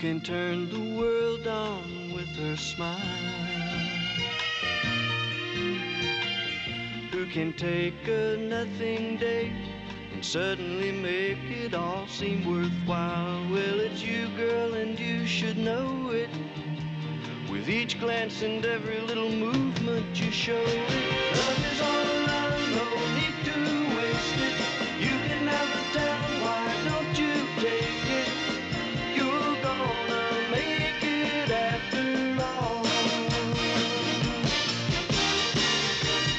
can turn the world on with her smile, who can take a nothing day and suddenly make it all seem worthwhile. Well, it's you, girl, and you should know it. With each glance and every little movement you show it. Love is all around, no need to waste it. You can have the town, why don't you take it? You're gonna make it after all.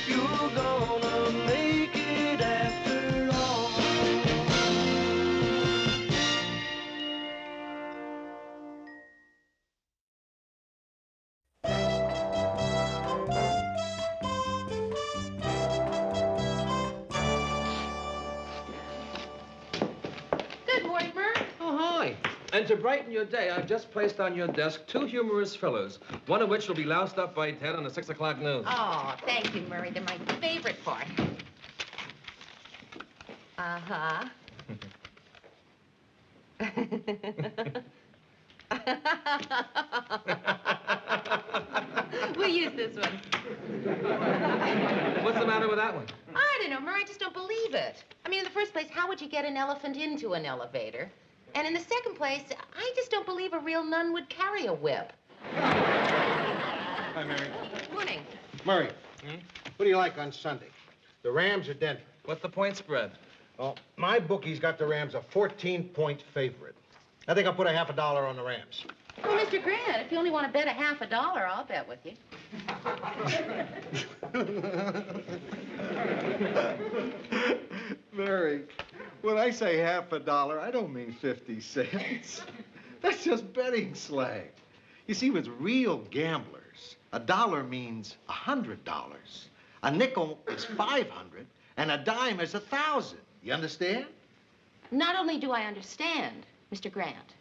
You're gonna make it after all. Good morning, Murr. Oh, hi. And to brighten your day, I've just placed on your desk 2 humorous fillers, one of which will be loused up by Ted on the 6 o'clock news. Oh, thank you, Murray. They're my favorite part. Uh-huh. We'll use this one. What's the matter with that one? I don't know, Murray. I just don't believe it. I mean, in the first place, how would you get an elephant into an elevator? And in the second place, I just don't believe a real nun would carry a whip. Hi, Mary. Morning. Murray, what do you like on Sunday? The Rams or Denver? What's the point spread? Well, my bookie's got the Rams a 14-point favorite. I think I'll put $50 on the Rams. Well, Mr. Grant, if you only want to bet $50, I'll bet with you. Mary, when I say $50, I don't mean 50 cents. That's just betting slang. You see, with real gamblers, $1 means $100. A nickel is 500, and a dime is 1,000. You understand? Not only do I understand, Mr. Grant,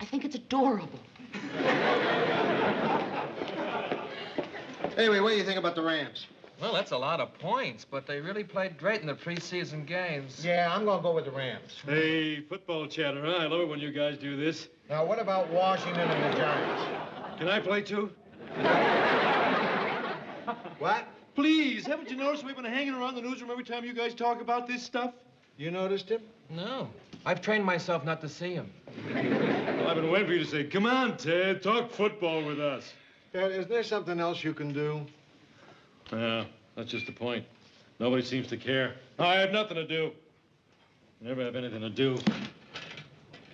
I think it's adorable. Anyway, what do you think about the Rams? Well, that's a lot of points, but they really played great in the preseason games. Yeah, I'm gonna go with the Rams. Hey, football chatter, huh? I love it when you guys do this. Now, what about Washington and the Giants? Can I play too? What? Please, haven't you noticed we've been hanging around the newsroom every time you guys talk about this stuff? You noticed him? No. I've trained myself not to see him. Well, I've been waiting for you to say, come on, Ted, talk football with us. Dad, is there something else you can do? Yeah, that's just the point. Nobody seems to care. I have nothing to do. Never have anything to do.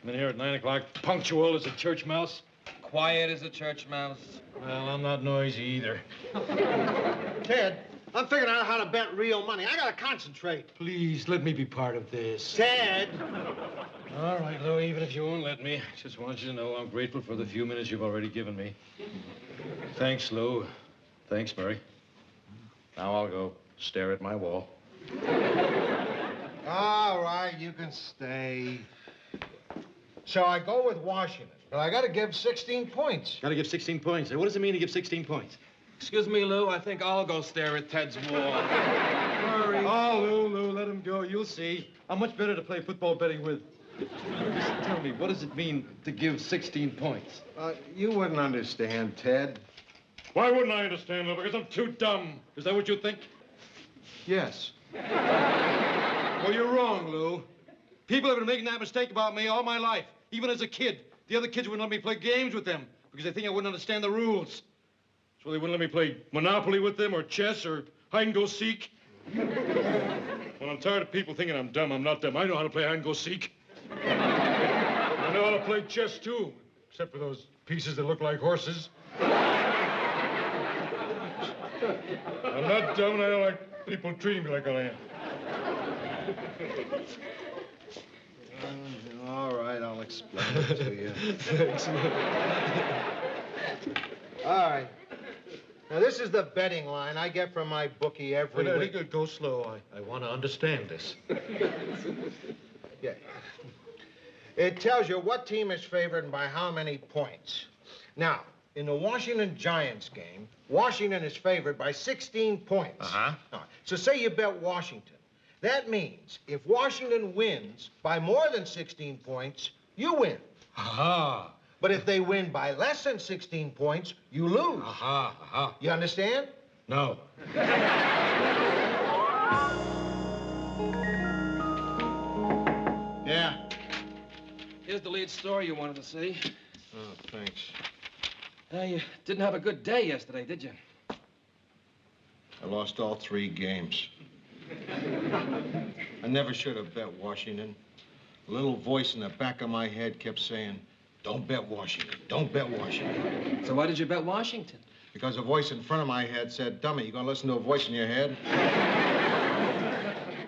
I'm in here at 9 o'clock, punctual as a church mouse. Quiet as a church mouse. Well, I'm not noisy either. Ted, I'm figuring out how to bet real money. I gotta concentrate. Please, let me be part of this. Ted! All right, Lou, even if you won't let me, I just want you to know I'm grateful for the few minutes you've already given me. Thanks, Thanks, Murray. Now I'll go stare at my wall. All right, you can stay. So I go with Washington, but I gotta give 16 points. Gotta give 16 points. What does it mean to give 16 points? Excuse me, Lou. I think I'll go stare at Ted's wall. Murray. Oh, Lou, let him go. You'll see. I'm much better to play football betting with. Just tell me, what does it mean to give 16 points? You wouldn't understand, Ted. Why wouldn't I understand, Lou? Because I'm too dumb. Is that what you think? Yes. Well, you're wrong, Lou. People have been making that mistake about me all my life, even as a kid. The other kids wouldn't let me play games with them because they think I wouldn't understand the rules. So they wouldn't let me play Monopoly with them or chess or hide-and-go-seek. Well, I'm tired of people thinking I'm dumb. I'm not dumb. I know how to play hide-and-go-seek. I know how to play chess, too, except for those pieces that look like horses. I'm not dumb, and I don't like people treating me like I am. All right, I'll explain it to you. Thanks. All right. Now, this is the betting line I get from my bookie every week. Go slow. I want to understand this. Yeah. It tells you what team is favored and by how many points. Now, in the Washington Giants game, Washington is favored by 16 points. Uh-huh. All right, so say you bet Washington. That means if Washington wins by more than 16 points, you win. Aha. But if they win by less than 16 points, you lose. Aha, aha. You understand? No. Yeah. Here's the lead story you wanted to see. Oh, thanks. You didn't have a good day yesterday, did you? I lost all 3 games. I never should have bet Washington. A little voice in the back of my head kept saying, don't bet Washington, don't bet Washington. So why did you bet Washington? Because a voice in front of my head said, dummy, you gonna listen to a voice in your head?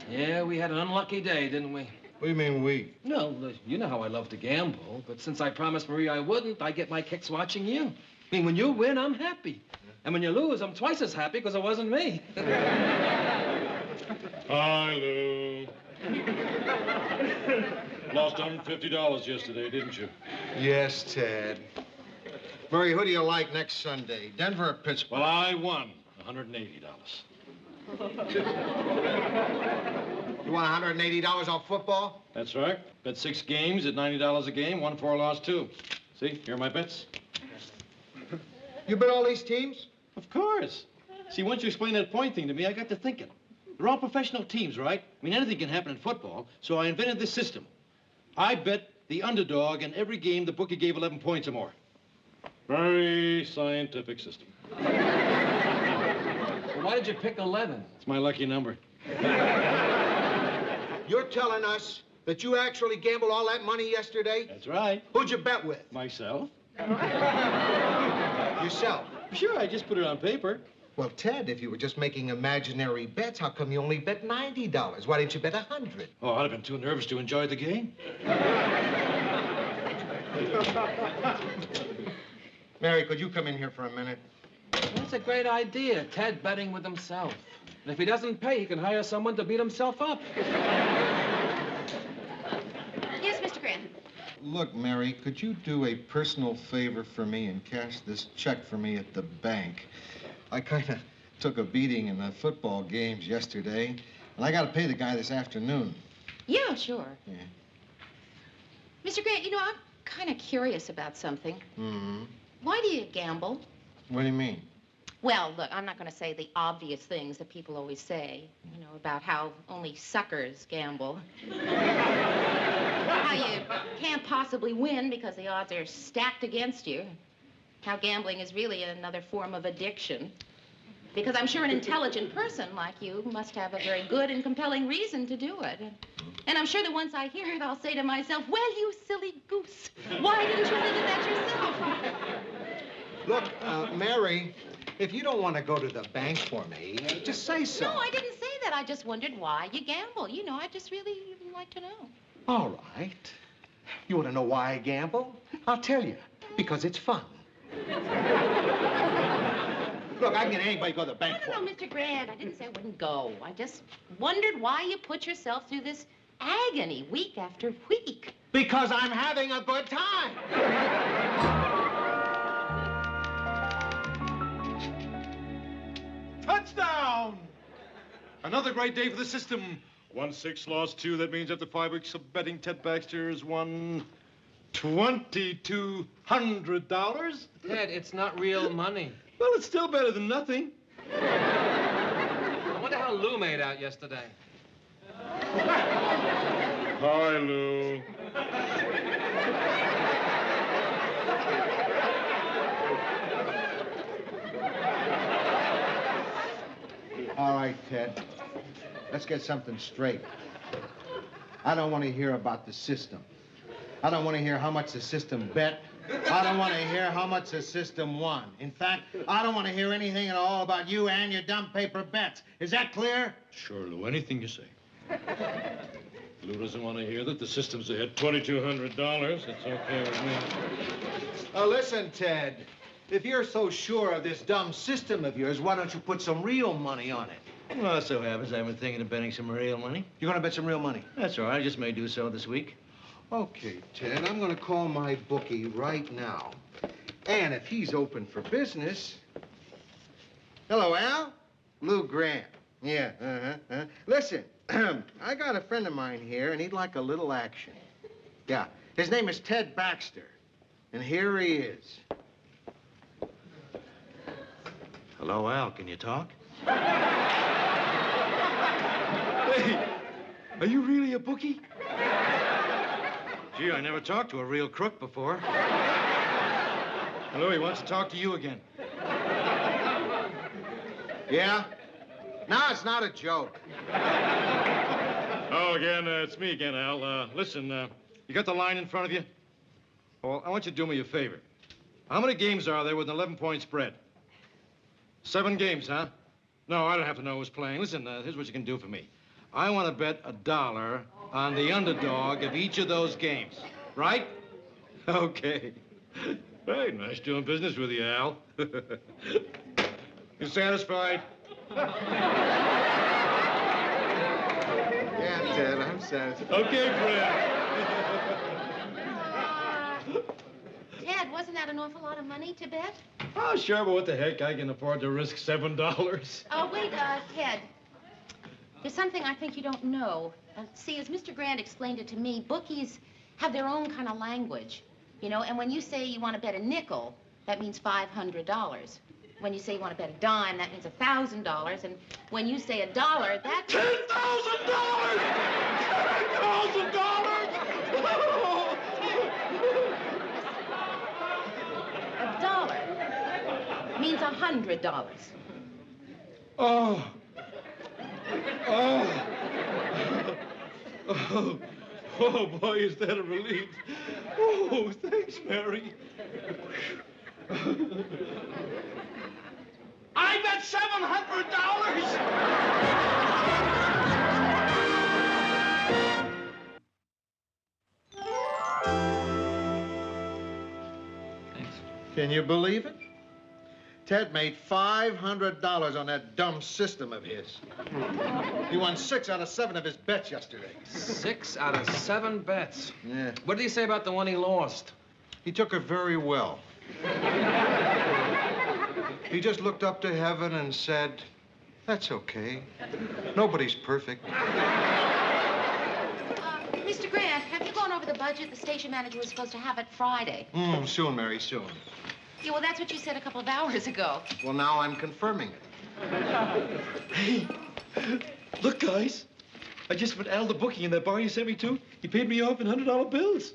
Yeah, we had an unlucky day, didn't we? What do you mean, we? No, you know how I love to gamble, but since I promised Marie I wouldn't, I get my kicks watching you. I mean, when you win, I'm happy. And when you lose, I'm twice as happy because it wasn't me. Hi, Lou. Lost $150 yesterday, didn't you? Yes, Ted. Murray, who do you like next Sunday, Denver or Pittsburgh? Well, I won $180. You want $180 on football? That's right. Bet 6 games at $90 a game, won 4, lost 2. See, here are my bets. You bet all these teams? Of course. See, once you explained that point thing to me, I got to thinking. They're all professional teams, right? I mean, anything can happen in football, so I invented this system. I bet the underdog in every game the bookie gave 11 points or more. Very scientific system. Well, why did you pick 11? It's my lucky number. You're telling us that you actually gambled all that money yesterday? That's right. Who'd you bet with? Myself? Yourself. Sure, I just put it on paper. Well, Ted, if you were just making imaginary bets, how come you only bet $90? Why didn't you bet 100? Oh, I'd have been too nervous to enjoy the game. Mary, could you come in here for a minute? That's a great idea, Ted betting with himself. And if he doesn't pay, he can hire someone to beat himself up. Yes, Mr. Grant. Look, Mary, could you do a personal favor for me and cash this check for me at the bank? I kind of took a beating in the football games yesterday, and I got to pay the guy this afternoon. Yeah, sure. Yeah. Mr. Grant, you know, I'm kind of curious about something. Mm-hmm. Why do you gamble? What do you mean? Well, look, I'm not going to say the obvious things that people always say, you know, about how only suckers gamble. How you can't possibly win because the odds are stacked against you. How gambling is really another form of addiction. Because I'm sure an intelligent person like you must have a very good and compelling reason to do it. And I'm sure that once I hear it, I'll say to myself, well, you silly goose, why didn't you think of that yourself? Look, Mary, if you don't want to go to the bank for me, just say so. No, I didn't say that. I just wondered why you gamble. You know, I just really like to know. All right. You want to know why I gamble? I'll tell you. Because it's fun. Look, I can get anybody to go to the bank for No, me. Mr. Grant, I didn't say I wouldn't go. I just wondered why you put yourself through this agony week after week. Because I'm having a good time. Touchdown! Another great day for the system. 1-6, lost 2. That means after 5 weeks of betting, Ted Baxter has won $2,200. Ted, it's not real money. Well, it's still better than nothing. I wonder how Lou made out yesterday. Hi, Lou. All right, Ted. Let's get something straight. I don't want to hear about the system. I don't want to hear how much the system bet. I don't want to hear how much the system won. In fact, I don't want to hear anything at all about you and your dumb paper bets. Is that clear? Sure, Lou. Anything you say. Lou doesn't want to hear that the system's ahead $2,200. That's okay with me. Listen, Ted. If you're so sure of this dumb system of yours, why don't you put some real money on it? Well, it so happens I've been thinking of betting some real money. You're going to bet some real money? That's all right. I just may do so this week. Okay, Ted, I'm going to call my bookie right now. And if he's open for business... Hello, Al? Lou Grant. Yeah, Listen, I got a friend of mine here, and he'd like a little action. Yeah, his name is Ted Baxter. And here he is. Hello, Al. Can you talk? Hey, are you really a bookie? Gee, I never talked to a real crook before. Hello, he wants to talk to you again. Yeah? No, it's not a joke. Oh, again, it's me again, Al. Listen, you got the line in front of you? Well, I want you to do me a favor. How many games are there with an 11-point spread? 7 games, huh? No, I don't have to know who's playing. Listen, here's what you can do for me. I want to bet $1 on the underdog of each of those games. Right? Okay. Right, nice doing business with you, Al. You satisfied? Yeah, Ted, I'm satisfied. Okay, Fred. Ted, wasn't that an awful lot of money to bet? Oh, sure, but what the heck? I can afford to risk $7. Oh, wait, Ted. There's something I think you don't know. See, as Mr. Grant explained it to me, bookies have their own kind of language, you know, and when you say you want to bet a nickel, that means $500. When you say you want to bet a dime, that means $1,000, and when you say $1, that's $10,000! $1 means $100. Oh. Oh. Oh. Oh, boy, is that a relief. Oh, thanks, Mary. I bet $700! Can you believe it? Ted made $500 on that dumb system of his. He won 6 out of 7 of his bets yesterday. 6 out of 7 bets. Yeah. What did he say about the one he lost? He took it very well. He just looked up to heaven and said, "That's okay. Nobody's perfect." Mr. Grant, have you gone over the budget the station manager was supposed to have it Friday? Soon, Mary, soon. Yeah, well, that's what you said a couple of hours ago. Well, now I'm confirming it. Hey, look, guys. I just put Al the bookie in that bar you sent me to. He paid me off in $100 bills.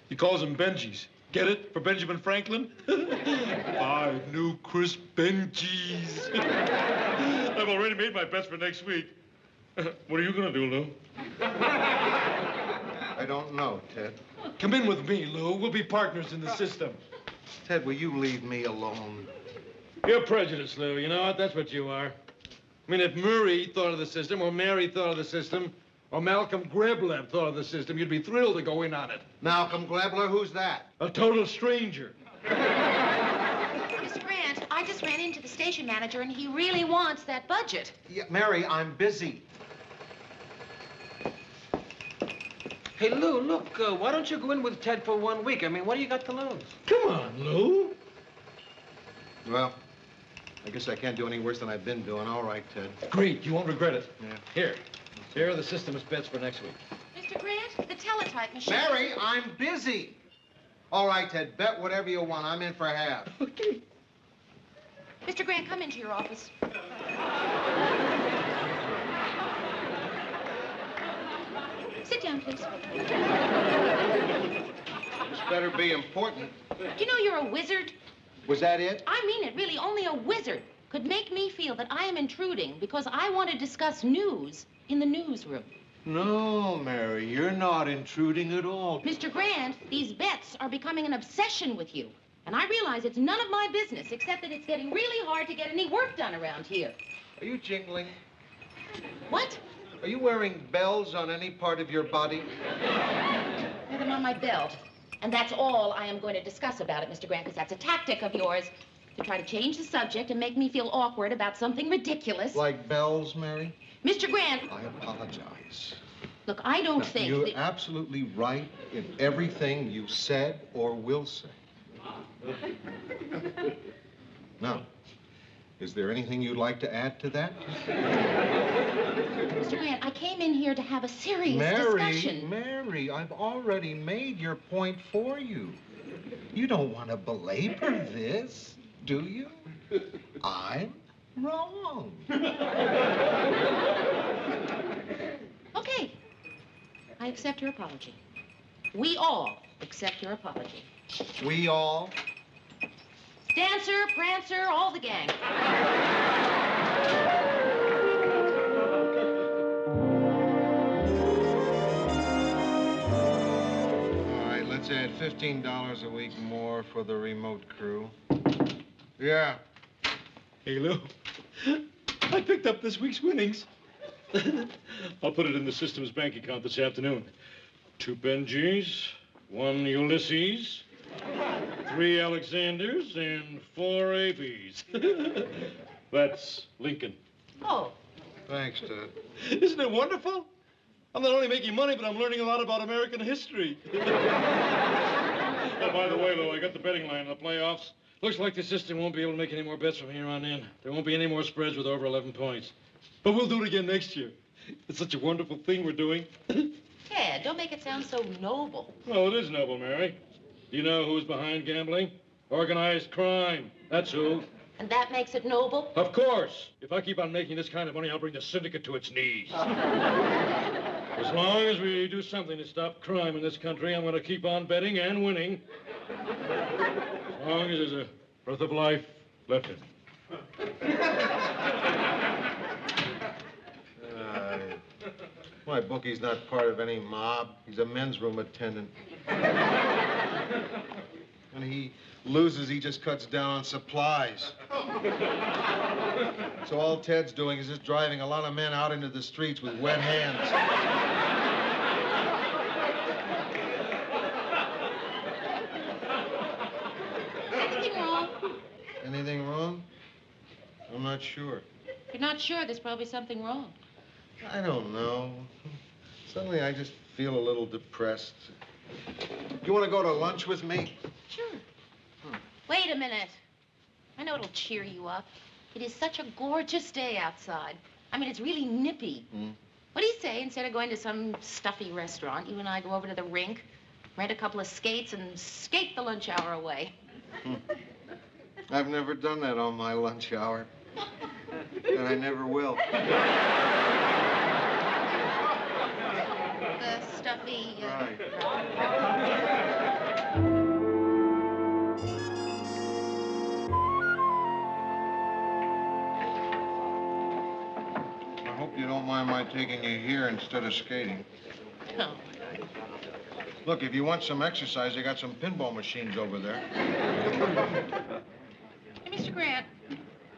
He calls them Benjis. Get it? For Benjamin Franklin? 5 new crisp Benjis. I've already made my bets for next week. What are you going to do, Lou? I don't know, Ted. Come in with me, Lou. We'll be partners in the system. Ted, will you leave me alone? You're prejudiced, Lou. You know what? That's what you are. I mean, if Murray thought of the system, or Mary thought of the system, or Malcolm Greblev thought of the system, you'd be thrilled to go in on it. Malcolm Glebler, who's that? A total stranger. Mr. Grant, I just ran into the station manager, and he really wants that budget. Yeah, Mary, I'm busy. Hey, Lou, look, why don't you go in with Ted for 1 week? I mean, what do you got to lose? Come on, Lou. Well, I guess I can't do any worse than I've been doing. All right, Ted. Great. You won't regret it. Yeah. Here are the system's bets for next week. Mr. Grant, the teletype machine... Mary, I'm busy. All right, Ted, bet whatever you want. I'm in for half. Okay. Mr. Grant, come into your office. Sit down, please. This better be important. Do you know you're a wizard? Was that it? I mean it, really. Only a wizard could make me feel that I am intruding because I want to discuss news in the newsroom. No, Mary, you're not intruding at all. Mr. Grant, these bets are becoming an obsession with you. And I realize it's none of my business, except that it's getting really hard to get any work done around here. Are you jingling? What? Are you wearing bells on any part of your body? I have them on my belt. And that's all I am going to discuss about it, Mr. Grant, because that's a tactic of yours to try to change the subject and make me feel awkward about something ridiculous. Like bells, Mary? Mr. Grant, I apologize. look, I don't Now, think you're that... absolutely right in everything you said or will say. Now, is there anything you'd like to add to that? Mr. Grant, I came in here to have a serious discussion. Mary, I've already made your point for you. You don't want to belabor this, do you? I'm wrong. Okay. I accept your apology. We all accept your apology. We all? Dancer, Prancer, all the gang. All right, let's add $15 a week more for the remote crew. Yeah. Hey, Lou. I picked up this week's winnings. I'll put it in the system's bank account this afternoon. 2 Benjis, 1 Ulysses, 3 Alexanders, and 4 ABs. That's Lincoln. Oh, Thanks, Ted. Isn't it wonderful? I'm not only making money, but I'm learning a lot about American history. Oh, by the way, Lou, I got the betting line in the playoffs. Looks like the system won't be able to make any more bets from here on in. There won't be any more spreads with over 11 points. But we'll do it again next year. It's such a wonderful thing we're doing. Ted, don't make it sound so noble. Well, it is noble, Mary. Do you know who's behind gambling? Organized crime. That's who. And that makes it noble? Of course. If I keep on making this kind of money, I'll bring the syndicate to its knees. As long as we do something to stop crime in this country, I'm going to keep on betting and winning. As long as there's a breath of life left in me. My bookie's not part of any mob. He's a men's room attendant. When he loses, he just cuts down on supplies. So all Ted's doing is just driving a lot of men out into the streets with wet hands. Anything wrong? Anything wrong? I'm not sure. If you're not sure, there's probably something wrong. I don't know. Suddenly I just feel a little depressed. You want to go to lunch with me? Sure. Wait a minute. I know it'll cheer you up. It is such a gorgeous day outside. I mean, it's really nippy. What do you say, instead of going to some stuffy restaurant, you and I go over to the rink, rent a couple of skates, and skate the lunch hour away? I've never done that on my lunch hour. And I never will. The stuffy... Right. I hope you don't mind my taking you here instead of skating. No. Look, if you want some exercise, they got some pinball machines over there. Hey, Mr. Grant,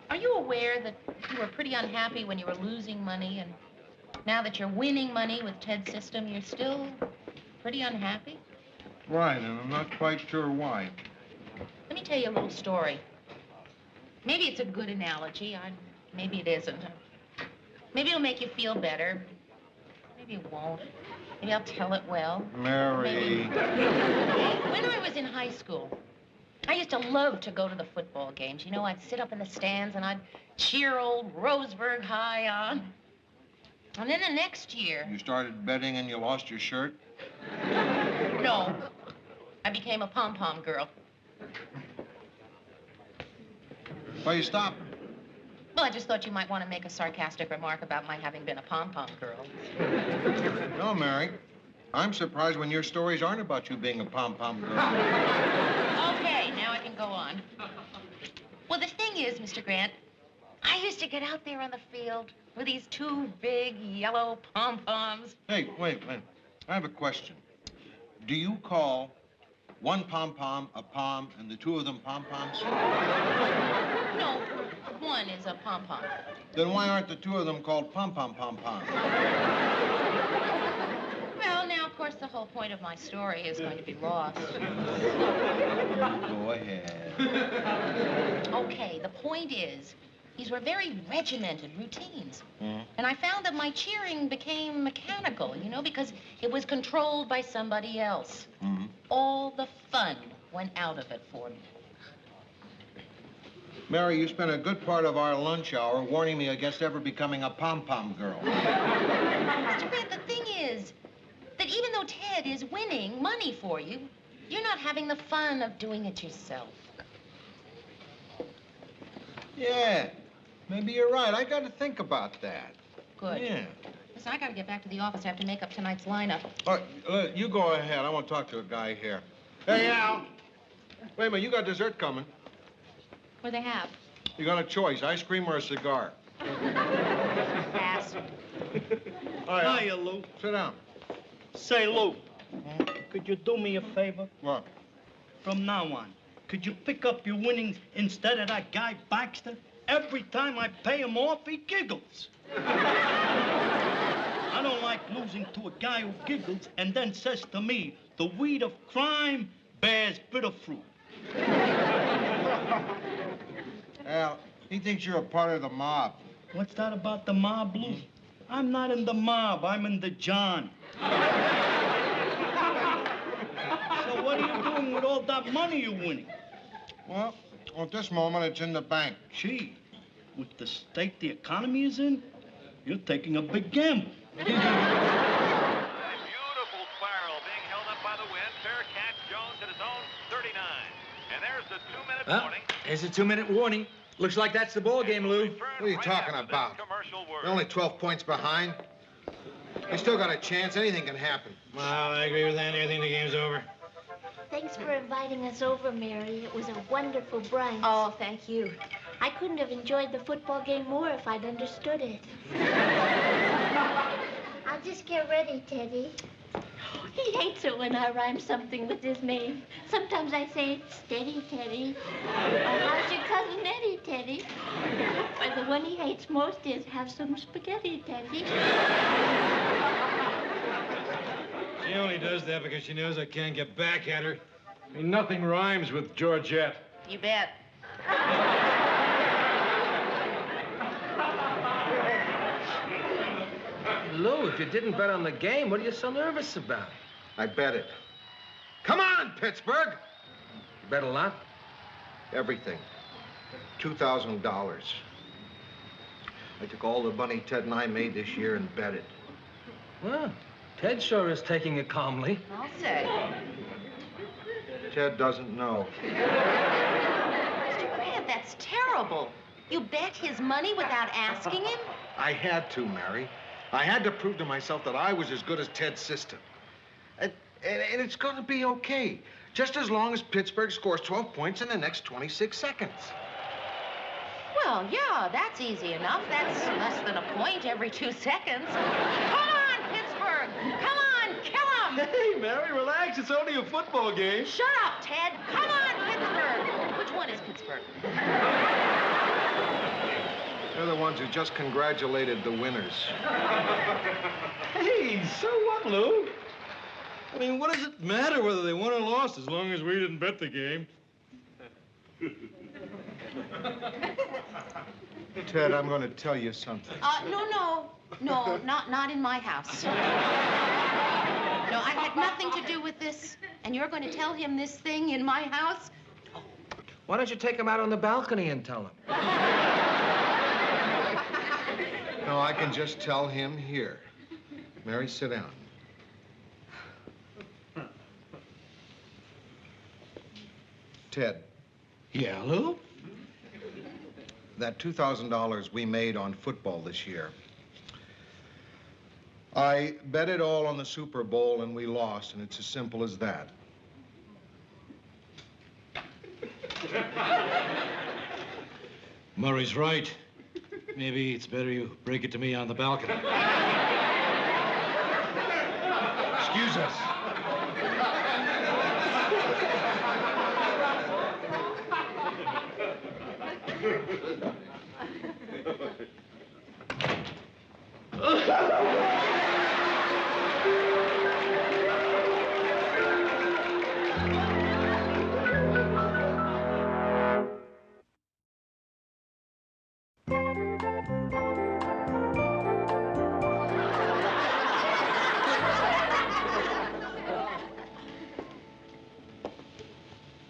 are you aware that you were pretty unhappy when you were losing money, and now that you're winning money with Ted's system, you're still pretty unhappy? Right, and I'm not quite sure why. Let me tell you a little story. Maybe it's a good analogy. Maybe it isn't. Maybe it'll make you feel better. Maybe it won't. Maybe I'll tell it well. Mary. When I was in high school, I used to love to go to the football games. You know, I'd sit up in the stands and I'd cheer old Roseburg High on. And then the next year... You started betting and you lost your shirt? No. I became a pom-pom girl. Why you stop? Well, I just thought you might want to make a sarcastic remark about my having been a pom-pom girl. No, Mary. I'm surprised when your stories aren't about you being a pom-pom girl. Okay, now I can go on. Well, the thing is, Mr. Grant, I used to get out there on the field with these 2 big yellow pom-poms. Hey, wait. I have a question. Do you call one pom-pom a pom and the 2 of them pom-poms? No, one is a pom-pom. Then why aren't the 2 of them called pom-pom-pom-poms? Well, now, of course, the whole point of my story is going to be lost. Go ahead. Okay, the point is, these were very regimented routines. And I found that my cheering became mechanical, you know, because it was controlled by somebody else. All the fun went out of it for me. Mary, you spent a good part of our lunch hour warning me against ever becoming a pom-pom girl. Mr. Grant, the thing is that even though Ted is winning money for you, You're not having the fun of doing it yourself. Yeah, maybe you're right. I got to think about that. Good. Yeah. Listen, I got to get back to the office. I have to make up tonight's lineup. All right, you go ahead. I want to talk to a guy here. Hey, Al. Wait a minute. You got dessert coming. What do they have? You got a choice, ice cream or a cigar. Pass. All right, Hiya, Lou. sit down. Say, Lou, could you do me a favor? What? From now on, could you pick up your winnings instead of that guy Baxter? Every time I pay him off, he giggles. I don't like losing to a guy who giggles and then says to me, the weed of crime bears bitter fruit. Al, he thinks you're a part of the mob. What's that about the mob, Lou? I'm not in the mob, I'm in the John. So what are you doing with all that money you're winning? Well, at this moment, it's in the bank. Gee, with the state the economy is in, you're taking a big gamble. A beautiful spiral being held up by the wind. Fair catch, Jones at his own 39. And there's the 2-minute warning. There's a 2-minute warning. Looks like that's the ball game, Lou. What are you talking about? They're only 12 points behind. They still got a chance. Anything can happen. Well, I agree with Andy. I think the game's over. Thanks for inviting us over, Mary. It was a wonderful brunch. Oh, thank you. I couldn't have enjoyed the football game more if I'd understood it. I'll just get ready, Teddy. He hates it when I rhyme something with his name. Sometimes I say, steady, Teddy. Or how's your cousin Eddie, Teddy? But the one he hates most is, have some spaghetti, Teddy. She only does that because she knows I can't get back at her. I mean, nothing rhymes with Georgette. You bet. Lou, if you didn't bet on the game, what are you so nervous about? I bet it. Come on, Pittsburgh! You bet a lot? Everything. $2,000. I took all the money Ted and I made this year and bet it. Well, Ted sure is taking it calmly. I'll say. Ted doesn't know. Mr. Grant, that's terrible. You bet his money without asking him? I had to, Mary. I had to prove to myself that I was as good as Ted's sister. And it's going to be okay, just as long as Pittsburgh scores 12 points in the next 26 seconds. Well, yeah, that's easy enough. That's less than a point every 2 seconds. Come on, Pittsburgh! Come on, kill him! Hey, Mary, relax. It's only a football game. Shut up, Ted! Come on, Pittsburgh! Which one is Pittsburgh? They're the ones who just congratulated the winners. Hey, so what, Lou? I mean, what does it matter whether they won or lost as long as we didn't bet the game? Ted, I'm going to tell you something. No, not in my house. No, I had nothing to do with this, and you're going to tell him this thing in my house? Why don't you take him out on the balcony and tell him? No, I can just tell him here. Mary, sit down. Ted. Yeah, Lou? That $2,000 we made on football this year, I bet it all on the Super Bowl and we lost, and it's as simple as that. Murray's right. Maybe it's better you break it to me on the balcony. Excuse us.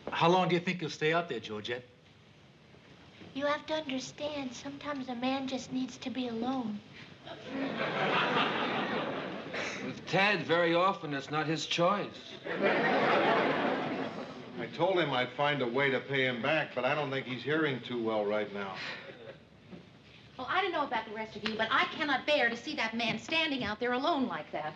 How long do you think you'll stay out there, Georgette? You have to understand, sometimes a man just needs to be alone. With Ted, very often it's not his choice. I told him I'd find a way to pay him back, but I don't think he's hearing too well right now. Well, I don't know about the rest of you, but I cannot bear to see that man standing out there alone like that.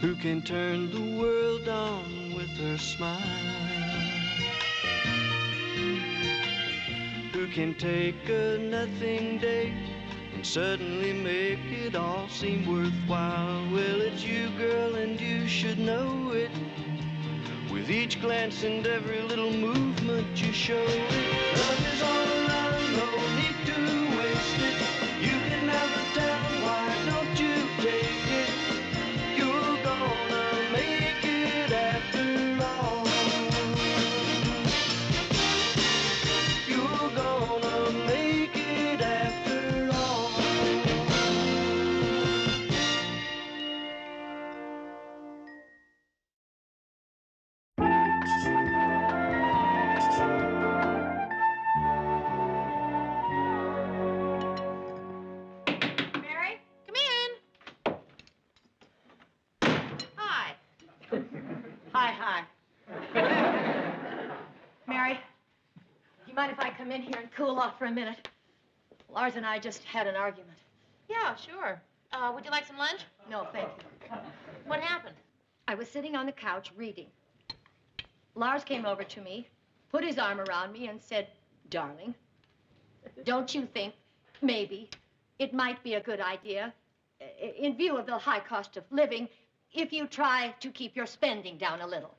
Who can turn the world on with her smile? Who can take a nothing day and suddenly make it all seem worthwhile? Well, it's you, girl, and you should know it. With each glance and every little movement you show it. Love is all around, no need to waste it. You can never tell, why don't you take it? You're gonna make it after all. You're gonna make it after all. Mary, come in. Hi. Hi. Mary, do you mind if I come in here and cool off for a minute? Lars and I just had an argument. Yeah, sure. Would you like some lunch? No, thank you. What happened? I was sitting on the couch reading. Lars came over to me, put his arm around me, and said, "Darling, don't you think maybe it might be a good idea, in view of the high cost of living, if you try to keep your spending down a little?"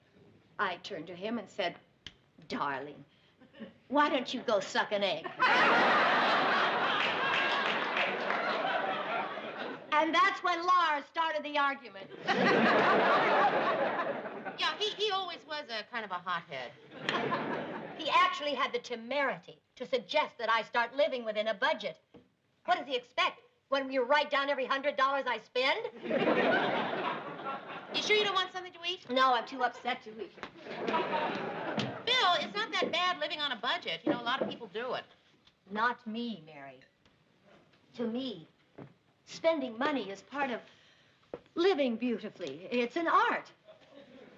I turned to him and said, "Darling, why don't you go suck an egg?" And that's when Lars started the argument. Yeah, he always was a kind of a hothead. He actually had the temerity to suggest that I start living within a budget. What does he expect? When you write down every $100 I spend? You sure you don't want something to eat? No, I'm too upset to eat. Bill, it's not that bad living on a budget. You know, a lot of people do it. Not me, Mary. To me, spending money is part of living beautifully. It's an art.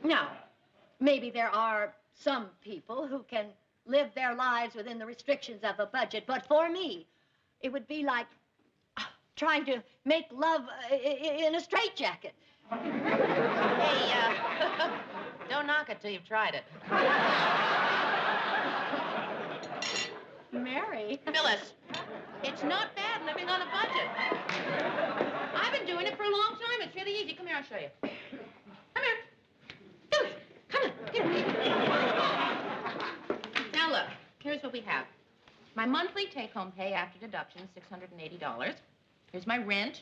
Now, maybe there are some people who can live their lives within the restrictions of a budget, but for me, it would be like trying to make love in a straitjacket. Hey, don't knock it till you've tried it. Mary. Phyllis, it's not bad living on a budget. I've been doing it for a long time. It's really easy. Come here, I'll show you. Come here. Phyllis, come here. Now look, here's what we have. My monthly take-home pay after deductions, $680. Here's my rent.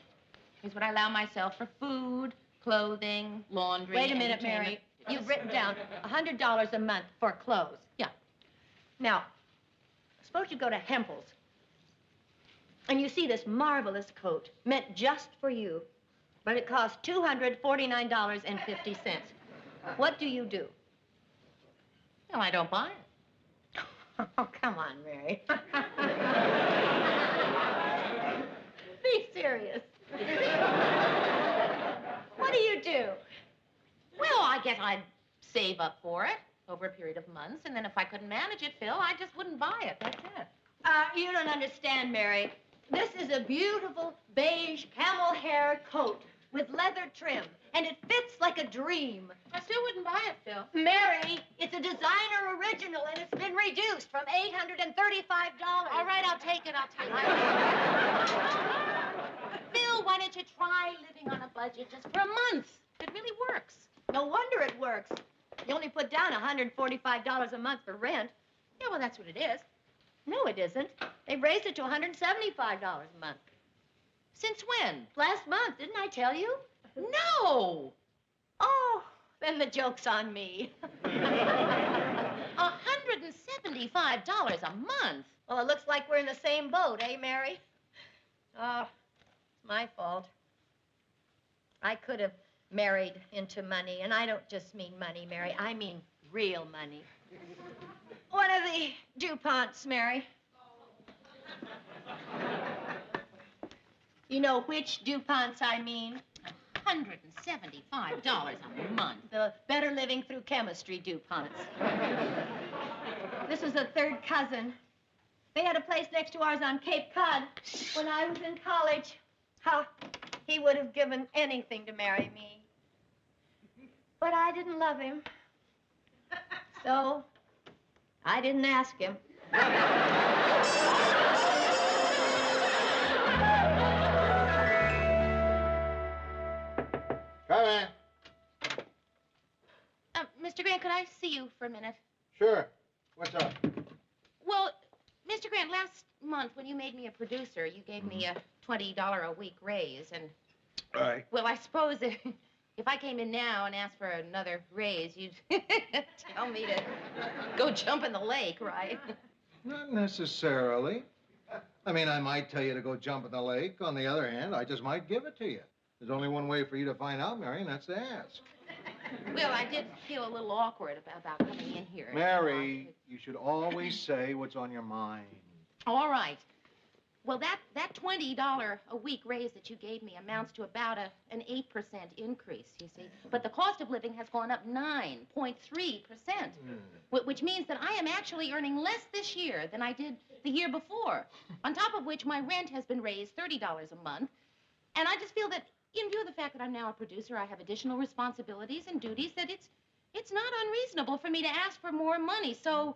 Here's what I allow myself for food, clothing, laundry. Wait a minute, Mary. You've written down $100 a month for clothes. Yeah. Now, suppose you go to Hempel's and you see this marvelous coat meant just for you, but it costs $249.50. What do you do? No, I don't buy it. Oh, come on, Mary. Be serious. What do you do? Well, I guess I'd save up for it over a period of months, and then if I couldn't manage it, Phil, I just wouldn't buy it. That's it. You don't understand, Mary. This is a beautiful beige camel hair coat with leather trim, and it fits like a dream. I still wouldn't buy it, Phil. Mary, it's a designer original, and it's been reduced from $835. All right, I'll take it. Phil, why don't you try living on a budget just for a month? It really works. No wonder it works. You only put down $145 a month for rent. Yeah, well, that's what it is. No, it isn't. They raised it to $175 a month. Since when? Last month, didn't I tell you? No! Oh, then the joke's on me. $175 a month? Well, it looks like we're in the same boat, eh, Mary? Oh, it's my fault. I could have married into money, and I don't just mean money, Mary. I mean real money. One of the DuPonts, Mary. You know which DuPonts I mean? $175 a month. The Better Living Through Chemistry DuPonts. This is a third cousin. They had a place next to ours on Cape Cod when I was in college. How he would have given anything to marry me. But I didn't love him. So I didn't ask him. Come in. Mr. Grant, could I see you for a minute? Sure. What's up? Well, Mr. Grant, last month when you made me a producer, you gave me a $20 a week raise, and... Right. Well, I suppose if I came in now and asked for another raise, you'd tell me to go jump in the lake, right? Not necessarily. I mean, I might tell you to go jump in the lake. On the other hand, I just might give it to you. There's only one way for you to find out, Mary, and that's to ask. Well, I did feel a little awkward about coming in here. Mary, you should always say what's on your mind. All right. Well, that $20 a week raise that you gave me amounts to about an 8% increase, you see. But the cost of living has gone up 9.3%, which means that I am actually earning less this year than I did the year before. On top of which, my rent has been raised $30 a month. And I just feel that in view of the fact that I'm now a producer, I have additional responsibilities and duties, that it's not unreasonable for me to ask for more money. So,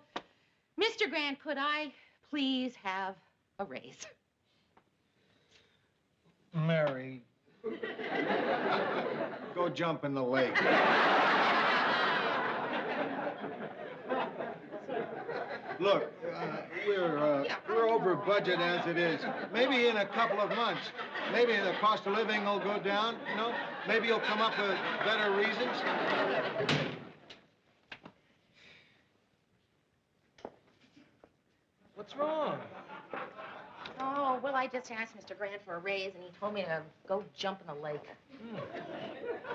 Mr. Grant, could I please have a raise? Mary, go jump in the lake. Look, we're over budget as it is. Maybe in a couple of months, maybe the cost of living will go down, you know? Maybe you'll come up with better reasons. What's wrong? Oh, well, I just asked Mr. Grant for a raise, and he told me to go jump in the lake.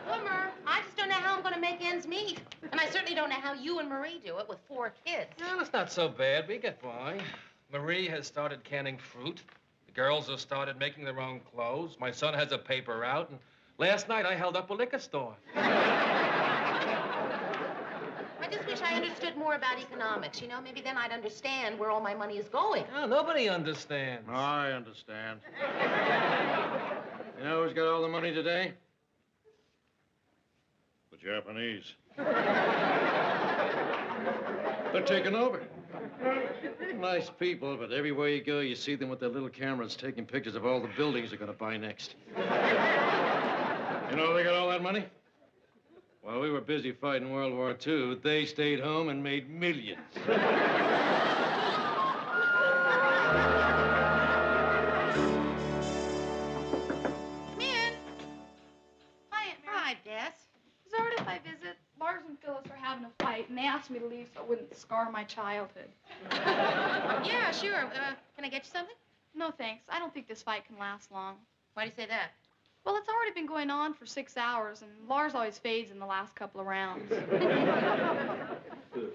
Bummer. I just don't know how I'm going to make ends meet. And I certainly don't know how you and Marie do it with 4 kids. No, that's not so bad. We get by. Marie has started canning fruit. The girls have started making their own clothes. My son has a paper route. And last night, I held up a liquor store. I just wish I understood more about economics. You know, maybe then I'd understand where all my money is going. Oh, nobody understands. I understand. You know who's got all the money today? The Japanese. They're taking over. Nice people, but everywhere you go, you see them with their little cameras taking pictures of all the buildings they're going to buy next. You know where they got all that money? While we were busy fighting World War II, they stayed home and made millions. Come in. Hi, Aunt Mary. Hi, Bess. Is it all right if I visit? Lars and Phyllis are having a fight, and they asked me to leave so it wouldn't scar my childhood. Yeah, sure. Can I get you something? No, thanks. I don't think this fight can last long. Why do you say that? Well, it's already been going on for 6 hours, and Lars always fades in the last couple of rounds.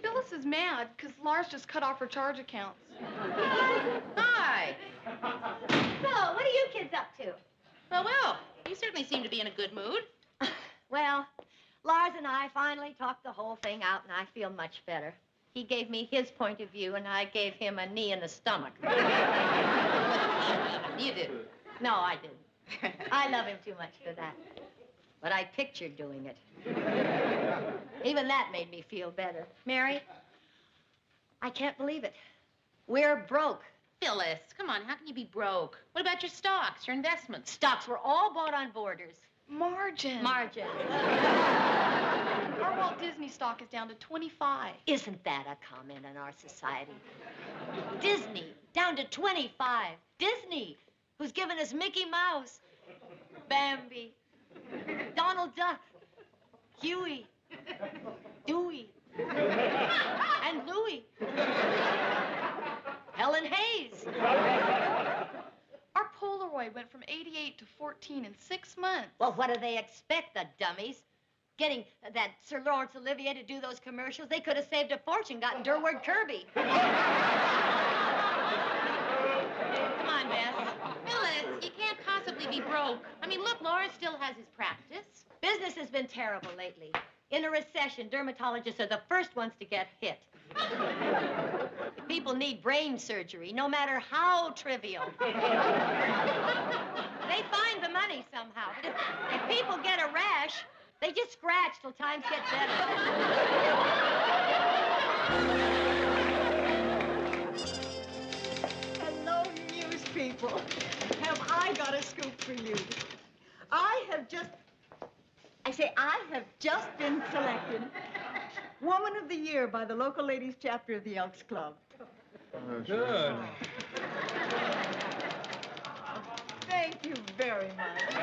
Phyllis is mad because Lars just cut off her charge accounts. Hi. So, what are you kids up to? Well, you certainly seem to be in a good mood. Well, Lars and I finally talked the whole thing out, and I feel much better. He gave me his point of view, and I gave him a knee in the stomach. You did. No, I didn't. I love him too much for that. but I pictured doing it. Even that made me feel better. Mary, I can't believe it. We're broke. Phyllis, come on, how can you be broke? What about your stocks, your investments? Stocks were all bought on Borders. Margin. Margin. Our Walt Disney stock is down to 25. Isn't that a comment in our society? Disney, down to 25. Disney, who's given us Mickey Mouse, Bambi, Donald Duck, Huey, Dewey, and Louie. Helen Hayes. Our Polaroid went from 88 to 14 in 6 months. Well, what do they expect, the dummies? Getting that Sir Laurence Olivier to do those commercials, they could have saved a fortune, gotten Durward Kirby. Come on, Bess. Phyllis, you can't possibly be broke. I mean, look, Lawrence still has his practice. Business has been terrible lately. In a recession, dermatologists are the first ones to get hit. People need brain surgery, no matter how trivial. They find the money somehow. But if people get a rash, they just scratch till times get better. Hello, news people. Have I got a scoop for you? I have just been selected Woman of the Year by the local ladies chapter of the Elks Club. Good. Thank you very much.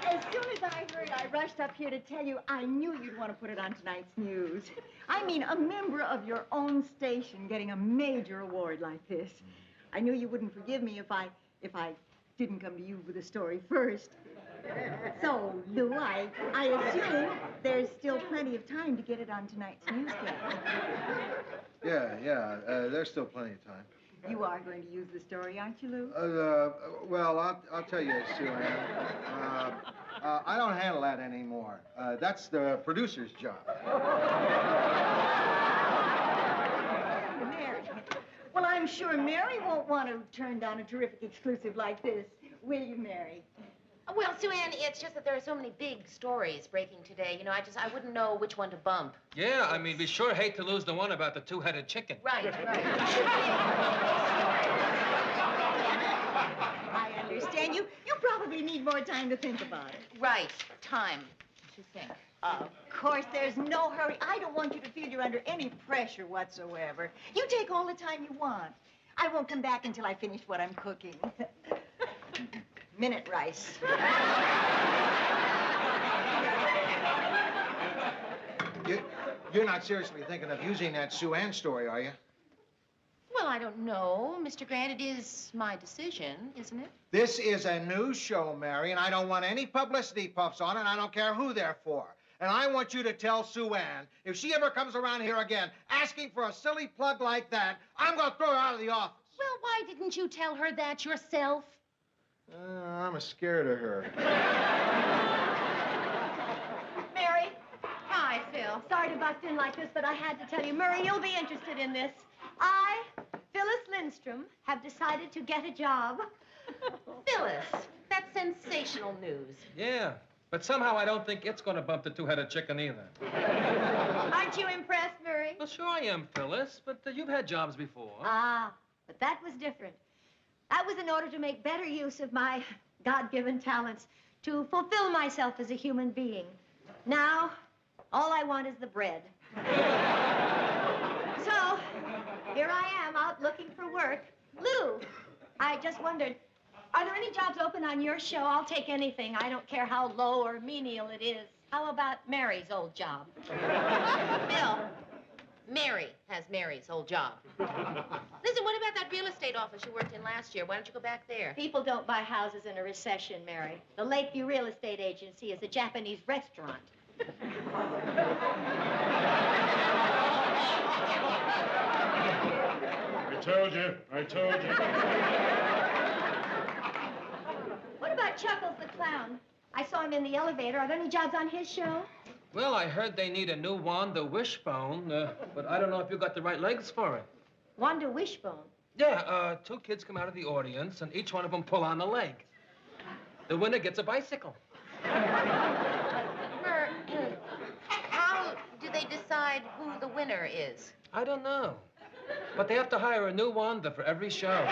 As soon as I heard, I rushed up here to tell you I knew you'd want to put it on tonight's news. I mean, a member of your own station getting a major award like this. I knew you wouldn't forgive me if I didn't come to you with the story first. So, Lou, I assume there's still plenty of time to get it on tonight's newscast. Yeah, there's still plenty of time. You are going to use the story, aren't you, Lou? Well, I'll tell you, Sue Ann. I don't handle that anymore. That's the producer's job. Mary. Well, I'm sure Mary won't want to turn down a terrific exclusive like this. Will you, Mary? Well, Sue Ann, it's just that there are so many big stories breaking today. You know, I wouldn't know which one to bump. Yeah, I mean, we sure hate to lose the one about the two-headed chicken. Right. I understand. You probably need more time to think about it. Right. Time to think. Of course, there's no hurry. I don't want you to feel you're under any pressure whatsoever. You take all the time you want. I won't come back until I finish what I'm cooking. Minute rice. You're not seriously thinking of using that Sue Ann story, are you? Well, I don't know, Mr. Grant. It is my decision, isn't it? This is a news show, Mary, and I don't want any publicity puffs on it, and I don't care who they're for. And I want you to tell Sue Ann, if she ever comes around here again asking for a silly plug like that, I'm going to throw her out of the office. Well, why didn't you tell her that yourself? I'm scared of her. Mary? Hi, Phil. Sorry to bust in like this, but I had to tell you. Murray, you'll be interested in this. I, Phyllis Lindstrom, have decided to get a job. Phyllis, that's sensational news. Yeah, but somehow I don't think it's going to bump the two-headed chicken either. Aren't you impressed, Murray? Well, sure I am, Phyllis, but you've had jobs before. Ah, but that was different. That was in order to make better use of my God-given talents, to fulfill myself as a human being. Now, all I want is the bread. So, here I am out looking for work. Lou, I just wondered, are there any jobs open on your show? I'll take anything. I don't care how low or menial it is. How about Mary's old job? Phil, Mary has Mary's old job. Listen, what about that real estate office you worked in last year? Why don't you go back there? People don't buy houses in a recession, Mary. The Lakeview Real Estate Agency is a Japanese restaurant. I told you. What about Chuckles the Clown? I saw him in the elevator. Are there any jobs on his show? Well, I heard they need a new Wanda Wishbone, but I don't know if you got the right legs for it. Wanda Wishbone? Yeah, two kids come out of the audience, and each one of them pull on a leg. The winner gets a bicycle. Mer, how do they decide who the winner is? I don't know. But they have to hire a new Wanda for every show.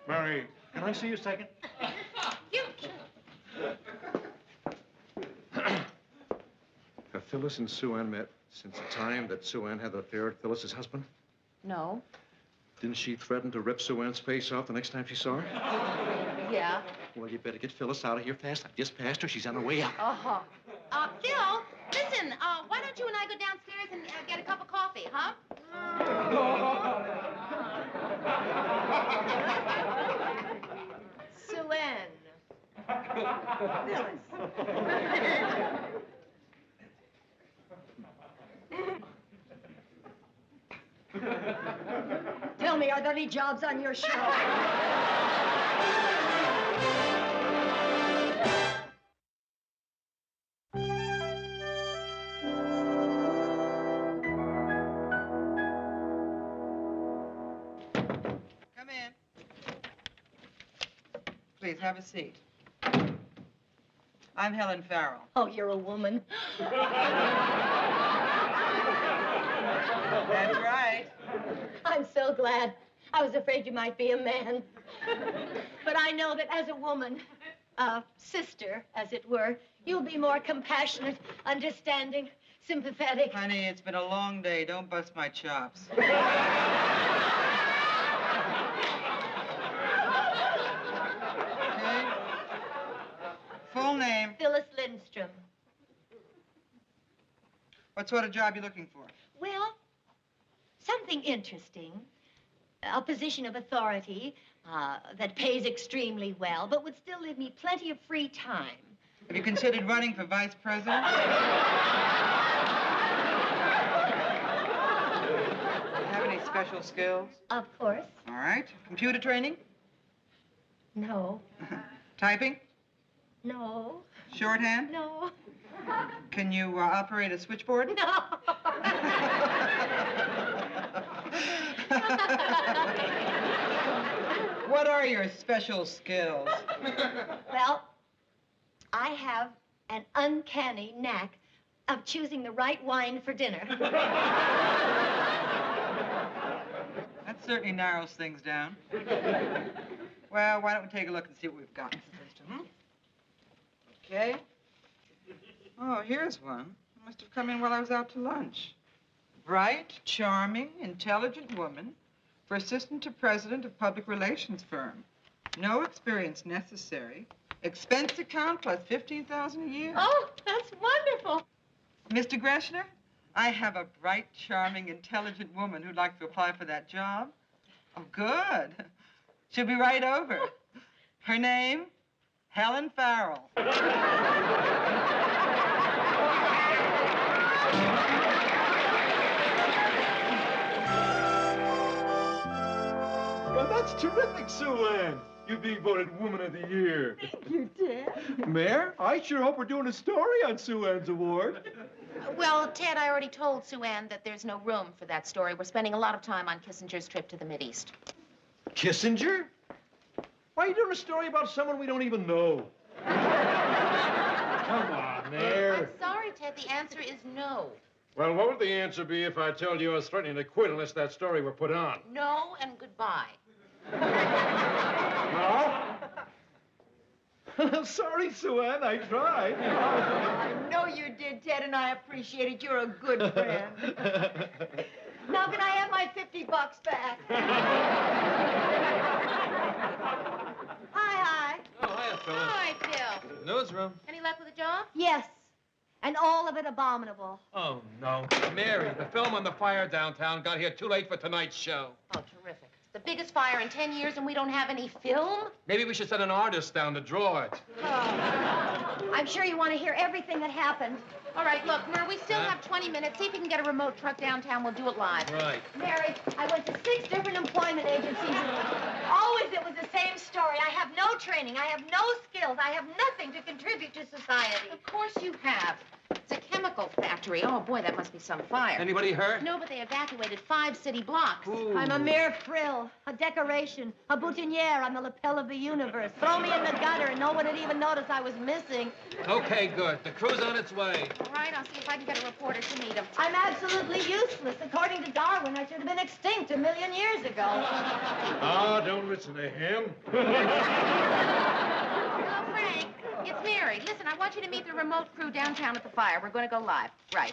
Mary, can I see you a second? Have Phyllis and Sue Ann met since the time that Sue Ann had the affair at Phyllis's husband? No. Didn't she threaten to rip Sue Ann's face off the next time she saw her? Yeah. Well, you better get Phyllis out of here fast. I've just passed her. She's on her way out. Uh-huh. Phil, listen, why don't you and I go downstairs and get a cup of coffee, huh? Sue Ann. Phyllis. Tell me, are there any jobs on your show? Come in. Please, have a seat. I'm Helen Farrell. Oh, you're a woman. That's right. I'm so glad. I was afraid you might be a man. But I know that as a woman, a sister, as it were, you'll be more compassionate, understanding, sympathetic. Honey, it's been a long day. Don't bust my chops. Okay? Full name. Phyllis Lindstrom. What sort of job you looking for? Well, something interesting. A position of authority that pays extremely well, but would still leave me plenty of free time. Have you considered running for vice president? Have any special skills? Of course. All right. Computer training? No. Typing? No. Shorthand? No. Can you operate a switchboard? No. What are your special skills? Well, I have an uncanny knack of choosing the right wine for dinner. That certainly narrows things down. Well, why don't we take a look and see what we've got, Mrs. Lindstrom? Okay. Oh, here's one. It must have come in while I was out to lunch. Bright, charming, intelligent woman for assistant to president of public relations firm. No experience necessary. Expense account plus $15,000 a year. Oh, that's wonderful. Mr. Greshner, I have a bright, charming, intelligent woman who'd like to apply for that job. Oh, good. She'll be right over. Her name, Helen Farrell. Well, that's terrific, Sue Ann. You being voted Woman of the Year. Thank you, Ted. Mayor, I sure hope we're doing a story on Sue Ann's award. Well, Ted, I already told Sue Ann that there's no room for that story. We're spending a lot of time on Kissinger's trip to the Mideast. Kissinger? Why are you doing a story about someone we don't even know? Come on, Mayor. I'm sorry, Ted. The answer is no. Well, what would the answer be if I told you I was threatening to quit unless that story were put on? No and goodbye. No? Sorry, Sue Ann, I tried. I know you did, Ted, and I appreciate it. You're a good friend. Now, can I have my $50 back? Hi. Oh, hiya, Phyllis. Hi, Phil. Newsroom. Any luck with the job? Yes, and all of it abominable. Oh, no. Mary, the film on the fire downtown got here too late for tonight's show. Oh, terrific. It's the biggest fire in 10 years and we don't have any film? Maybe we should send an artist down to draw it. I'm sure you want to hear everything that happened. All right, look, Mer, we still have 20 minutes. See if you can get a remote truck downtown. We'll do it live. Right. Mary, I went to 6 different employment agencies. Always it was the same story. I have no training. I have no skills. I have nothing to contribute to society. Of course you have. It's a chemical chemical factory. Oh, boy, that must be some fire. Anybody hurt? No, but they evacuated 5 city blocks. I'm a mere frill, a decoration, a boutonniere on the lapel of the universe. Throw me in the gutter and no one would even notice I was missing. Okay, good. The crew's on its way. All right, I'll see if I can get a reporter to meet him. I'm absolutely useless. According to Darwin, I should have been extinct 1 million years ago. Oh, don't listen to him. Hello, Frank. It's Mary. Listen, I want you to meet the remote crew downtown at the fire. We're going to go live. Right.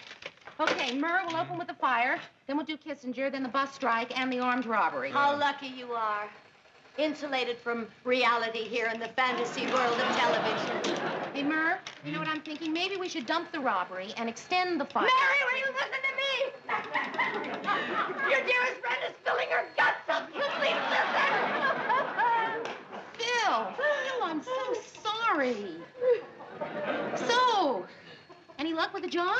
Okay, Murr will open with the fire. Then we'll do Kissinger, then the bus strike, and the armed robbery. How lucky you are. Insulated from reality here in the fantasy world of television. Hey, Murr, you know what I'm thinking? Maybe we should dump the robbery and extend the fire. Mary, will you listen to me? Your dearest friend is spilling her guts up. You please listen. Phil, I'm so sorry. So, any luck with the job?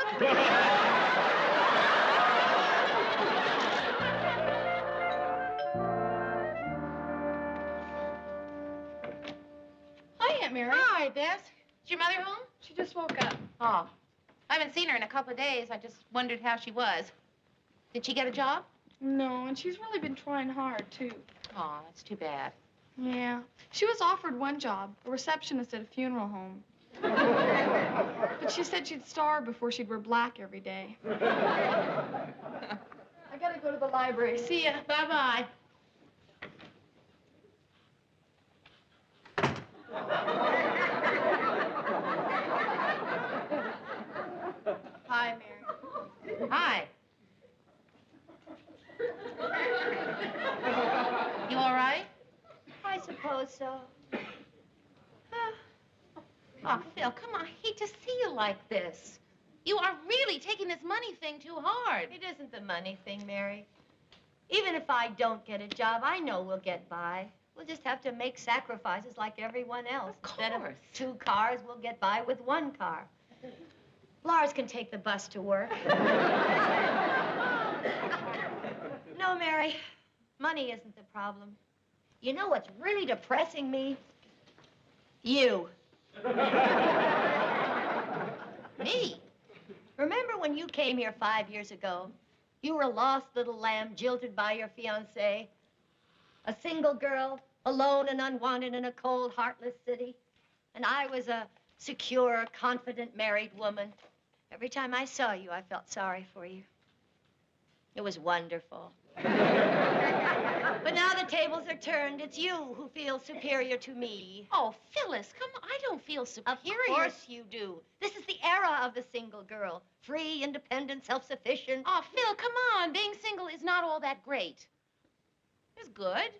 Hi, Aunt Mary. Hi, Bess. Is your mother home? She just woke up. Oh, I haven't seen her in a couple of days. I just wondered how she was. Did she get a job? No, and she's really been trying hard, too. Oh, that's too bad. Yeah. She was offered one job, a receptionist at a funeral home. But she said she'd starve before she'd wear black every day. I gotta go to the library. See ya. Bye-bye. Hi, Mary. Hi. You all right? I suppose so. Oh, Phil, come on. I hate to see you like this. You are really taking this money thing too hard. It isn't the money thing, Mary. Even if I don't get a job, I know we'll get by. We'll just have to make sacrifices like everyone else. Instead of 2 cars, we'll get by with 1 car. Lars can take the bus to work. No, Mary, money isn't the problem. You know what's really depressing me? You. Me? Remember when you came here 5 years ago? You were a lost little lamb jilted by your fiancé. A single girl, alone and unwanted in a cold, heartless city. And I was a secure, confident married woman. Every time I saw you, I felt sorry for you. It was wonderful. But now the tables are turned. It's you who feels superior to me. Oh, Phyllis, come on. I don't feel superior. Of course you do. This is the era of the single girl. Free, independent, self-sufficient. Oh, Phil, come on. Being single is not all that great. There's good,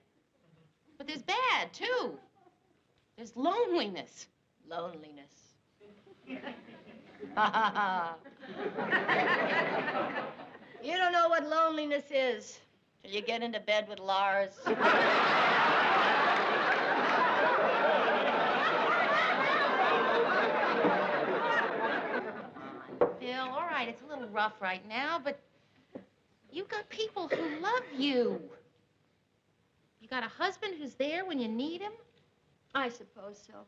but there's bad, too. There's loneliness. Loneliness. You don't know what loneliness is till you get into bed with Lars. Phil, all right, it's a little rough right now, but you've got people who love you. You got a husband who's there when you need him? I suppose so.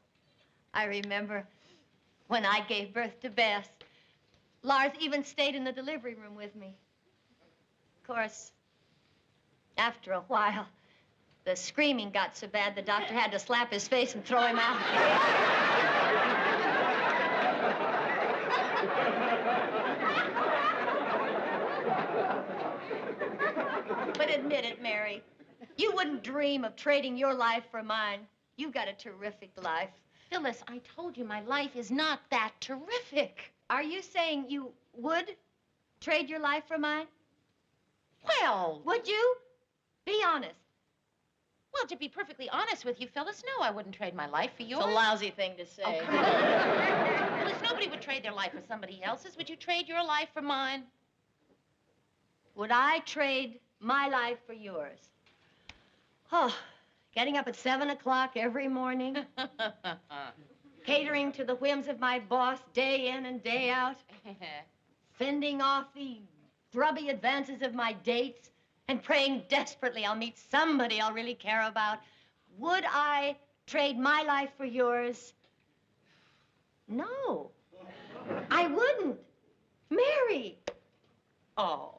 I remember when I gave birth to Bess, Lars even stayed in the delivery room with me. Of course, after a while, the screaming got so bad the doctor had to slap his face and throw him out. But admit it, Mary. You wouldn't dream of trading your life for mine. You've got a terrific life. Phyllis, I told you my life is not that terrific. Are you saying you would trade your life for mine? Well... Would you? Be honest. Well, to be perfectly honest with you, Phyllis, no, I wouldn't trade my life for yours. It's a lousy thing to say. Oh, Phyllis, nobody would trade their life for somebody else's. Would you trade your life for mine? Would I trade my life for yours? Oh, getting up at 7 o'clock every morning. Catering to the whims of my boss day in and day out. Fending off the grubby advances of my dates. And praying desperately I'll meet somebody I'll really care about. Would I trade my life for yours? No, I wouldn't. Mary! Oh.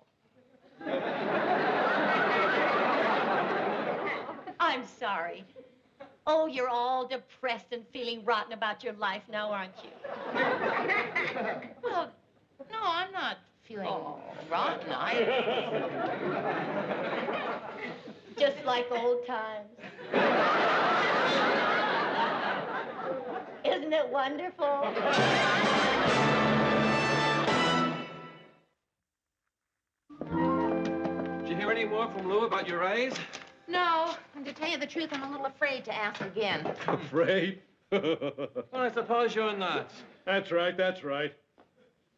I'm sorry. Oh, you're all depressed and feeling rotten about your life now, aren't you? Well, no, I'm not feeling rotten. Just like old times. Isn't it wonderful? Did you hear any more from Lou about your raise? No, and to tell you the truth, I'm a little afraid to ask again. Afraid? Well, I suppose you're not. That's right, that's right.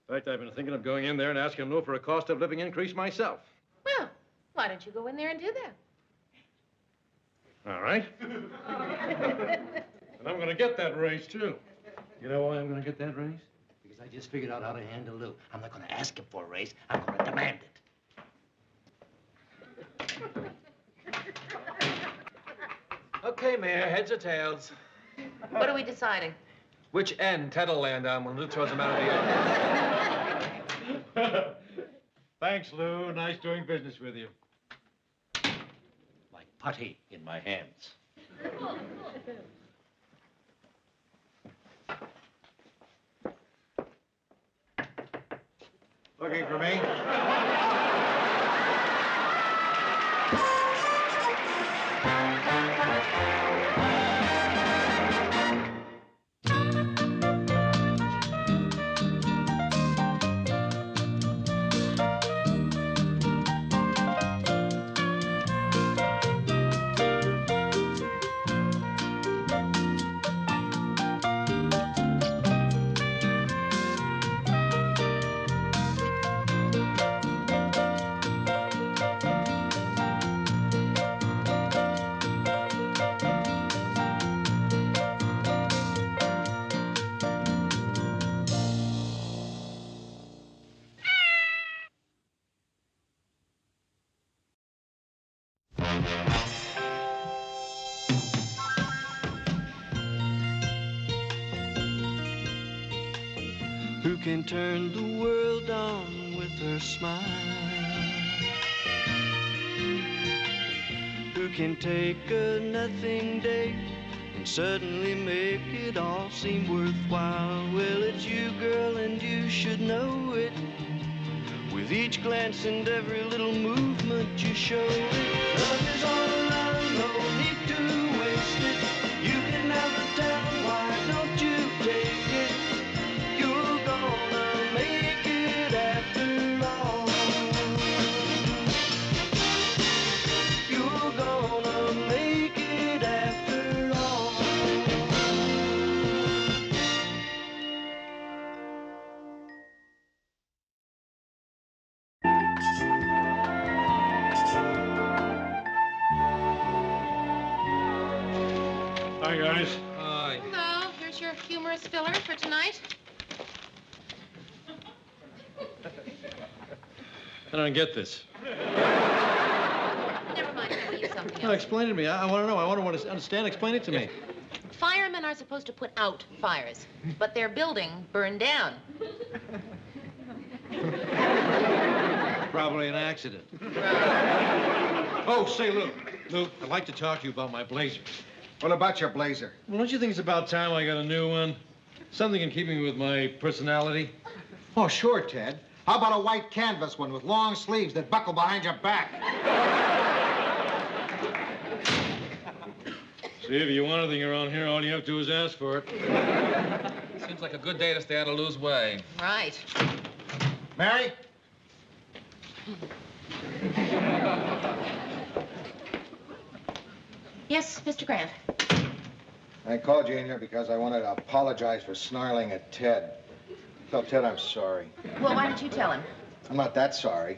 In fact, I've been thinking of going in there and asking Lou for a cost of living increase myself. Well, why don't you go in there and do that? All right. And I'm going to get that raise, too. You know why I'm going to get that raise? Because I just figured out how to handle Lou. I'm not going to ask him for a raise. I'm going to demand it. Okay, Mayor, heads or tails? What are we deciding? Which end Ted will land on when Lou throws him out of the office? Thanks, Lou. Nice doing business with you. Like putty in my hands. Looking for me? Who can turn the world on with her smile? Who can take a nothing day and suddenly make it all seem worthwhile? Well, it's you, girl, and you should know it. With each glance and every little movement you show it. Love is all around, no need to waste it. You can never tell, why don't you take it? You're gonna make it after all. You're gonna make it after all. Hi, guys. Hi. Hello, here's your humorous filler for tonight. I don't get this. Never mind, I'll use something No, else. explain it to me. I want to know. I want to understand. Explain it to me. Firemen are supposed to put out fires, but their building burned down. Probably an accident. Oh, say, Lou. Lou, I'd like to talk to you about my blazer. What about your blazer? Well, don't you think it's about time I got a new one? Something in keeping with my personality? Oh, sure, Ted. How about a white canvas one with long sleeves that buckle behind your back? See, if you want anything around here, all you have to do is ask for it. Seems like a good day to stay out of Lou's way. Right. Mary? Yes, Mr. Grant. I called you in here because I wanted to apologize for snarling at Ted. Tell Ted I'm sorry. Well, why didn't you tell him? I'm not that sorry.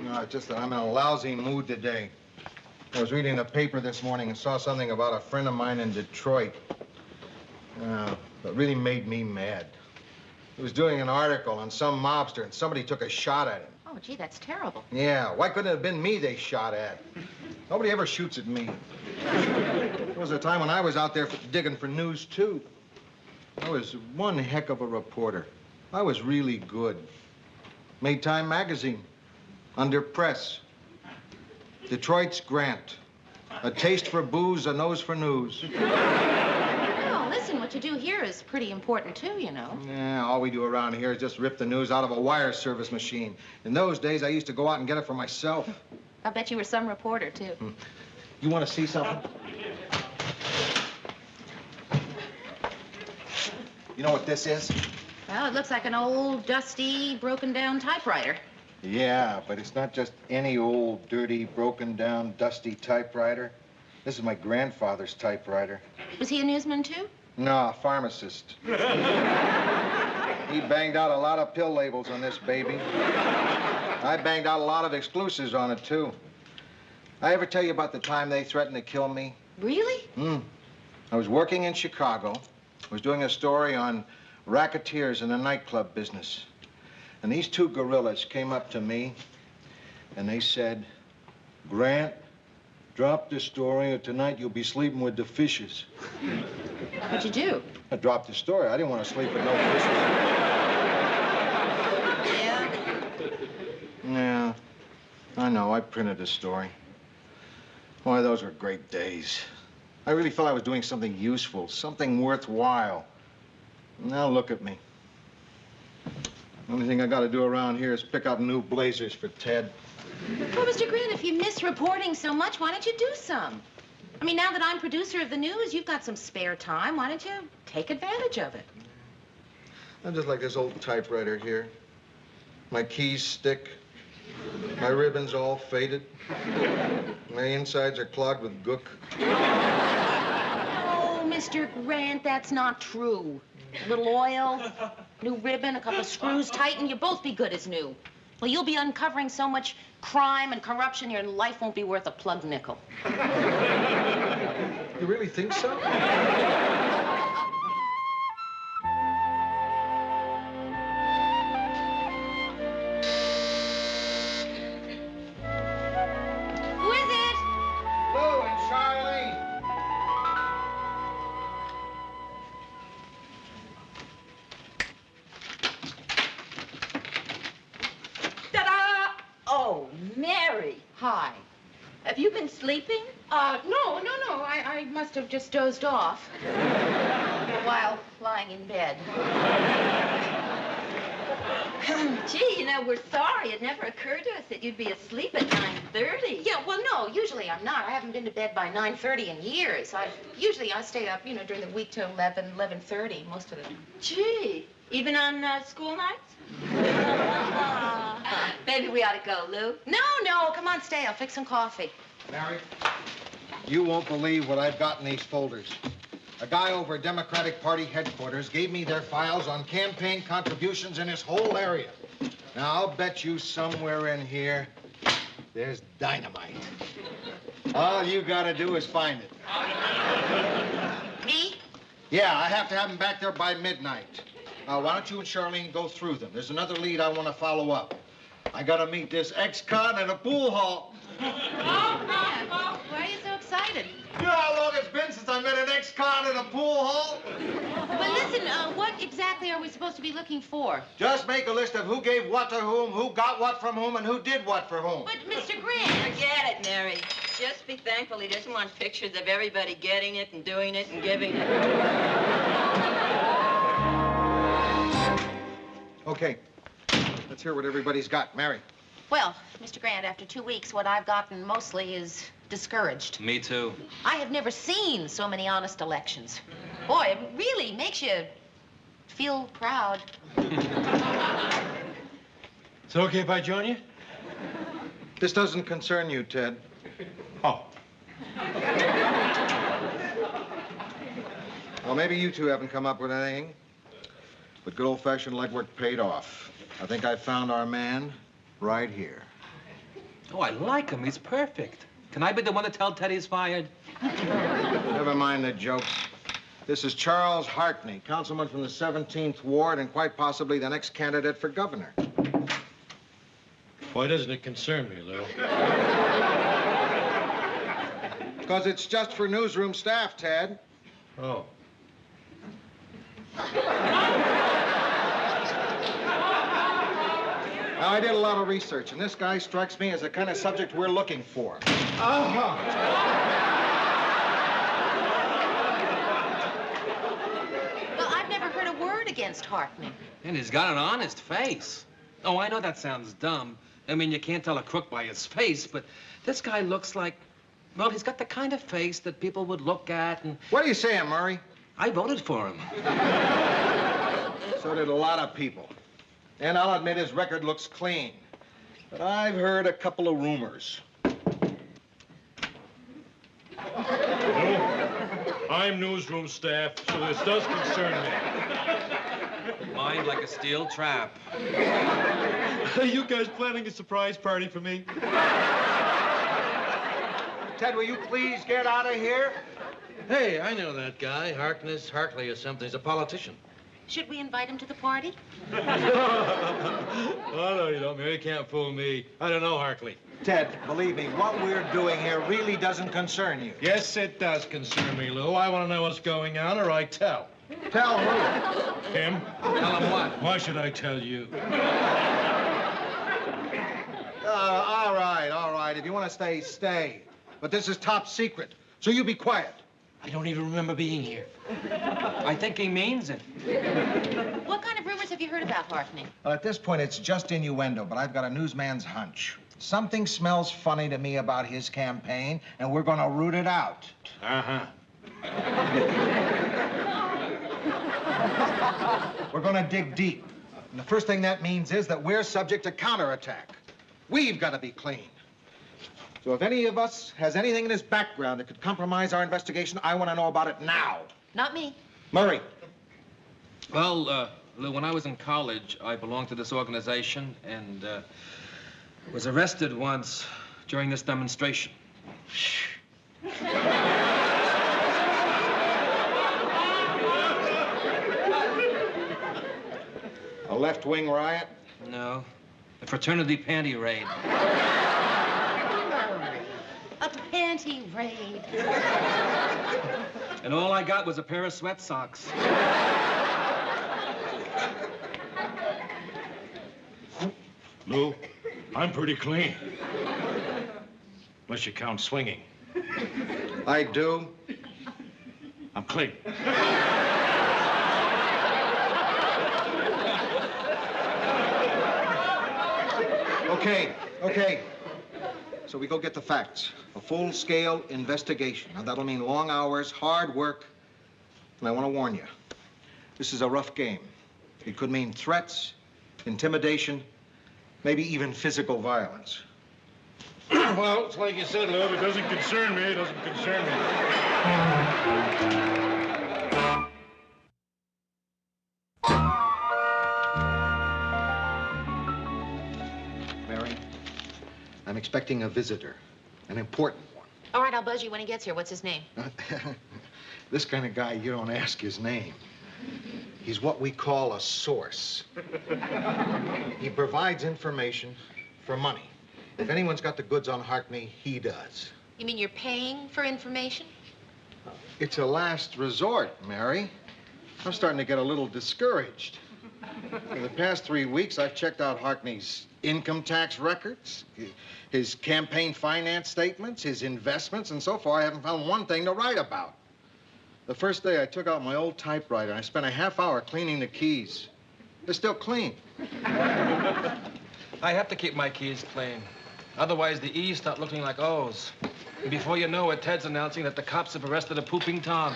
No, it's just that I'm in a lousy mood today. I was reading the paper this morning and saw something about a friend of mine in Detroit. That really made me mad. He was doing an article on some mobster, and somebody took a shot at him. Oh, gee, that's terrible. Yeah, why couldn't it have been me they shot at? Nobody ever shoots at me. There was a time when I was out there digging for news, too. I was one heck of a reporter. I was really good. Made Time magazine. Under press. Detroit's Grant. A taste for booze, a nose for news. Well, listen, what you do here is pretty important, too, you know. Yeah, all we do around here is just rip the news out of a wire service machine. In those days, I used to go out and get it for myself. I bet you were some reporter, too. You want to see something? You know what this is? Well, it looks like an old, dusty, broken-down typewriter. Yeah, but it's not just any old, dirty, broken-down, dusty typewriter. This is my grandfather's typewriter. Was he a newsman, too? No, a pharmacist. He banged out a lot of pill labels on this baby. I banged out a lot of exclusives on it, too. I ever tell you about the time they threatened to kill me? Really? I was working in Chicago. I was doing a story on racketeers in the nightclub business. And these two gorillas came up to me, and they said, Grant, drop this story, or tonight you'll be sleeping with the fishes. What'd you do? I dropped the story. I didn't want to sleep with no fishes. Yeah? Yeah, I know. I printed the story. Boy, those were great days. I really felt I was doing something useful, something worthwhile. Now look at me. The only thing I got to do around here is pick out new blazers for Ted. Well, Mr. Grant, if you miss reporting so much, why don't you do some? I mean, now that I'm producer of the news, you've got some spare time. Why don't you take advantage of it? I'm just like this old typewriter here. My keys stick. My ribbons all faded. My insides are clogged with gook. Oh, Mr. Grant, that's not true. A little oil, new ribbon, a couple of screws tightened, you'll both be good as new. Well, you'll be uncovering so much crime and corruption, your life won't be worth a plug nickel. You really think so? Who is it? Lou and Charlie. Ta-da! Oh, Mary. Hi. Have you been sleeping? No. I must have just dozed off while lying in bed. Gee, you know, we're sorry. It never occurred to us that you'd be asleep at 9:30. Yeah, well, no, usually I'm not. I haven't been to bed by 9:30 in years. Usually I stay up, during the week till 11:30 most of the time. Gee, even on school nights? Maybe we ought to go, Lou. No, come on, stay. I'll fix some coffee. Mary, you won't believe what I've got in these folders. A guy over at Democratic Party headquarters gave me their files on campaign contributions in his whole area. Now, I'll bet you somewhere in here there's dynamite. All you gotta do is find it. Me? Yeah, I have to have them back there by midnight. Why don't you and Charlene go through them? There's another lead I want to follow up. I gotta meet this ex-con in a pool hall. Why are you so excited? You know how long it's been since I met an ex-con in a pool hall? But listen, what exactly are we supposed to be looking for? Just make a list of who gave what to whom, who got what from whom, and who did what for whom. But, Mr. Grant... Forget it, Mary. Just be thankful he doesn't want pictures of everybody getting it and doing it and giving it. Okay. Let's hear what everybody's got. Mary. Well, Mr. Grant, after 2 weeks, what I've gotten mostly is discouraged. Me too. I have never seen so many honest elections. Boy, it really makes you feel proud. Is it okay if I join you? This doesn't concern you, Ted. Oh. Well, maybe you two haven't come up with anything, but good old-fashioned legwork paid off. I think I found our man right here. Oh, I like him. He's perfect. Can I be the one to tell Teddy he's fired? Never mind the jokes. This is Charles Hartney, councilman from the 17th Ward and quite possibly the next candidate for governor. Why doesn't it concern me, Lou? Because it's just for newsroom staff, Ted. Oh. Now, I did a lot of research, and this guy strikes me as the kind of subject we're looking for. Well, I've never heard a word against Hartman. And he's got an honest face. Oh, I know that sounds dumb. I mean, you can't tell a crook by his face, but this guy looks like, well, he's got the kind of face that people would look at and... What are you saying, Murray? I voted for him. So did a lot of people. And I'll admit his record looks clean. But I've heard a couple of rumors. I'm newsroom staff, so this does concern me. Mind like a steel trap. Are you guys planning a surprise party for me? Ted, will you please get out of here? Hey, I know that guy. Harkness Hartley or something. He's a politician. Should we invite him to the party? Oh, no, you don't, Mary. You can't fool me. I don't know Hartley. Ted, believe me, what we're doing here really doesn't concern you. Yes, it does concern me, Lou. I want to know what's going on, or I tell. Tell who? Him. Tell him what? Why should I tell you? All right. If you want to stay, stay. But this is top secret, so you be quiet. I don't even remember being here. I think he means it. What kind of rumors have you heard about Hartman? Well, at this point, it's just innuendo, but I've got a newsman's hunch. Something smells funny to me about his campaign, and we're going to root it out. Uh-huh. We're going to dig deep. And the first thing that means is that we're subject to counterattack. We've got to be clean. So if any of us has anything in his background that could compromise our investigation, I want to know about it now. Not me. Murray. Well, Lou, when I was in college, I belonged to this organization and was arrested once during this demonstration. A left-wing riot? No, a fraternity panty raid. A panty raid. And all I got was a pair of sweat socks. Lou, I'm pretty clean. Unless you count swinging. I do. I'm clean. Okay. So we go get the facts. A full-scale investigation. Now, that'll mean long hours, hard work. And I want to warn you, this is a rough game. It could mean threats, intimidation, maybe even physical violence. Well, it's like you said, Lou. If it doesn't concern me, it doesn't concern me. Mary, I'm expecting a visitor, an important one. All right, I'll buzz you when he gets here. What's his name? This kind of guy, you don't ask his name. He's what we call a source. He provides information for money. If anyone's got the goods on Hartney, he does. You mean you're paying for information? It's a last resort, Mary. I'm starting to get a little discouraged. For the past 3 weeks, I've checked out Hartney's income tax records, his campaign finance statements, his investments, and so far I haven't found one thing to write about. The first day I took out my old typewriter and I spent a half hour cleaning the keys. They're still clean. I have to keep my keys clean. Otherwise, the E's start looking like O's. And before you know it, Ted's announcing that the cops have arrested a pooping Tom.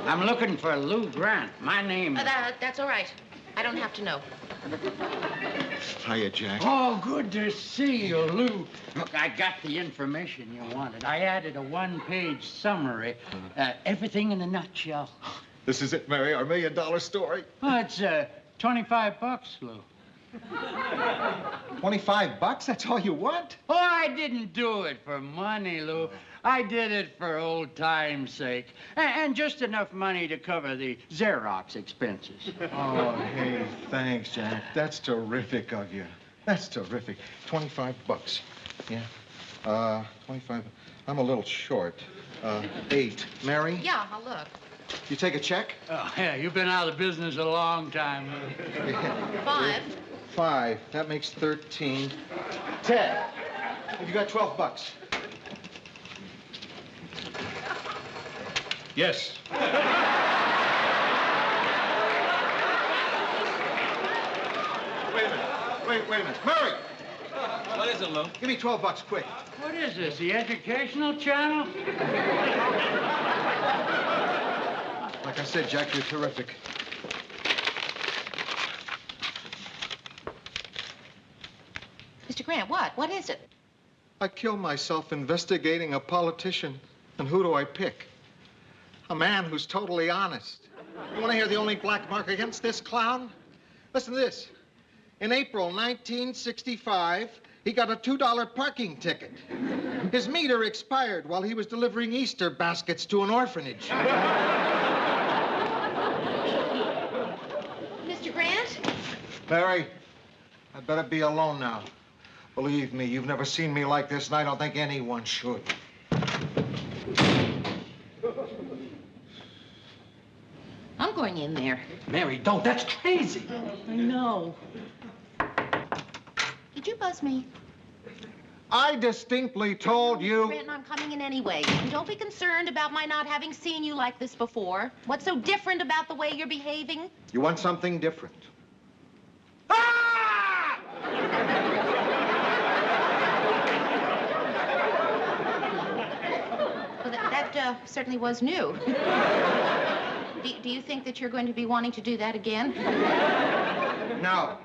I'm looking for Lou Grant. My name is... That's all right. I don't have to know. Hiya, Jack. Oh, good to see you, Lou. Look, I got the information you wanted. I added a one-page summary. Everything in a nutshell. This is it, Mary, our $1 million story. Oh, it's $25, Lou. 25 bucks? That's all you want? Oh, I didn't do it for money, Lou. I did it for old time's sake. And just enough money to cover the Xerox expenses. Oh, hey, thanks, Jack. That's terrific of you. That's terrific. 25 bucks. Yeah. 25. I'm a little short. 8. Mary? Yeah, I'll look. You take a check? Oh, yeah, you've been out of the business a long time. 5. 5. That makes 13. 10. Have you got $12? Yes. Wait a minute. Wait a minute. Murray! What is it, Lou? Give me $12 quick. What is this, the educational channel? Like I said, Jack, you're terrific. Mr. Grant, what? What is it? I kill myself investigating a politician. And who do I pick? A man who's totally honest. You want to hear the only black mark against this clown? Listen to this. In April 1965, he got a $2 parking ticket. His meter expired while he was delivering Easter baskets to an orphanage. Mr. Grant? Mary, I better be alone now. Believe me, you've never seen me like this, and I don't think anyone should. I'm going in there. Mary, don't. That's crazy. I know. Did you buzz me? I distinctly told you. Grant, I'm coming in anyway. And don't be concerned about my not having seen you like this before. What's so different about the way you're behaving? You want something different. Well, that certainly was new. Do you think that you're going to be wanting to do that again? No.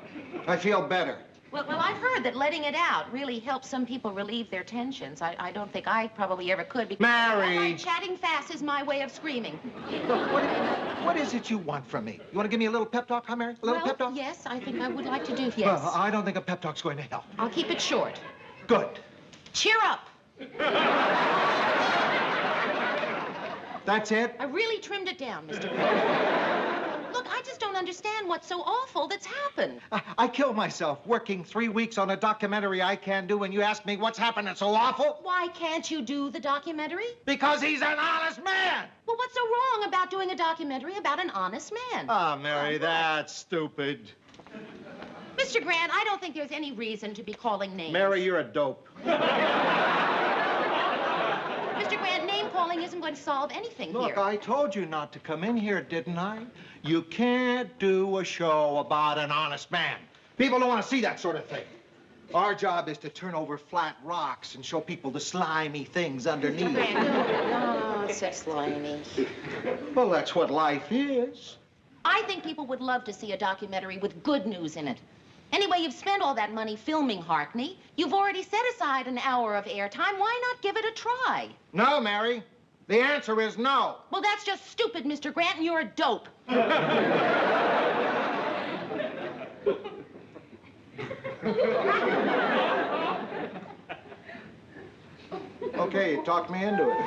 I feel better. Well, I've heard that letting it out really helps some people relieve their tensions. I don't think I probably ever could because... Mary! Chatting fast is my way of screaming. What is it you want from me? You want to give me a little pep talk, huh, Mary? A little pep talk? Yes, I think I would like to do, yes. Well, I don't think a pep talk's going to help. I'll keep it short. Good. Cheer up. That's it? I really trimmed it down, Mr. Grant. Look, I just don't understand what's so awful that's happened. I killed myself working 3 weeks on a documentary I can't do, and you ask me what's happened that's so awful? Why can't you do the documentary? Because he's an honest man! Well, what's so wrong about doing a documentary about an honest man? Ah, Mary, that's stupid. Mr. Grant, I don't think there's any reason to be calling names. Mary, you're a dope. Mr. Grant, name-calling isn't going to solve anything here. Look, I told you not to come in here, didn't I? You can't do a show about an honest man. People don't want to see that sort of thing. Our job is to turn over flat rocks and show people the slimy things underneath. Oh, so slimy. Well, that's what life is. I think people would love to see a documentary with good news in it. Anyway, you've spent all that money filming Harkney. You've already set aside an hour of airtime. Why not give it a try? No, Mary. The answer is no. Well, that's just stupid, Mr. Grant, and you're a dope. Okay, you talked me into it.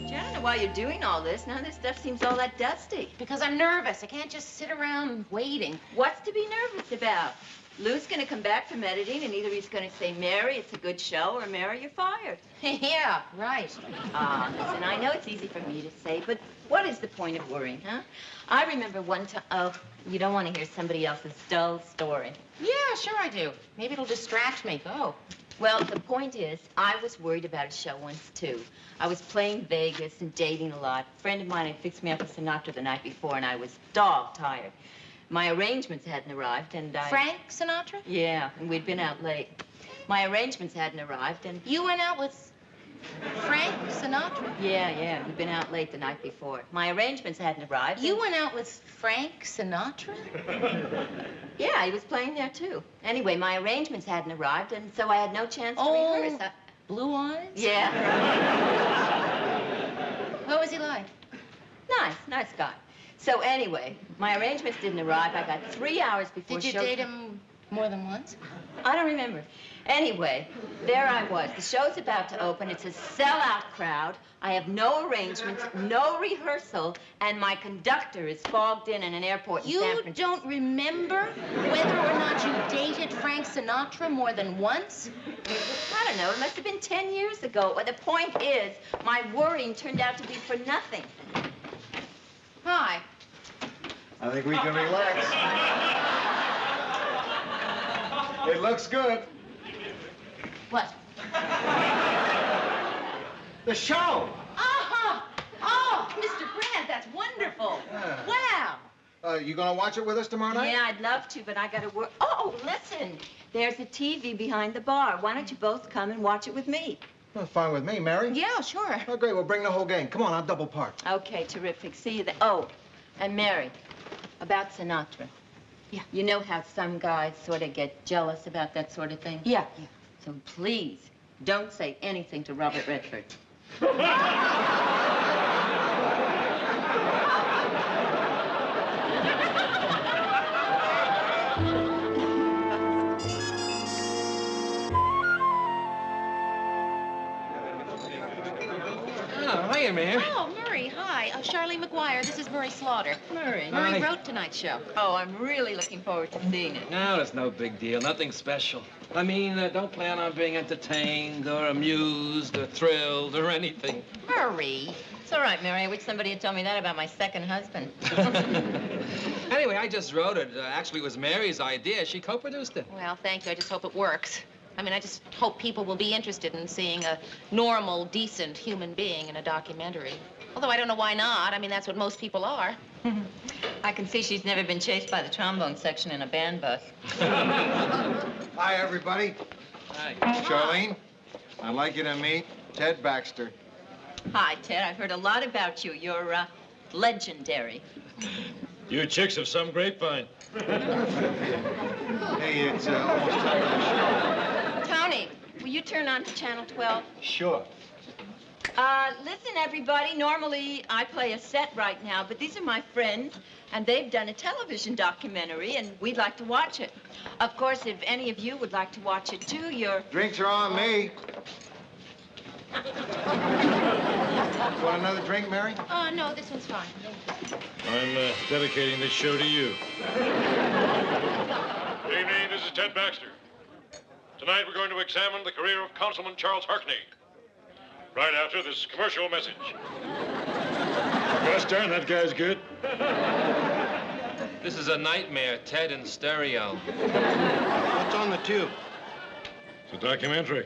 Gee, I don't know why you're doing all this. None of this stuff seems all that dusty. Because I'm nervous. I can't just sit around waiting. What's to be nervous about? Lou's going to come back from editing, and either he's going to say, Mary, it's a good show, or Mary, you're fired. Yeah, right. Listen, I know it's easy for me to say, but what is the point of worrying, huh? I remember one time... Oh, you don't want to hear somebody else's dull story. Yeah, sure I do. Maybe it'll distract me. Go. Well, the point is, I was worried about a show once, too. I was playing Vegas and dating a lot. A friend of mine had fixed me up with Sinatra the night before, and I was dog-tired. My arrangements hadn't arrived, and I... Frank Sinatra? Yeah, and we'd been out late. My arrangements hadn't arrived, and... You went out with Frank Sinatra? Yeah, we'd been out late the night before. My arrangements hadn't arrived. You went out with Frank Sinatra? Yeah, he was playing there, too. Anyway, my arrangements hadn't arrived, and so I had no chance to rehearse. Blue Eyes? Yeah. What was he like? Nice guy. So anyway, my arrangements didn't arrive. I got 3 hours before Did you show... date him More than once? I don't remember. Anyway, there I was. The show's about to open. It's a sellout crowd. I have no arrangements, no rehearsal, and my conductor is fogged in an airport in San Francisco. You don't remember whether or not you dated Frank Sinatra more than once? I don't know. It must have been 10 years ago. Well, the point is, my worrying turned out to be for nothing. Hi. I think we can relax. It looks good. What? The show. Oh, Mr. Brand, that's wonderful. Wow. You gonna watch it with us tomorrow night? Yeah, I'd love to, but I gotta work. Oh, listen. There's a TV behind the bar. Why don't you both come and watch it with me? Well, fine with me, Mary. Yeah, sure. Oh, great. We'll bring the whole gang. Come on, I'll double park. Okay, terrific. See you then. Oh, and Mary, about Sinatra. Yeah. You know how some guys sort of get jealous about that sort of thing? Yeah. So please, don't say anything to Robert Redford. Oh, hiya, Mary. Oh, Murray, hi. Charlene McGuire. This is Murray Slaughter. Murray. Murray wrote tonight's show. Oh, I'm really looking forward to seeing it. No, it's no big deal. Nothing special. I mean, don't plan on being entertained or amused or thrilled or anything. Murray. It's all right, Mary. I wish somebody had told me that about my second husband. Anyway, I just wrote it. Actually, it was Mary's idea. She co-produced it. Well, thank you. I just hope it works. I mean, I just hope people will be interested in seeing a normal, decent human being in a documentary. Although I don't know why not. I mean, that's what most people are. I can see she's never been chased by the trombone section in a band bus. Hi, everybody. Hi. Charlene, I'd like you to meet Ted Baxter. Hi, Ted. I've heard a lot about you. You're, legendary. You chicks have some grapevine. Hey, it's almost time for the show. Tony, will you turn on to Channel 12? Sure. Listen, everybody. Normally, I play a set right now, but these are my friends, and they've done a television documentary, and we'd like to watch it. Of course, if any of you would like to watch it, too, you're... Drinks are on me. Want another drink, Mary? No, this one's fine. I'm dedicating this show to you. Good evening, this is Ted Baxter. Tonight we're going to examine the career of Councilman Charles Harkney. Right after this commercial message. Gosh darn, that guy's good. This is a nightmare, Ted in stereo. What's on the tube? It's a documentary.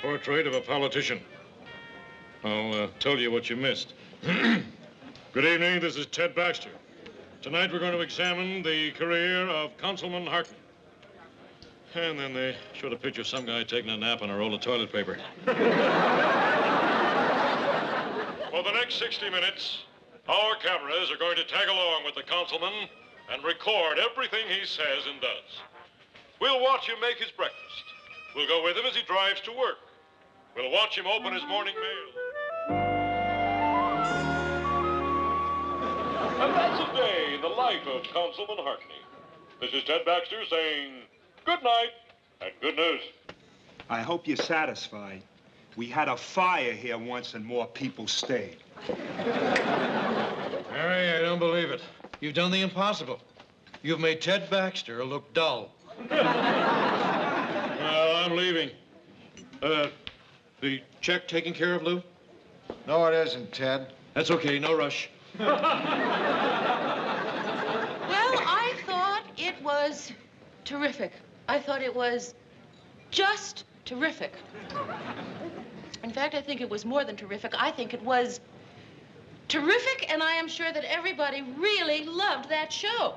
Portrait of a politician. I'll tell you what you missed. Good evening, this is Ted Baxter. Tonight we're going to examine the career of Councilman Harkney. And then they showed a picture of some guy taking a nap on a roll of toilet paper. For the next 60 minutes, our cameras are going to tag along with the councilman and record everything he says and does. We'll watch him make his breakfast. We'll go with him as he drives to work. We'll watch him open his morning mail. And that's a day in the life of Councilman Harkney. This is Ted Baxter saying good night and good news. I hope you're satisfied. We had a fire here once and more people stayed. Harry, I don't believe it. You've done the impossible. You've made Ted Baxter look dull. Well, I'm leaving. The check taken care of, Lou? No, it isn't, Ted. That's okay, no rush. Well, I thought it was terrific. I thought it was just terrific. In fact, I think it was more than terrific. I think it was terrific, and I am sure that everybody really loved that show.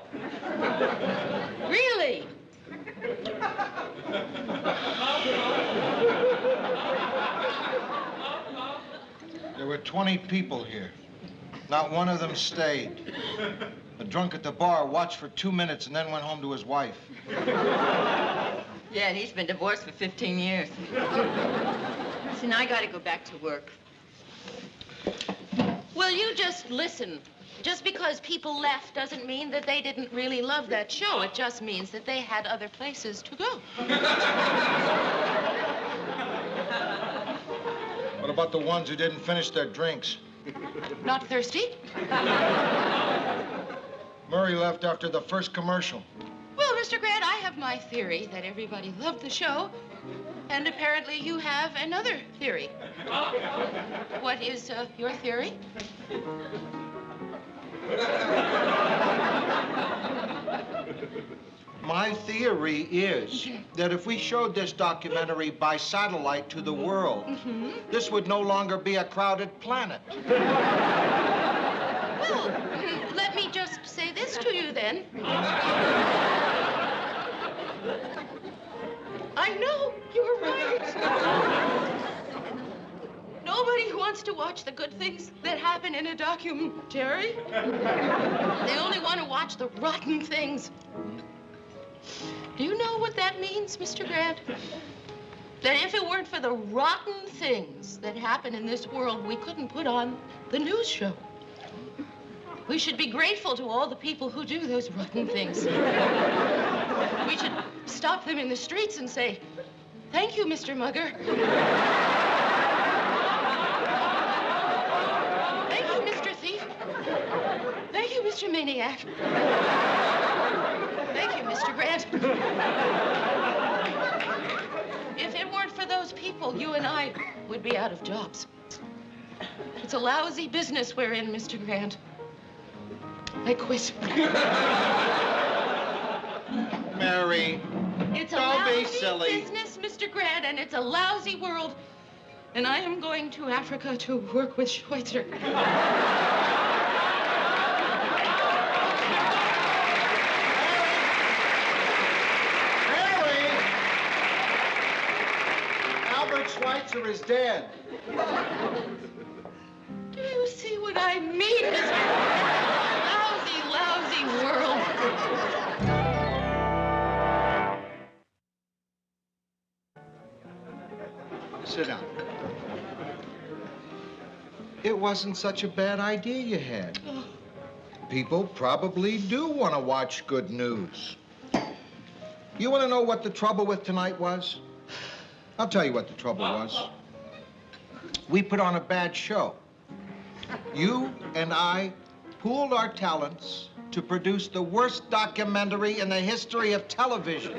Really. There were 20 people here. Not one of them stayed. The drunk at the bar watched for 2 minutes and then went home to his wife. Yeah, and he's been divorced for 15 years. Listen, I gotta go back to work. Will you just listen Just because people left doesn't mean that they didn't really love that show. It just means that they had other places to go. What about the ones who didn't finish their drinks? Not thirsty? Murray left after the first commercial. Well, Mr. Grant, I have my theory that everybody loved the show, and apparently you have another theory. What is your theory? My theory is that if we showed this documentary by satellite to the world, this would no longer be a crowded planet. Well, let me just say this to you then. I know you're right. Nobody wants to watch the good things that happen in a documentary. They only want to watch the rotten things. Do you know what that means, Mr. Grant? That if it weren't for the rotten things that happen in this world, we couldn't put on the news show. We should be grateful to all the people who do those rotten things. We should stop them in the streets and say, "Thank you, Mr. Mugger." Thank you, Mr. Thief. Thank you, Mr. Maniac. Thank you, Mr. Grant. If it weren't for those people, you and I would be out of jobs. It's a lousy business we're in, Mr. Grant. I quit. Mary, It's a don't be lousy silly. business, Mr. Grant, and it's a lousy world. And I am going to Africa to work with Schweitzer. Albert Schweitzer is dead. Do you see what I mean, Mr. Lousy, lousy world. Sit down. It wasn't such a bad idea you had. People probably do want to watch good news. You want to know what the trouble with tonight was? I'll tell you what the trouble was. We put on a bad show. You and I pooled our talents to produce the worst documentary in the history of television.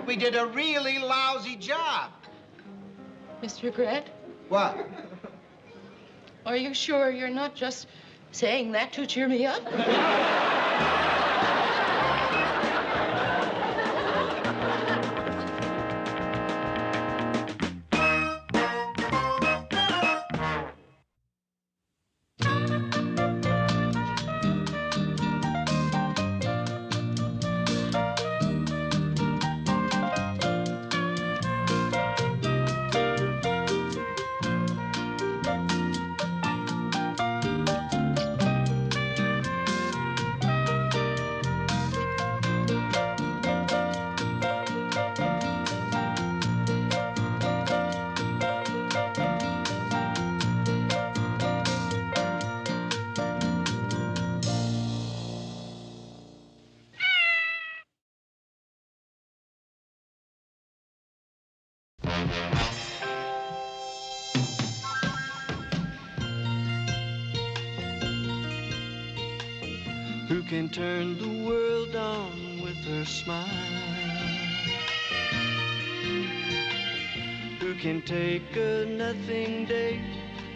We did a really lousy job. Mr. Grant? What? Are you sure you're not just saying that to cheer me up? Who can turn the world on with her smile? Who can take a nothing day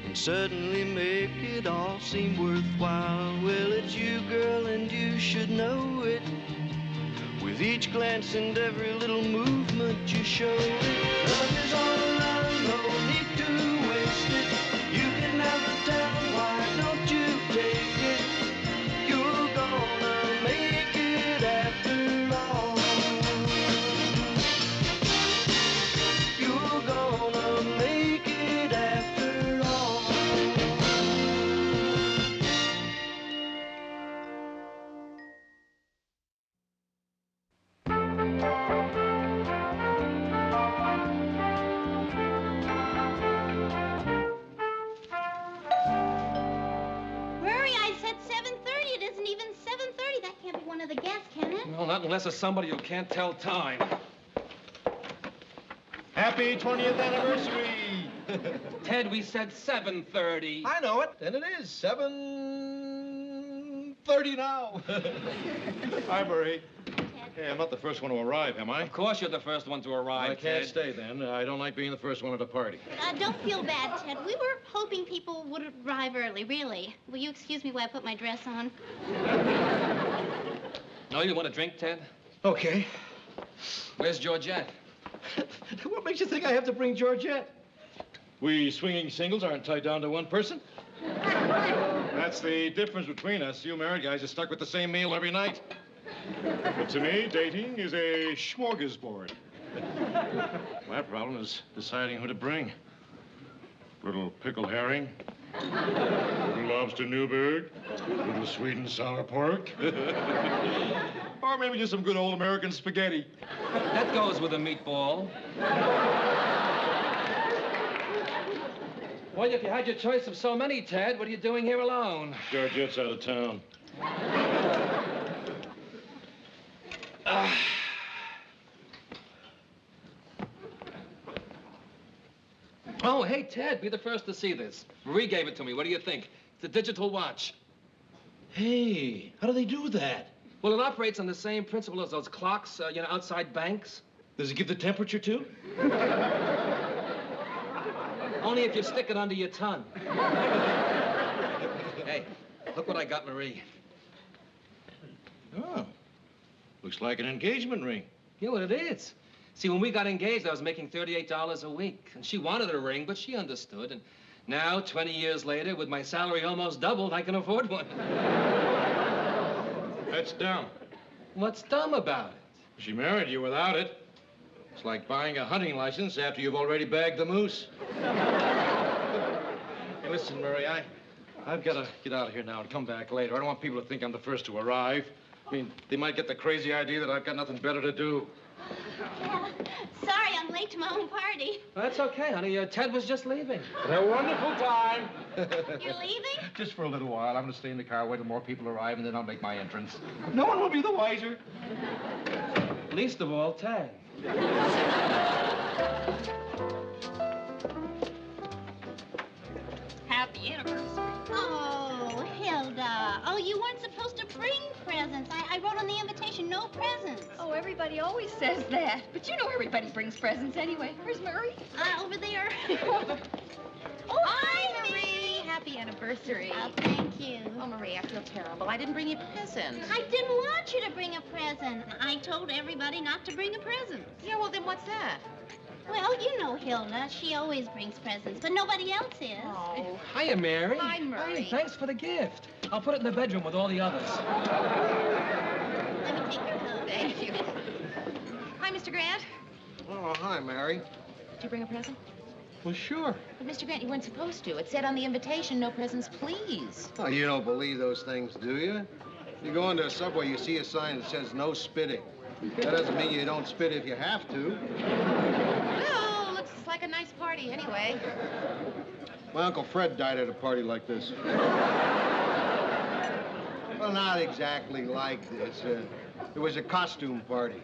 and suddenly make it all seem worthwhile? Well, it's you, girl, and you should know it. With each glance and every little movement you show it. Love is all around, no need to waste it. You can have the town, why don't you take it? You're gonna make it after all. You're gonna make it after all. not unless it's somebody who can't tell time. Happy 20th anniversary! Ted, we said 7:30. I know it, and it is 7:30 now. Hi, Murray. Hey, I'm not the first one to arrive, am I? Of course you're the first one to arrive, I can't Ted. stay then. I don't like being the first one at a party. Don't feel bad, Ted. We were hoping people would arrive early, really. Will you excuse me while I put my dress on? No, you want a drink, Ted? Okay. Where's Georgette? What makes you think I have to bring Georgette? We swinging singles aren't tied down to one person. That's the difference between us. You married guys are stuck with the same meal every night. But to me, dating is a smorgasbord. My problem is deciding who to bring. Little pickled herring, little lobster Newburg, little sweet and sour pork, or maybe just some good old American spaghetti. That goes with a meatball. Well, if you had your choice of so many, Ted, what are you doing here alone? Georgette's out of town. Oh, hey, Ted, be the first to see this. Marie gave it to me. What do you think? It's a digital watch. Hey, how do they do that? Well, it operates on the same principle as those clocks, outside banks. Does it give the temperature, too? Only if you stick it under your tongue. Hey, look what I got Marie. Oh, looks like an engagement ring. You know what it is? See, when we got engaged, I was making $38 a week. And she wanted a ring, but she understood. And now, 20 years later, with my salary almost doubled, I can afford one. That's dumb. What's dumb about it? She married you without it. It's like buying a hunting license after you've already bagged the moose. Hey, listen, Murray, I've got to get out of here now and come back later. I don't want people to think I'm the first to arrive. I mean, they might get the crazy idea that I've got nothing better to do. Yeah. Sorry, I'm late to my own party. Well, that's okay, honey. Ted was just leaving. Had a wonderful time. You're leaving? Just for a little while. I'm going to stay in the car, wait till more people arrive, and then I'll make my entrance. No one will be the wiser. Least of all, Ted. Happy anniversary. Oh, Hilda. Oh, you weren't supposed to bring presents. I wrote on the invitation, no presents. Oh, everybody always says that. But you know everybody brings presents anyway. Where's Murray? Over there. Oh, hi, Marie. Happy anniversary. Oh, thank you. Oh, Marie, I feel terrible. I didn't bring you a present. I didn't want you to bring a present. I told everybody not to bring a present. Yeah, well, then what's that? Well, you know Hilda. She always brings presents, but nobody else is. Oh. Hiya, Mary. Hi, Murray. Hey, thanks for the gift. I'll put it in the bedroom with all the others. Let me take your coat. Thank you. Hi, Mr. Grant. Oh, hi, Mary. Did you bring a present? Well, sure. But, Mr. Grant, you weren't supposed to. It said on the invitation, no presents, please. Oh, you don't believe those things, do you? You go into a subway, you see a sign that says no spitting. That doesn't mean you don't spit if you have to. Well, looks like a nice party anyway. My Uncle Fred died at a party like this. Well, not exactly like this. It was a costume party.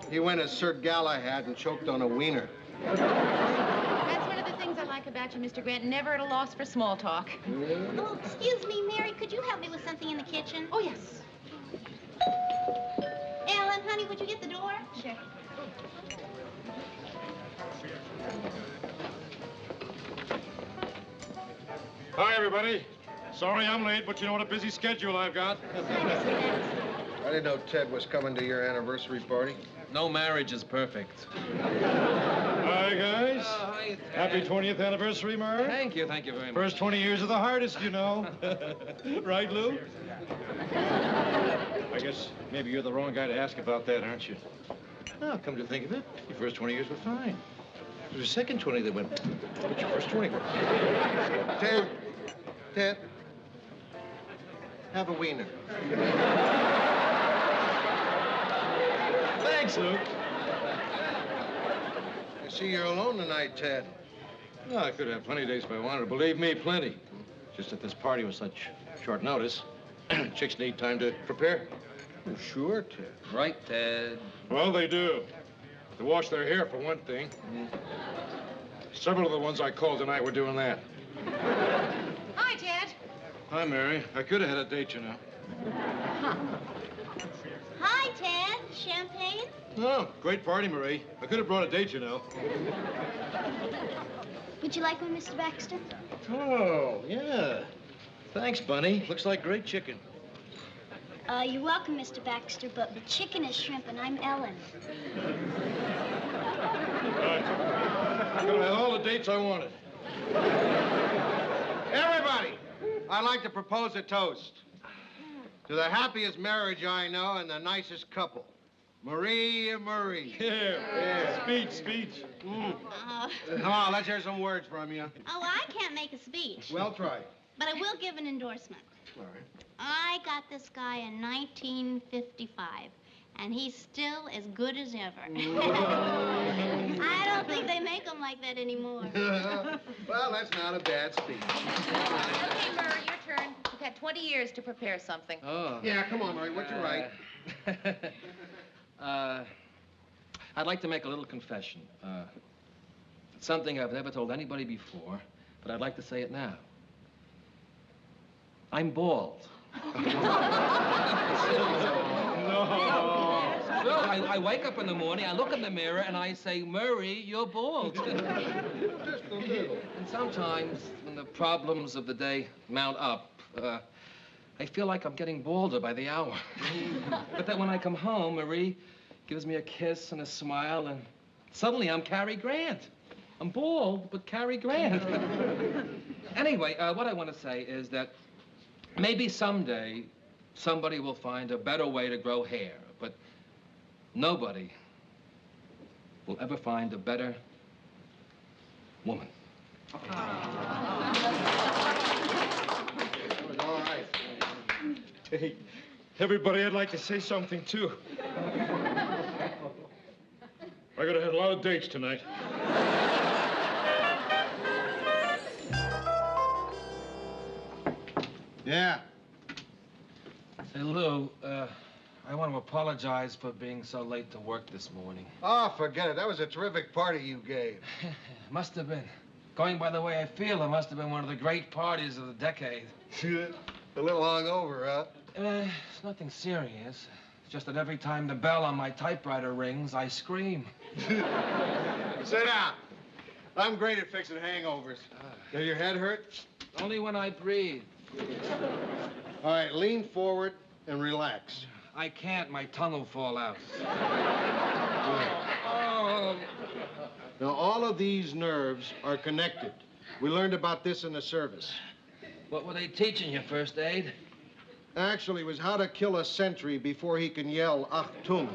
He went as Sir Galahad and choked on a wiener. That's one of the things I like about you, Mr. Grant. Never at a loss for small talk. Oh, excuse me, Mary. Could you help me with something in the kitchen? Oh, yes. Ellen, honey, would you get the door? Sure. Hi, everybody. Sorry I'm late, but you know what a busy schedule I've got. I didn't know Ted was coming to your anniversary party. No marriage is perfect. Hi, guys. Hi, Ted. Happy 20th anniversary, Murray. Thank you very much. First 20 years are the hardest, you know. Right, Lou? I guess maybe you're the wrong guy to ask about that, aren't you? Oh, come to think of it, your first 20 years were fine. It was the second 20 that went, but your first 20 were. Ted, have a wiener. Thanks, Lou. I see you're alone tonight, Ted. No, I could have plenty of days if I wanted. Believe me, plenty. Just that this party was such short notice, chicks need time to prepare. Sure, Ted. Right, Ted. Well, they do. They wash their hair, for one thing. Several of the ones I called tonight were doing that. Hi, Ted. Hi, Mary. I could have had a date, you know. Hi, Ted. Champagne? Oh, great party, Marie. I could have brought a date, you know. Would you like one, Mr. Baxter? Oh, yeah. Thanks, Bunny. Looks like great chicken. You're welcome, Mr. Baxter, but the chicken is shrimp and I'm Ellen. I could have had all the dates I wanted. Everybody, I'd like to propose a toast to the happiest marriage I know and the nicest couple, Marie and Murray. Yeah. Speech. Come on, let's hear some words from you. Oh, I can't make a speech. Well, try. But I will give an endorsement. All right. I got this guy in 1955, and he's still as good as ever. I don't think they make them like that anymore. Well, that's not a bad speech. Okay, Murray, your turn. You've had 20 years to prepare something. Oh. Yeah, come on, Murray. What you write? I'd like to make a little confession. It's something I've never told anybody before, but I'd like to say it now. I'm bald. No, I wake up in the morning, I look in the mirror, and I say, Murray, you're bald. And sometimes, when the problems of the day mount up, I feel like I'm getting balder by the hour. But then when I come home, Marie gives me a kiss and a smile, and suddenly I'm Cary Grant. I'm bald, but Cary Grant. Anyway, what I want to say is that maybe someday somebody will find a better way to grow hair, but nobody will ever find a better woman. All right. Hey, everybody, I'd like to say something, too. I could have had a lot of dates tonight. Yeah. Say, Lou, I want to apologize for being so late to work this morning. Oh, forget it. That was a terrific party you gave. Must have been. Going by the way I feel, it must have been one of the great parties of the decade. A little hungover, huh? It's nothing serious. It's just that every time the bell on my typewriter rings, I scream. Sit down. I'm great at fixing hangovers. Does your head hurt? Only when I breathe. All right, lean forward and relax. I can't. My tongue will fall out. Oh. Now, all of these nerves are connected. We learned about this in the service. What were they teaching you, first aid? Actually, it was how to kill a sentry before he can yell, Achtung.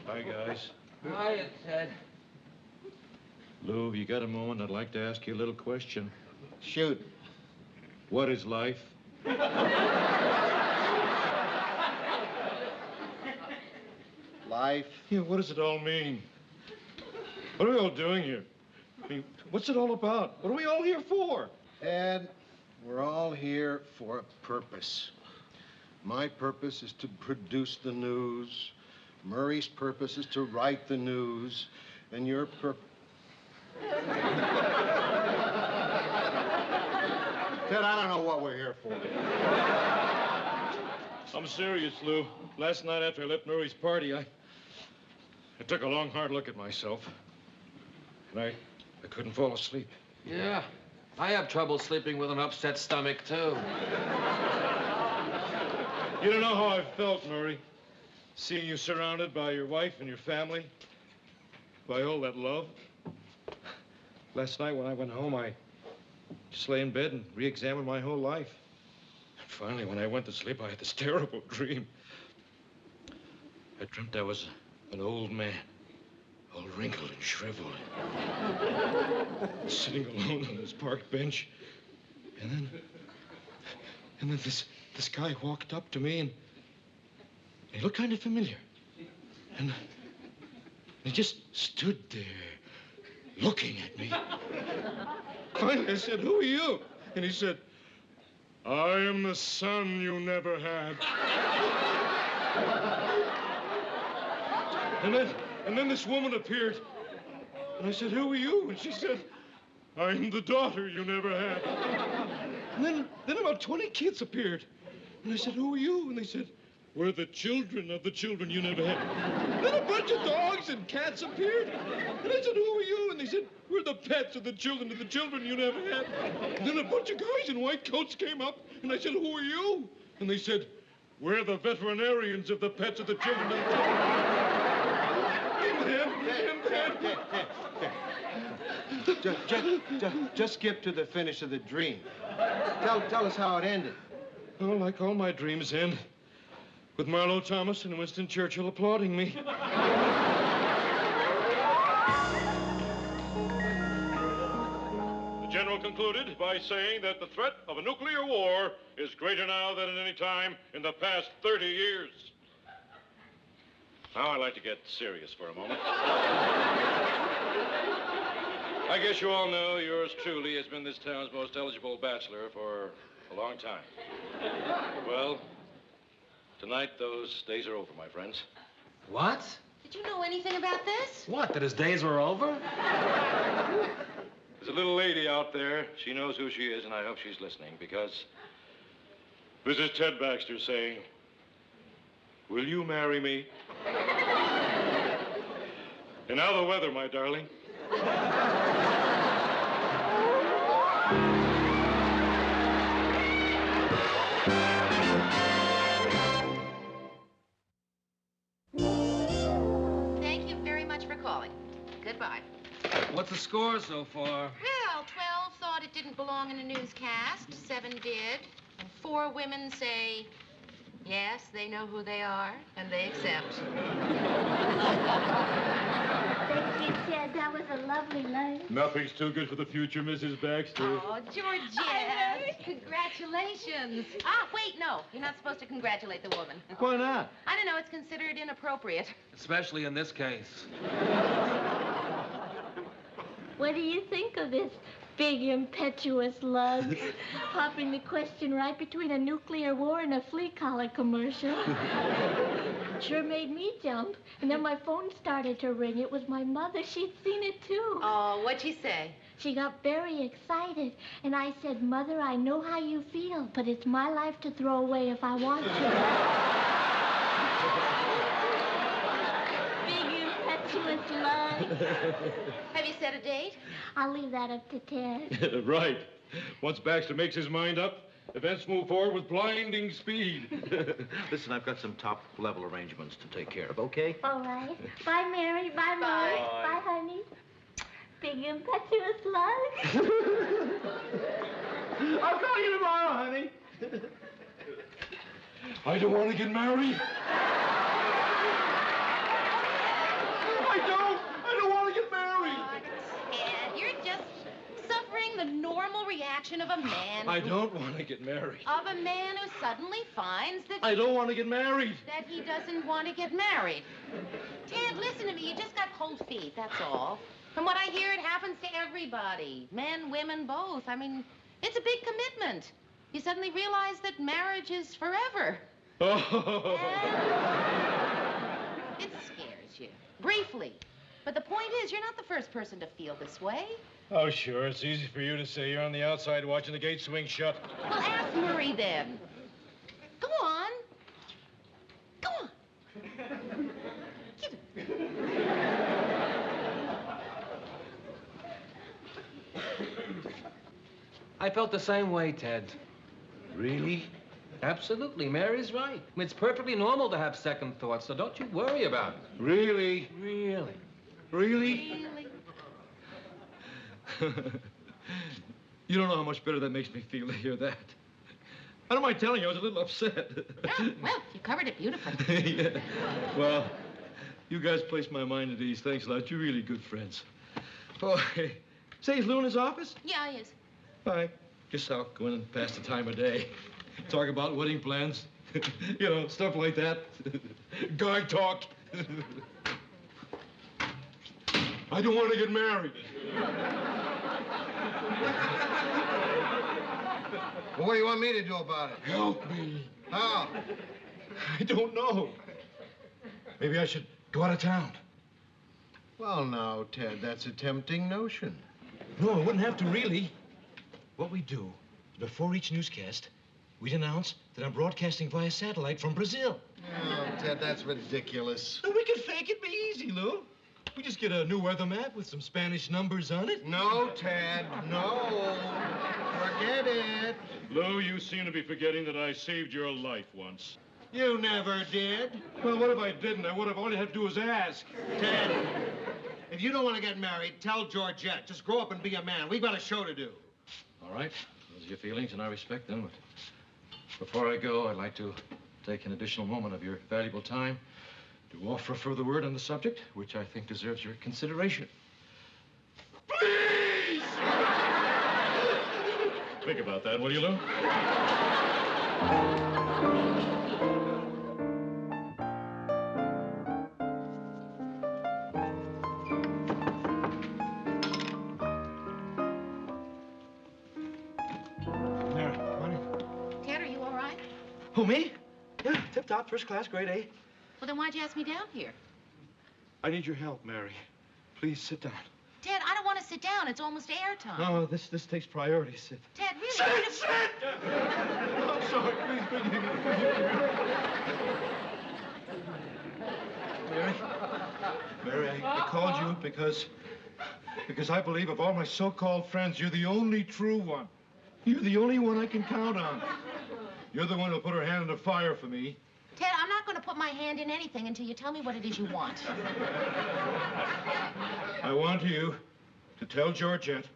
Hi, guys. Hiya, Ted. Lou, you got a moment? I'd like to ask you a little question. Shoot. What is life? Life? Yeah, what does it all mean? What are we all doing here? I mean, what's it all about? What are we all here for? Ed, we're all here for a purpose. My purpose is to produce the news. Murray's purpose is to write the news. And your purpose... Ted, I don't know what we're here for. I'm serious, Lou. Last night after I left Murray's party, I took a long, hard look at myself. And I couldn't fall asleep. Yeah. I have trouble sleeping with an upset stomach, too. You don't know how I felt, Murray. Seeing you surrounded by your wife and your family. By all that love. Last night when I went home, I just lay in bed and re-examined my whole life. And finally, when I went to sleep, I had this terrible dream. I dreamt I was an old man, all wrinkled and shriveled, sitting alone on this park bench. And then this guy walked up to me, and he looked kind of familiar. And he just stood there, looking at me. Finally, I said, "Who are you?" And he said, I am the son you never had. And then this woman appeared. And I said, who are you? And she said, I'm the daughter you never had. And then about 20 kids appeared. And I said, who are you? And they said, we're the children of the children you never had. And then a bunch of dogs and cats appeared. And I said, who are you? And they said, we're the pets of the children you never had. And then a bunch of guys in white coats came up. And I said, who are you? And they said, we're the veterinarians of the pets of the children of the children. Just skip to the finish of the dream. Tell us how it ended. Oh, like all my dreams end, with Marlowe Thomas and Winston Churchill applauding me. The general concluded by saying that the threat of a nuclear war is greater now than at any time in the past 30 years. Now I'd like to get serious for a moment. I guess you all know yours truly has been this town's most eligible bachelor for a long time. Well, tonight those days are over, my friends. What? Did you know anything about this? What, that his days were over? There's a little lady out there. She knows who she is, and I hope she's listening, because this is Ted Baxter saying, will you marry me? And now the weather, my darling. Thank you very much for calling. Goodbye. What's the score so far? Well, 12 thought it didn't belong in a newscast. 7 did. And 4 women say, yes, they know who they are, and they accept. Thank you, Ted. That was a lovely lunch. Nothing's too good for the future, Mrs. Baxter. Oh, Georgette, congratulations. Ah, wait, no. You're not supposed to congratulate the woman. Why not? I don't know. It's considered inappropriate. Especially in this case. What do you think of this big, impetuous lug? Popping the question right between a nuclear war and a flea collar commercial. Sure made me jump. And then my phone started to ring. It was my mother. She'd seen it, too. Oh, what'd she say? She got very excited. And I said, Mother, I know how you feel, but it's my life to throw away if I want to. Impetuous love. Have you set a date? I'll leave that up to Ted. Right. Once Baxter makes his mind up, events move forward with blinding speed. Listen, I've got some top-level arrangements to take care of, okay? All right. Bye, Mary. Bye, Mary. Bye, honey. Big impetuous love. I'll call you tomorrow, honey. I don't want to get married. I don't want to get married. Ted, you're just suffering the normal reaction of a man. I don't want to get married. Of a man who suddenly finds that... I don't want to get married. That he doesn't want to get married. Ted, listen to me. You just got cold feet, that's all. From what I hear, it happens to everybody. Men, women, both. I mean, it's a big commitment. You suddenly realize that marriage is forever. Oh. It scares you. Briefly. But the point is, you're not the first person to feel this way. Oh, sure. It's easy for you to say. You're on the outside watching the gate swing shut. Well, ask Murray then. Go on. Go on. Give it. I felt the same way, Ted. Really? Absolutely. Mary's right. I mean, it's perfectly normal to have second thoughts, so don't you worry about it. Really? Really. Really? You don't know how much better that makes me feel to hear that. I don't mind telling you, I was a little upset. Oh, well, you covered it beautifully. Yeah. Well, you guys placed my mind at ease. Thanks a lot. You're really good friends. Oh, hey. Say, is Lou in his office? Yeah, he is. All right. Guess I'll go in and pass the time of day. Talk about wedding plans. You know, stuff like that. Guy talk. I don't want to get married. Well, what do you want me to do about it? Help me. How? I don't know. Maybe I should go out of town. Well, now, Ted, that's a tempting notion. No, I wouldn't have to really. What we do, before each newscast, we'd announce that I'm broadcasting via satellite from Brazil. Oh, Ted, that's ridiculous. No, we could fake it. Be easy, Lou. We just get a new weather map with some Spanish numbers on it. No, Ted, no. Forget it. Lou, you seem to be forgetting that I saved your life once. You never did. Well, what if I didn't? I would have. All you had to do was ask. Ted, if you don't want to get married, tell Georgette. Just grow up and be a man. We've got a show to do. All right. Those are your feelings, and I respect them. But before I go, I'd like to take an additional moment of your valuable time to offer a further word on the subject, which I think deserves your consideration. Please! Think about that, will you, Lou? Ted, are you all right? Who, me? Yeah, tip-top, first class, grade A. Well, then why'd you ask me down here? I need your help, Mary. Please sit down. Ted, I don't want to sit down. It's almost airtime. No, this takes priority. Sit. Ted, really? Sit! I'm sorry. Please. Mary, I called you because I believe of all my so-called friends, you're the only true one. You're the only one I can count on. You're the one who'll put her hand in the fire for me. Ted, I'm not going to put my hand in anything until you tell me what it is you want. I want you to tell Georgette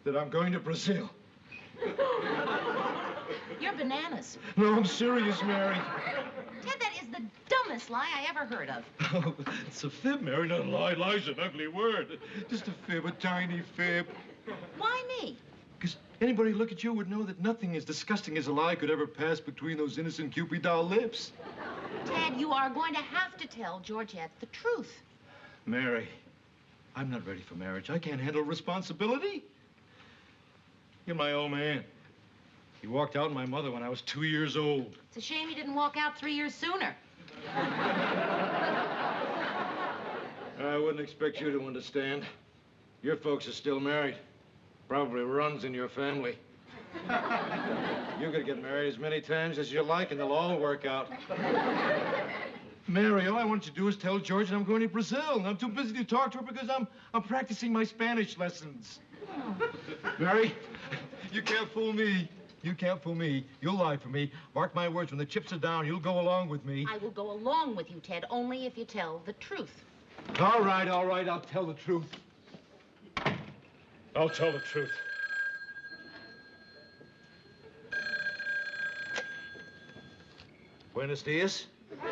that I'm going to Brazil. You're bananas. No, I'm serious, Mary. Ted, that is the dumbest lie I ever heard of. Oh, it's a fib, Mary, not a lie. Lie's an ugly word. Just a fib, a tiny fib. Why me? Because anybody who look at you would know that nothing as disgusting as a lie could ever pass between those innocent Cupid doll lips. Ted, you are going to have to tell Georgette the truth. Mary, I'm not ready for marriage. I can't handle responsibility. You're my old man. He walked out on my mother when I was 2 years old. It's a shame you didn't walk out 3 years sooner. I wouldn't expect you to understand. Your folks are still married. Probably runs in your family. You could get married as many times as you like, and they'll all work out. Mary, all I want you to do is tell George that I'm going to Brazil, and I'm too busy to talk to her because I'm practicing my Spanish lessons. Mary, you can't fool me. You can't fool me. You'll lie for me. Mark my words, when the chips are down, you'll go along with me. I will go along with you, Ted, only if you tell the truth. All right, I'll tell the truth. I'll tell the truth. Buenos dias. The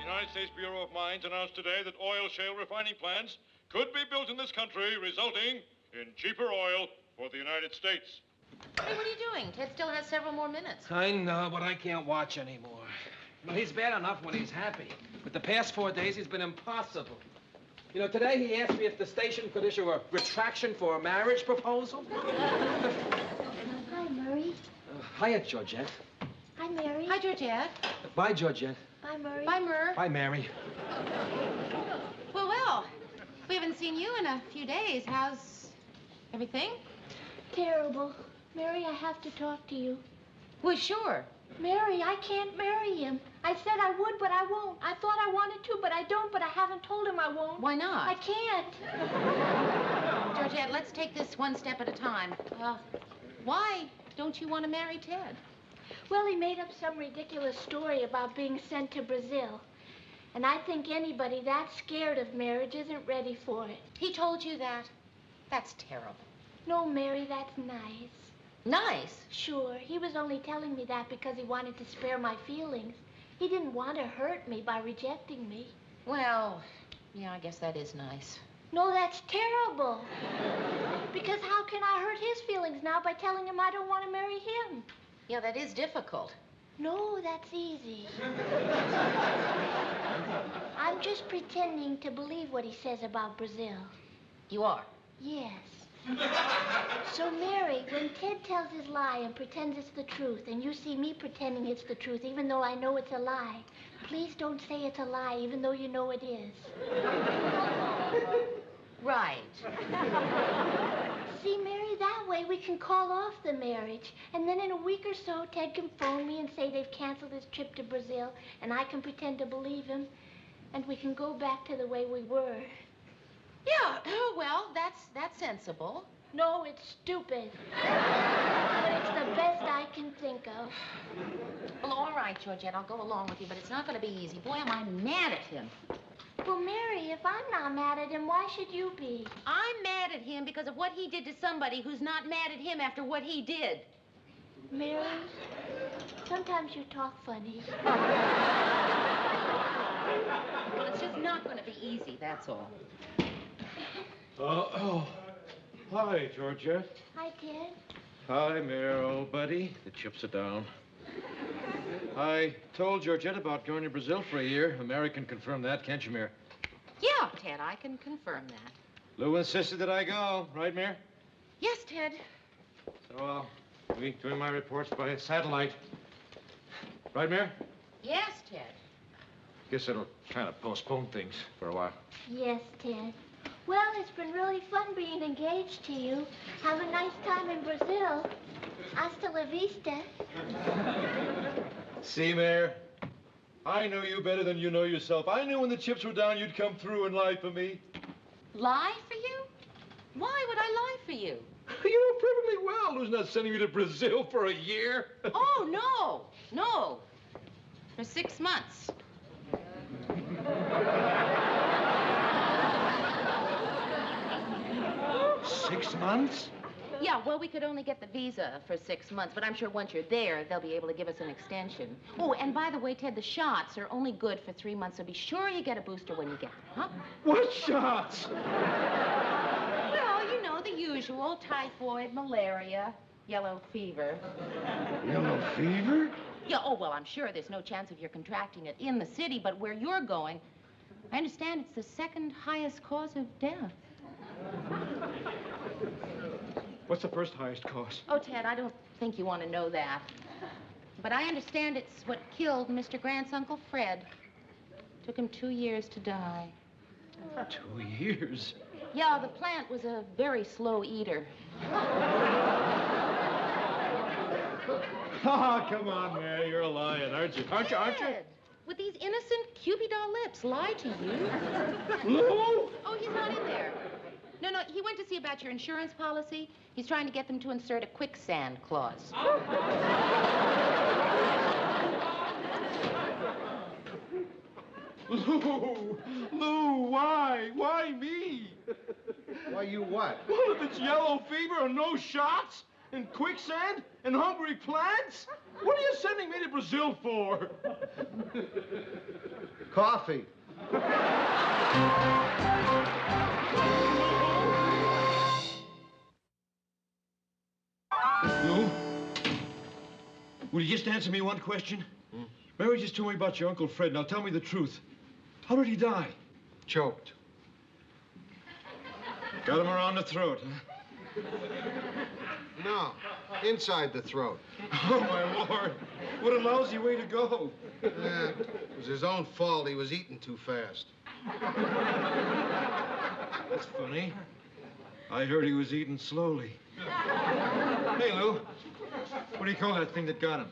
United States Bureau of Mines announced today that oil shale refining plants could be built in this country, resulting in cheaper oil for the United States. Hey, what are you doing? Ted still has several more minutes. I know, but I can't watch anymore. Well, he's bad enough when he's happy. But the past 4 days, he's been impossible. You know, today he asked me if the station could issue a retraction for a marriage proposal. Hi, Murray. Hiya, Georgette. Hi, Mary. Hi, Georgette. Bye, Georgette. Bye, Murray. Bye, Mur. Bye, Mary. Well, we haven't seen you in a few days. How's everything? Terrible. Mary, I have to talk to you. Well, sure. Mary, I can't marry him. I said I would, but I won't. I thought I wanted to, but I don't, but I haven't told him I won't. Why not? I can't. Georgette, let's take this one step at a time. Why don't you want to marry Ted? Well, he made up some ridiculous story about being sent to Brazil. And I think anybody that scared of marriage isn't ready for it. He told you that? That's terrible. No, Mary, that's nice. Nice? Sure. He was only telling me that because he wanted to spare my feelings. He didn't want to hurt me by rejecting me. Well, yeah, I guess that is nice. No, that's terrible. Because how can I hurt his feelings now by telling him I don't want to marry him? Yeah, that is difficult. No, that's easy. I'm just pretending to believe what he says about Brazil. You are? Yes. So, Mary, when Ted tells his lie and pretends it's the truth, and you see me pretending it's the truth, even though I know it's a lie, please don't say it's a lie, even though you know it is. Right. See, Mary, that way we can call off the marriage. And then in a week or so, Ted can phone me and say they've canceled his trip to Brazil, and I can pretend to believe him, and we can go back to the way we were. Yeah, oh, well, that's sensible. No, it's stupid. But it's the best I can think of. Well, all right, Georgette, I'll go along with you, but it's not going to be easy. Boy, am I mad at him. Well, Mary, if I'm not mad at him, why should you be? I'm mad at him because of what he did to somebody who's not mad at him after what he did. Mary, sometimes you talk funny. Well, it's just not going to be easy, that's all. Hi, Georgette. Hi, Ted. Hi, Mayor, old buddy. The chips are down. I told Georgette about going to Brazil for a year. Mary can confirm that, can't you, Mayor? Yeah, Ted, I can confirm that. Lou insisted that I go, right, Mayor? Yes, Ted. So I'll be doing my reports by satellite. Right, Mayor? Yes, Ted. Guess it'll kind of postpone things for a while. Yes, Ted. Well, it's been really fun being engaged to you. Have a nice time in Brazil. Hasta la vista. See, Mayor? I know you better than you know yourself. I knew when the chips were down you'd come through and lie for me. Lie for you? Why would I lie for you? You know perfectly well Lou's not sending me to Brazil for a year. Oh, no. No. For 6 months. 6 months? Yeah, well, we could only get the visa for 6 months, but I'm sure once you're there, they'll be able to give us an extension. Oh, and by the way, Ted, the shots are only good for 3 months, so be sure you get a booster when you get them, huh? What shots? Well, you know, the usual. Typhoid, malaria, yellow fever. Yellow fever? Yeah, oh, well, I'm sure there's no chance of your contracting it in the city, but where you're going, I understand it's the second highest cause of death. What's the first highest cause? Oh, Ted, I don't think you want to know that. But I understand it's what killed Mr. Grant's Uncle Fred. Took him 2 years to die. 2 years? Yeah, the plant was a very slow eater. Oh, come on, Mary. You're lying, aren't you? Aren't you? Ted, with these innocent Cupid doll lips, lie to you. Lou? Oh, he's not in there. No, he went to see about your insurance policy. He's trying to get them to insert a quicksand clause. Lou, why? Why me? Why you what? Well, if it's yellow fever and no shots and quicksand and hungry plants, what are you sending me to Brazil for? Coffee. Lou? Will you just answer me one question? Mary just told me about your Uncle Fred. Now tell me the truth. How did he die? Choked. Got him around the throat, huh? No, inside the throat. Oh, my Lord. What a lousy way to go. It was his own fault. He was eating too fast. That's funny. I heard he was eating slowly. Hey, Lou. What do you call that thing that got him?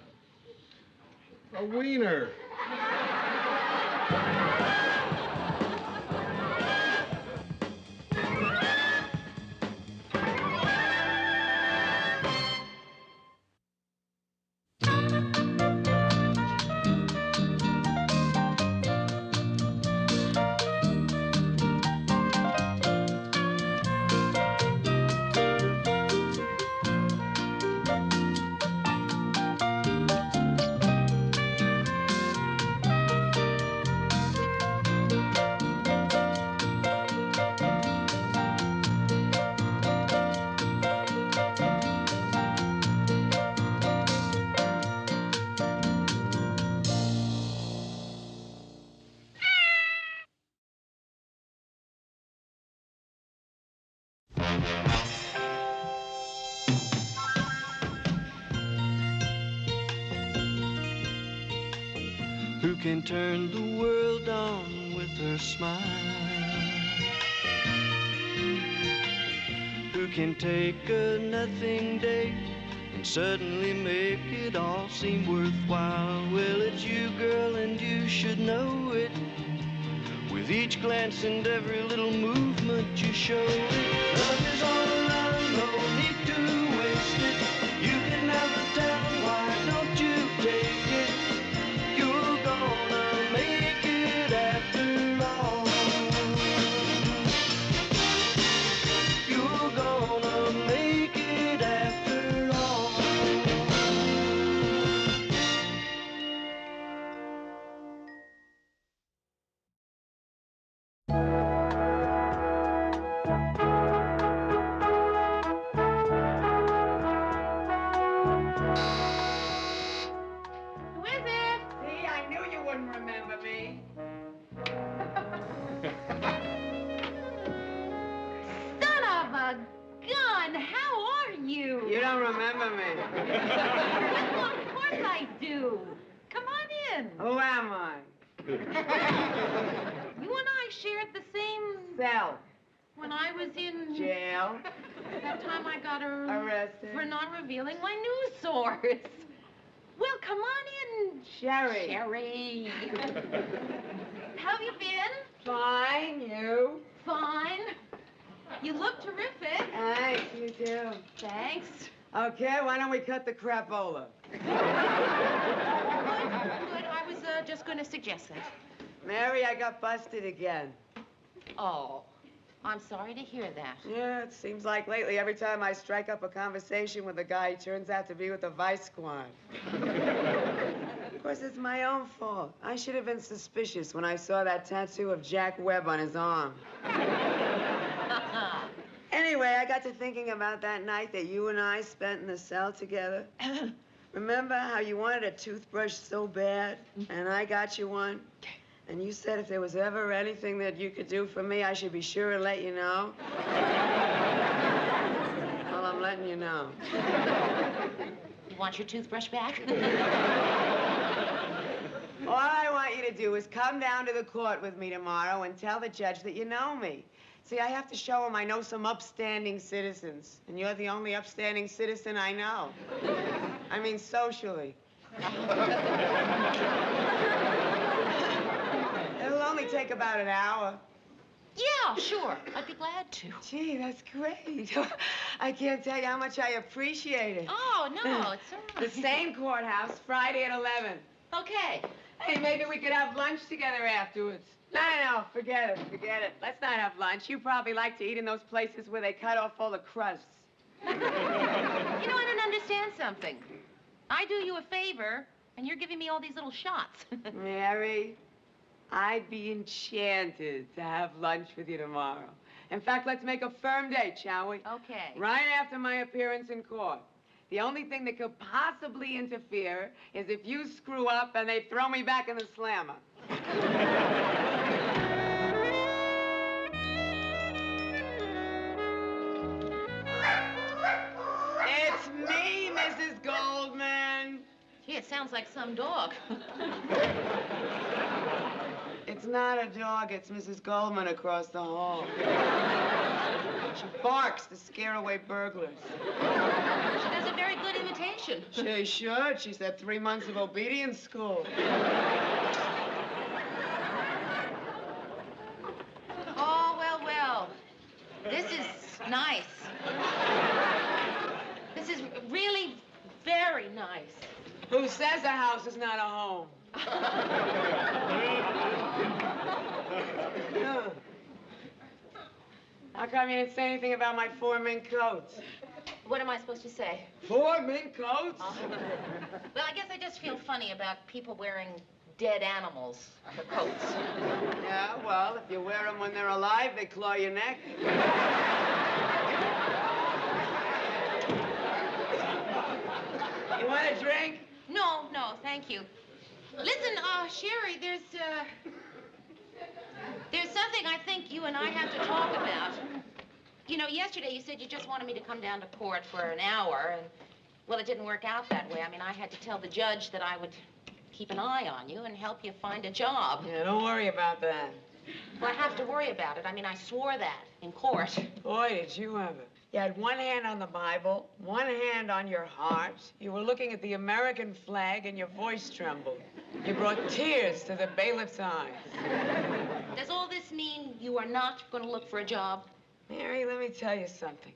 A wiener. can turn the world on with her smile, who can take a nothing day and suddenly make it all seem worthwhile. Well, it's you, girl, and you should know it. With each glance and every little movement you show it. Love is all around, no need to waste it. You can never tell, why don't you take it? You're gonna make it after all. You're gonna make it after all. Who is it? See, I knew you wouldn't remember me. Son of a gun! How are you? You don't remember me. Well, of course I do. Come on in. Who am I? You and I shared the same cell when I was in jail. That time I got arrested for not revealing my news source. Well, come on in. Sherry. Sherry. How have you been? Fine, you? Fine. You look terrific. Thanks, you too. Thanks. Okay, why don't we cut the crapola? Good. I was just going to suggest that. Mary, I got busted again. Oh, I'm sorry to hear that. Yeah, it seems like lately every time I strike up a conversation with a guy, he turns out to be with the Vice Squad. Of course, it's my own fault. I should have been suspicious when I saw that tattoo of Jack Webb on his arm. Anyway, I got to thinking about that night that you and I spent in the cell together. Remember how you wanted a toothbrush so bad, and I got you one? And you said if there was ever anything that you could do for me, I should be sure to let you know. Well, I'm letting you know. You want your toothbrush back? All I want you to do is come down to the court with me tomorrow and tell the judge that you know me. See, I have to show him I know some upstanding citizens, and you're the only upstanding citizen I know. I mean, socially. It'll only take about an hour. Yeah, sure. I'd be glad to. Gee, that's great. I can't tell you how much I appreciate it. Oh, no, it's all right. The same courthouse, Friday at 11. Okay. Hey, maybe we could have lunch together afterwards. No, forget it. Let's not have lunch. You probably like to eat in those places where they cut off all the crusts. You know, I don't understand something. I do you a favor, and you're giving me all these little shots. Mary, I'd be enchanted to have lunch with you tomorrow. In fact, let's make a firm date, shall we? Okay. Right after my appearance in court. The only thing that could possibly interfere is if you screw up and they throw me back in the slammer. It's me, Mrs. Goldman. Gee, it sounds like some dog. It's not a dog, it's Mrs. Goldman across the hall. She barks to scare away burglars. She does a very good imitation. She should. She's had 3 months of obedience school. Oh, well. This is nice. This is really very nice. Who says a house is not a home? How come you didn't say anything about my 4 mink coats? What am I supposed to say? 4 mink coats? Well, I guess I just feel funny about people wearing dead animals for coats. Yeah, well, if you wear them when they're alive, they claw your neck. You want a drink? No, thank you. Listen, Sherry, there's something I think you and I have to talk about. You know, yesterday you said you just wanted me to come down to court for an hour, and, well, it didn't work out that way. I mean, I had to tell the judge that I would keep an eye on you and help you find a job. Yeah, don't worry about that. Well, I have to worry about it. I mean, I swore that in court. Boy, did you ever. You had one hand on the Bible, one hand on your heart. You were looking at the American flag and your voice trembled. You brought tears to the bailiff's eyes. Does all this mean you are not going to look for a job? Mary, let me tell you something.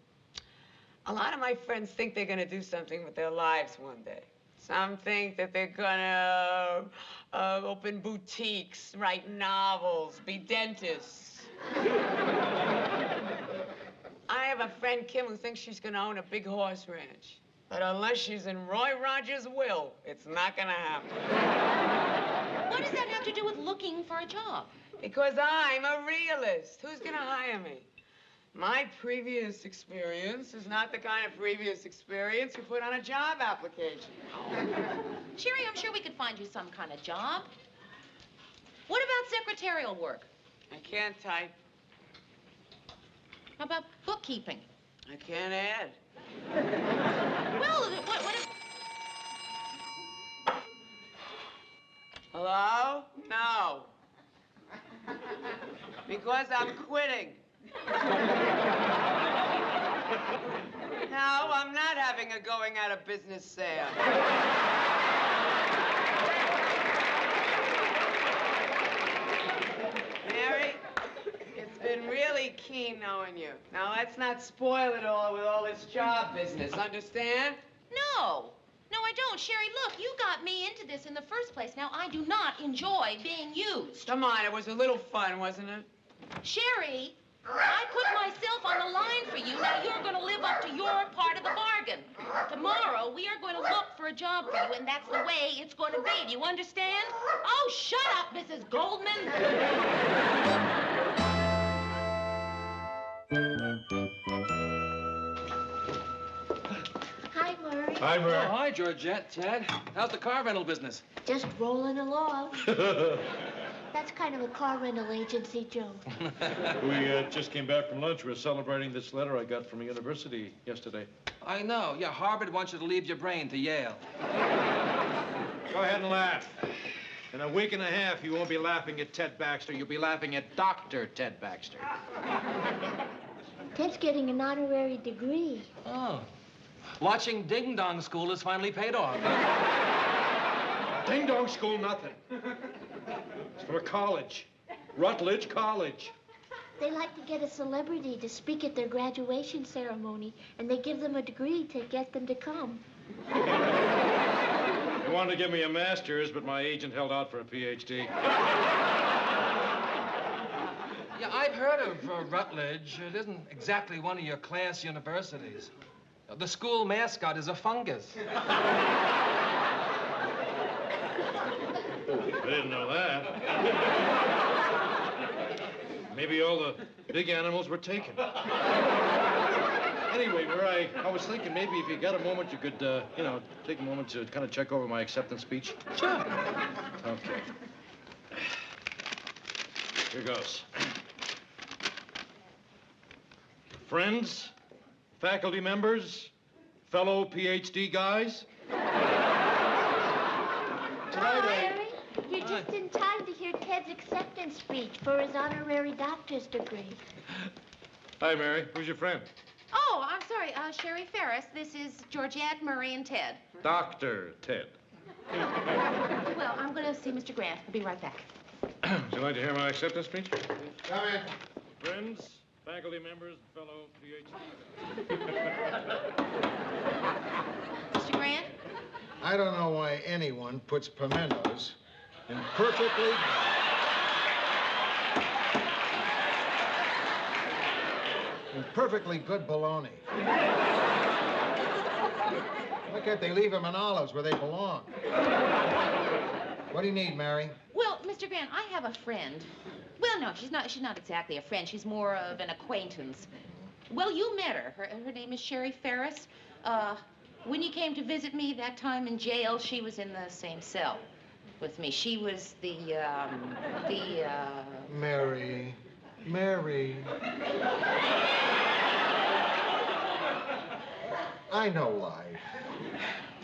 A lot of my friends think they're going to do something with their lives one day. Some think that they're going to open boutiques, write novels, be dentists. I have a friend, Kim, who thinks she's going to own a big horse ranch. But unless she's in Roy Rogers' will, it's not going to happen. What does that have to do with looking for a job? Because I'm a realist. Who's going to hire me? My previous experience is not the kind of previous experience you put on a job application. Sherry, I'm sure we could find you some kind of job. What about secretarial work? I can't type. How about bookkeeping? I can't add. Well, what if... Hello? No. Because I'm quitting. No, I'm not having a going out of business sale. Mary, it's been really keen knowing you. Now, let's not spoil it all with all this job business, understand? No. No, I don't. Sherry, look, you got me into this in the first place. Now, I do not enjoy being used. Come on, it was a little fun, wasn't it? Sherry, I put myself on the line for you. Now you're going to live up to your part of the bargain. Tomorrow, we are going to look for a job for you, and that's the way it's going to be. Do you understand? Oh, shut up, Mrs. Goldman. Hi, Murray. Hi, Murray. Oh, hi, Georgette, Ted. How's the car rental business? Just rolling along. That's kind of a car rental agency joke. We just came back from lunch. We were celebrating this letter I got from a university yesterday. I know. Yeah, Harvard wants you to leave your brain to Yale. Go ahead and laugh. In a week and a half, you won't be laughing at Ted Baxter. You'll be laughing at Dr. Ted Baxter. Ted's getting an honorary degree. Oh. Watching Ding Dong School has finally paid off. Ding Dong School, nothing. It's from a college. Rutledge College. They like to get a celebrity to speak at their graduation ceremony, and they give them a degree to get them to come. They wanted to give me a master's, but my agent held out for a PhD. Yeah, I've heard of Rutledge. It isn't exactly one of your class universities. The school mascot is a fungus. I didn't know that. Maybe all the big animals were taken. Anyway, I was thinking maybe if you got a moment, you could, take a moment to kind of check over my acceptance speech. Sure. Okay. Here goes. Friends, faculty members, fellow PhD guys. Hi, Larry. You're just in time to hear Ted's acceptance speech for his honorary doctor's degree. Hi, Mary. Who's your friend? Oh, I'm sorry. Sherry Ferris. This is Georgette, Murray, and Ted. Dr. Ted. Well, I'm going to see Mr. Grant. I'll be right back. Would you like to hear my acceptance speech? Come in. Friends, faculty members, fellow PhD. Mr. Grant? I don't know why anyone puts pimentos in perfectly good bologna. Why can't they leave them in olives where they belong? What do you need, Mary? Well, Mr. Grant, I have a friend. Well, no, she's not exactly a friend. She's more of an acquaintance. Well, you met her. Her name is Sherry Ferris. When you came to visit me that time in jail, she was in the same cell with me. She was Mary. I know life.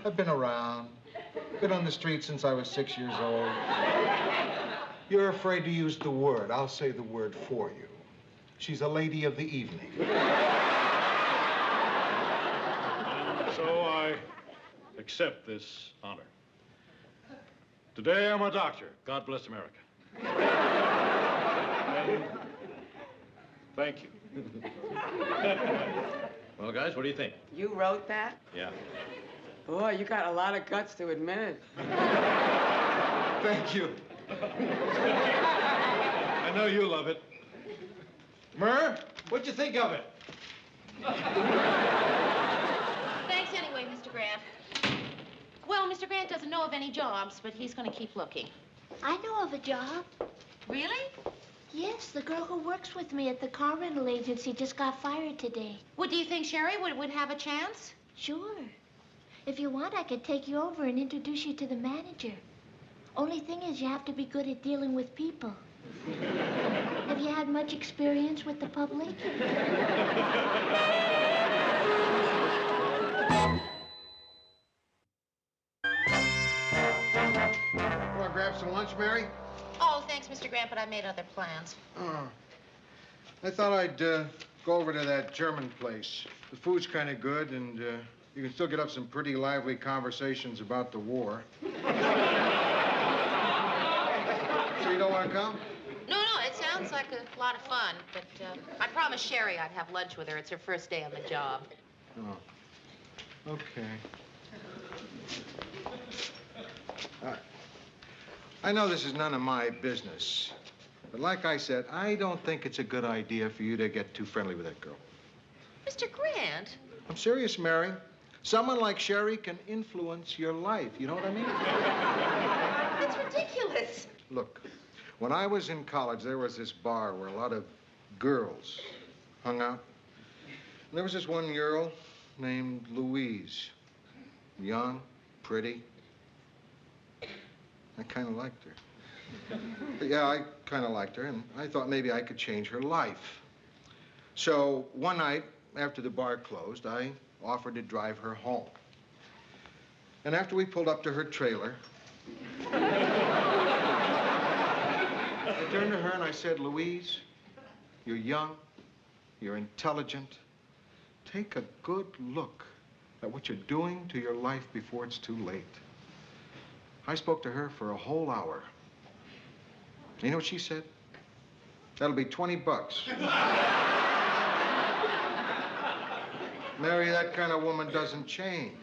I've been around. Been on the street since I was 6 years old. You're afraid to use the word. I'll say the word for you. She's a lady of the evening. So I accept this honor. Today I'm a doctor. God bless America. And thank you. Well, guys, what do you think? You wrote that? Yeah. Boy, you got a lot of guts to admit it. Thank you. I know you love it. Myrrh, what'd you think of it? Thanks anyway, Mr. Grant. Well, Mr. Grant doesn't know of any jobs, but he's going to keep looking. I know of a job. Really? Yes, the girl who works with me at the car rental agency just got fired today. Well, do you think Sherry would have a chance? Sure. If you want, I could take you over and introduce you to the manager. Only thing is, you have to be good at dealing with people. Have you had much experience with the public? Want to grab some lunch, Mary? Oh, thanks, Mr. Grant, but I made other plans. Oh. I thought I'd go over to that German place. The food's kind of good, and you can still get up some pretty lively conversations about the war. So you don't want to come? No, it sounds like a lot of fun, but I promised Sherry I'd have lunch with her. It's her first day on the job. Oh. Okay. I know this is none of my business, but like I said, I don't think it's a good idea for you to get too friendly with that girl. Mr. Grant? I'm serious, Mary. Someone like Sherry can influence your life. You know what I mean? That's ridiculous. Look, when I was in college, there was this bar where a lot of girls hung out. And there was this one girl named Louise. Young, pretty. I kind of liked her. Yeah, I kind of liked her, and I thought maybe I could change her life. So one night, after the bar closed, I offered to drive her home. And after we pulled up to her trailer, I turned to her and I said, Louise, you're young, you're intelligent. Take a good look at what you're doing to your life before it's too late. I spoke to her for a whole hour. You know what she said? That'll be $20. Mary, that kind of woman doesn't change.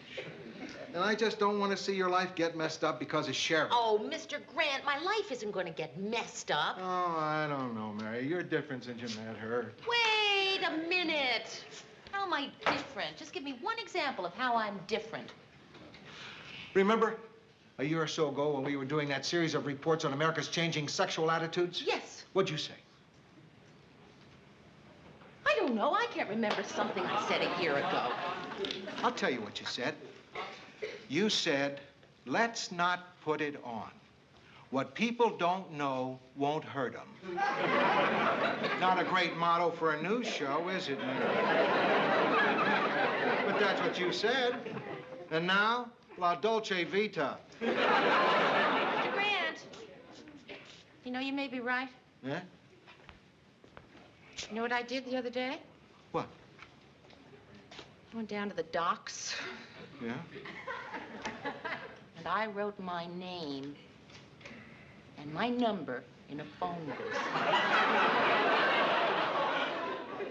And I just don't want to see your life get messed up because of Sherry. Oh, Mr. Grant, my life isn't going to get messed up. Oh, I don't know, Mary. You're different since you met her. Wait a minute. How am I different? Just give me one example of how I'm different. Remember a year or so ago when we were doing that series of reports on America's changing sexual attitudes? Yes. What'd you say? I don't know. I can't remember something I said a year ago. I'll tell you what you said. You said, let's not put it on. What people don't know won't hurt them. Not a great motto for a news show, is it, Mary? But that's what you said. And now, la dolce vita. Mr. Grant, you know, you may be right. Yeah? You know what I did the other day? What? I went down to the docks. Yeah? And I wrote my name and my number in a phone book.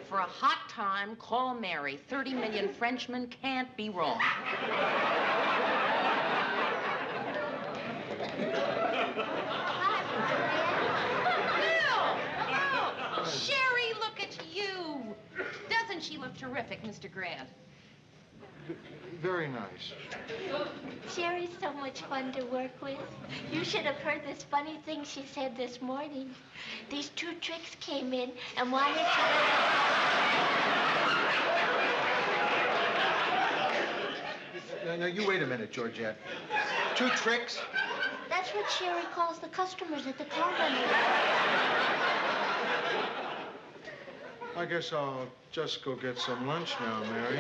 For a hot time, call Mary. 30 million Frenchmen can't be wrong. Hello! Sherry, look at you. Doesn't she look terrific, Mr. Grant? Very nice. Sherry's so much fun to work with. You should have heard this funny thing she said this morning. These two tricks came in and wanted to... Now, you wait a minute, Georgette. Two tricks? That's what Sherry calls the customers at the car rental. I guess I'll just go get some lunch now, Mary.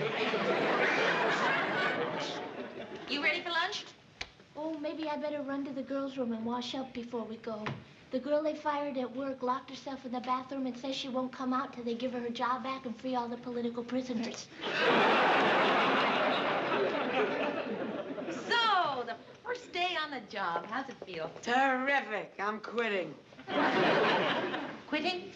You ready for lunch? Oh, maybe I better run to the girls' room and wash up before we go. The girl they fired at work locked herself in the bathroom and says she won't come out till they give her her job back and free all the political prisoners. So, the first day on the job, how's it feel? Terrific. I'm quitting. Quitting?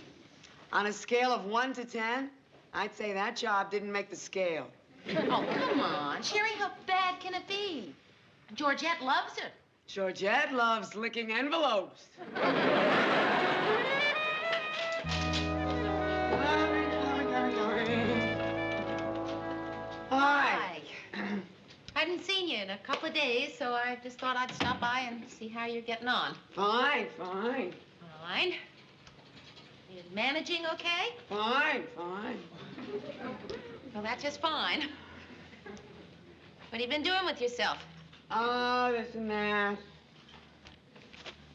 On a scale of 1 to 10, I'd say that job didn't make the scale. Oh, come on. Sherry, how bad can it be? Georgette loves it. Georgette loves licking envelopes. Hi. I hadn't seen you in a couple of days, so I just thought I'd stop by and see how you're getting on. Fine, fine. Fine. You managing okay? Fine, fine. Well, that's just fine. What have you been doing with yourself? Oh, this and that.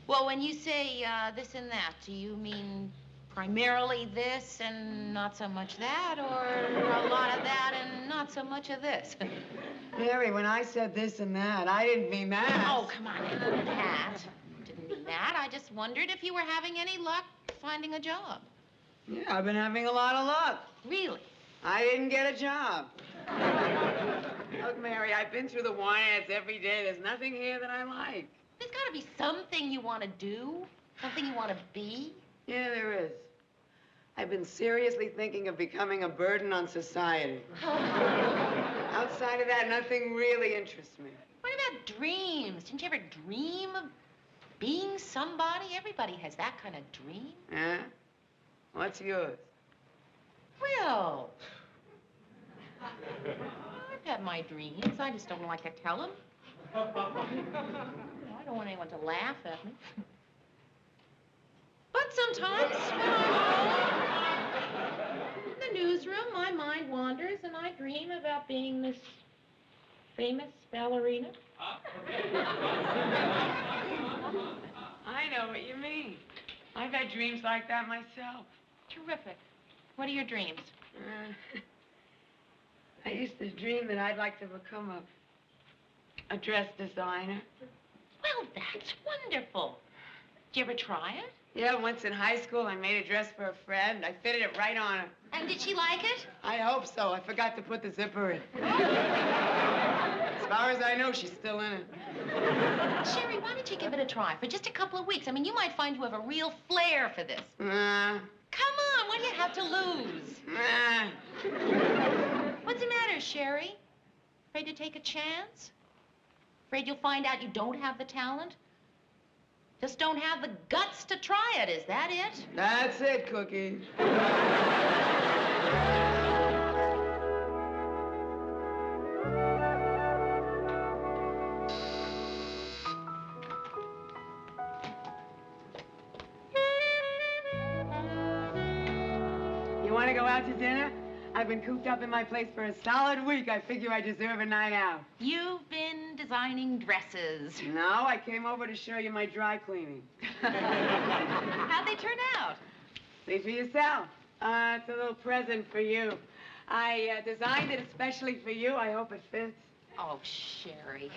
Well, when you say this and that, do you mean primarily this and not so much that, or a lot of that and not so much of this? Mary, when I said this and that, I didn't mean that. Oh, come on, not that. Didn't mean that. I just wondered if you were having any luck finding a job. Yeah, I've been having a lot of luck. Really? I didn't get a job. Look, Mary, I've been through the wine ads every day. There's nothing here that I like. There's got to be something you want to do, something you want to be. Yeah, there is. I've been seriously thinking of becoming a burden on society. Outside of that, nothing really interests me. What about dreams? Didn't you ever dream of being somebody? Everybody has that kind of dream. Yeah? What's yours? Well, I've had my dreams. I just don't like to tell them. I don't want anyone to laugh at me. But sometimes when I'm home in the newsroom, my mind wanders and I dream about being this famous ballerina. I know what you mean. I've had dreams like that myself. Terrific. What are your dreams? I used to dream that I'd like to become a dress designer. Well, that's wonderful. Did you ever try it? Yeah, once in high school, I made a dress for a friend. I fitted it right on her. And did she like it? I hope so. I forgot to put the zipper in. As far as I know, she's still in it. Sherry, why don't you give it a try for just a couple of weeks? I mean, you might find you have a real flair for this. Come on, what do you have to lose? What's the matter, Sherry? Afraid to take a chance? Afraid you'll find out you don't have the talent? Just don't have the guts to try it, is that it? That's it, Cookie. You want to go out to dinner? I've been cooped up in my place for a solid week. I figure I deserve a night out. You've been designing dresses. No, I came over to show you my dry cleaning. How'd they turn out? See for yourself. It's a little present for you. I designed it especially for you. I hope it fits. Oh, Sherry.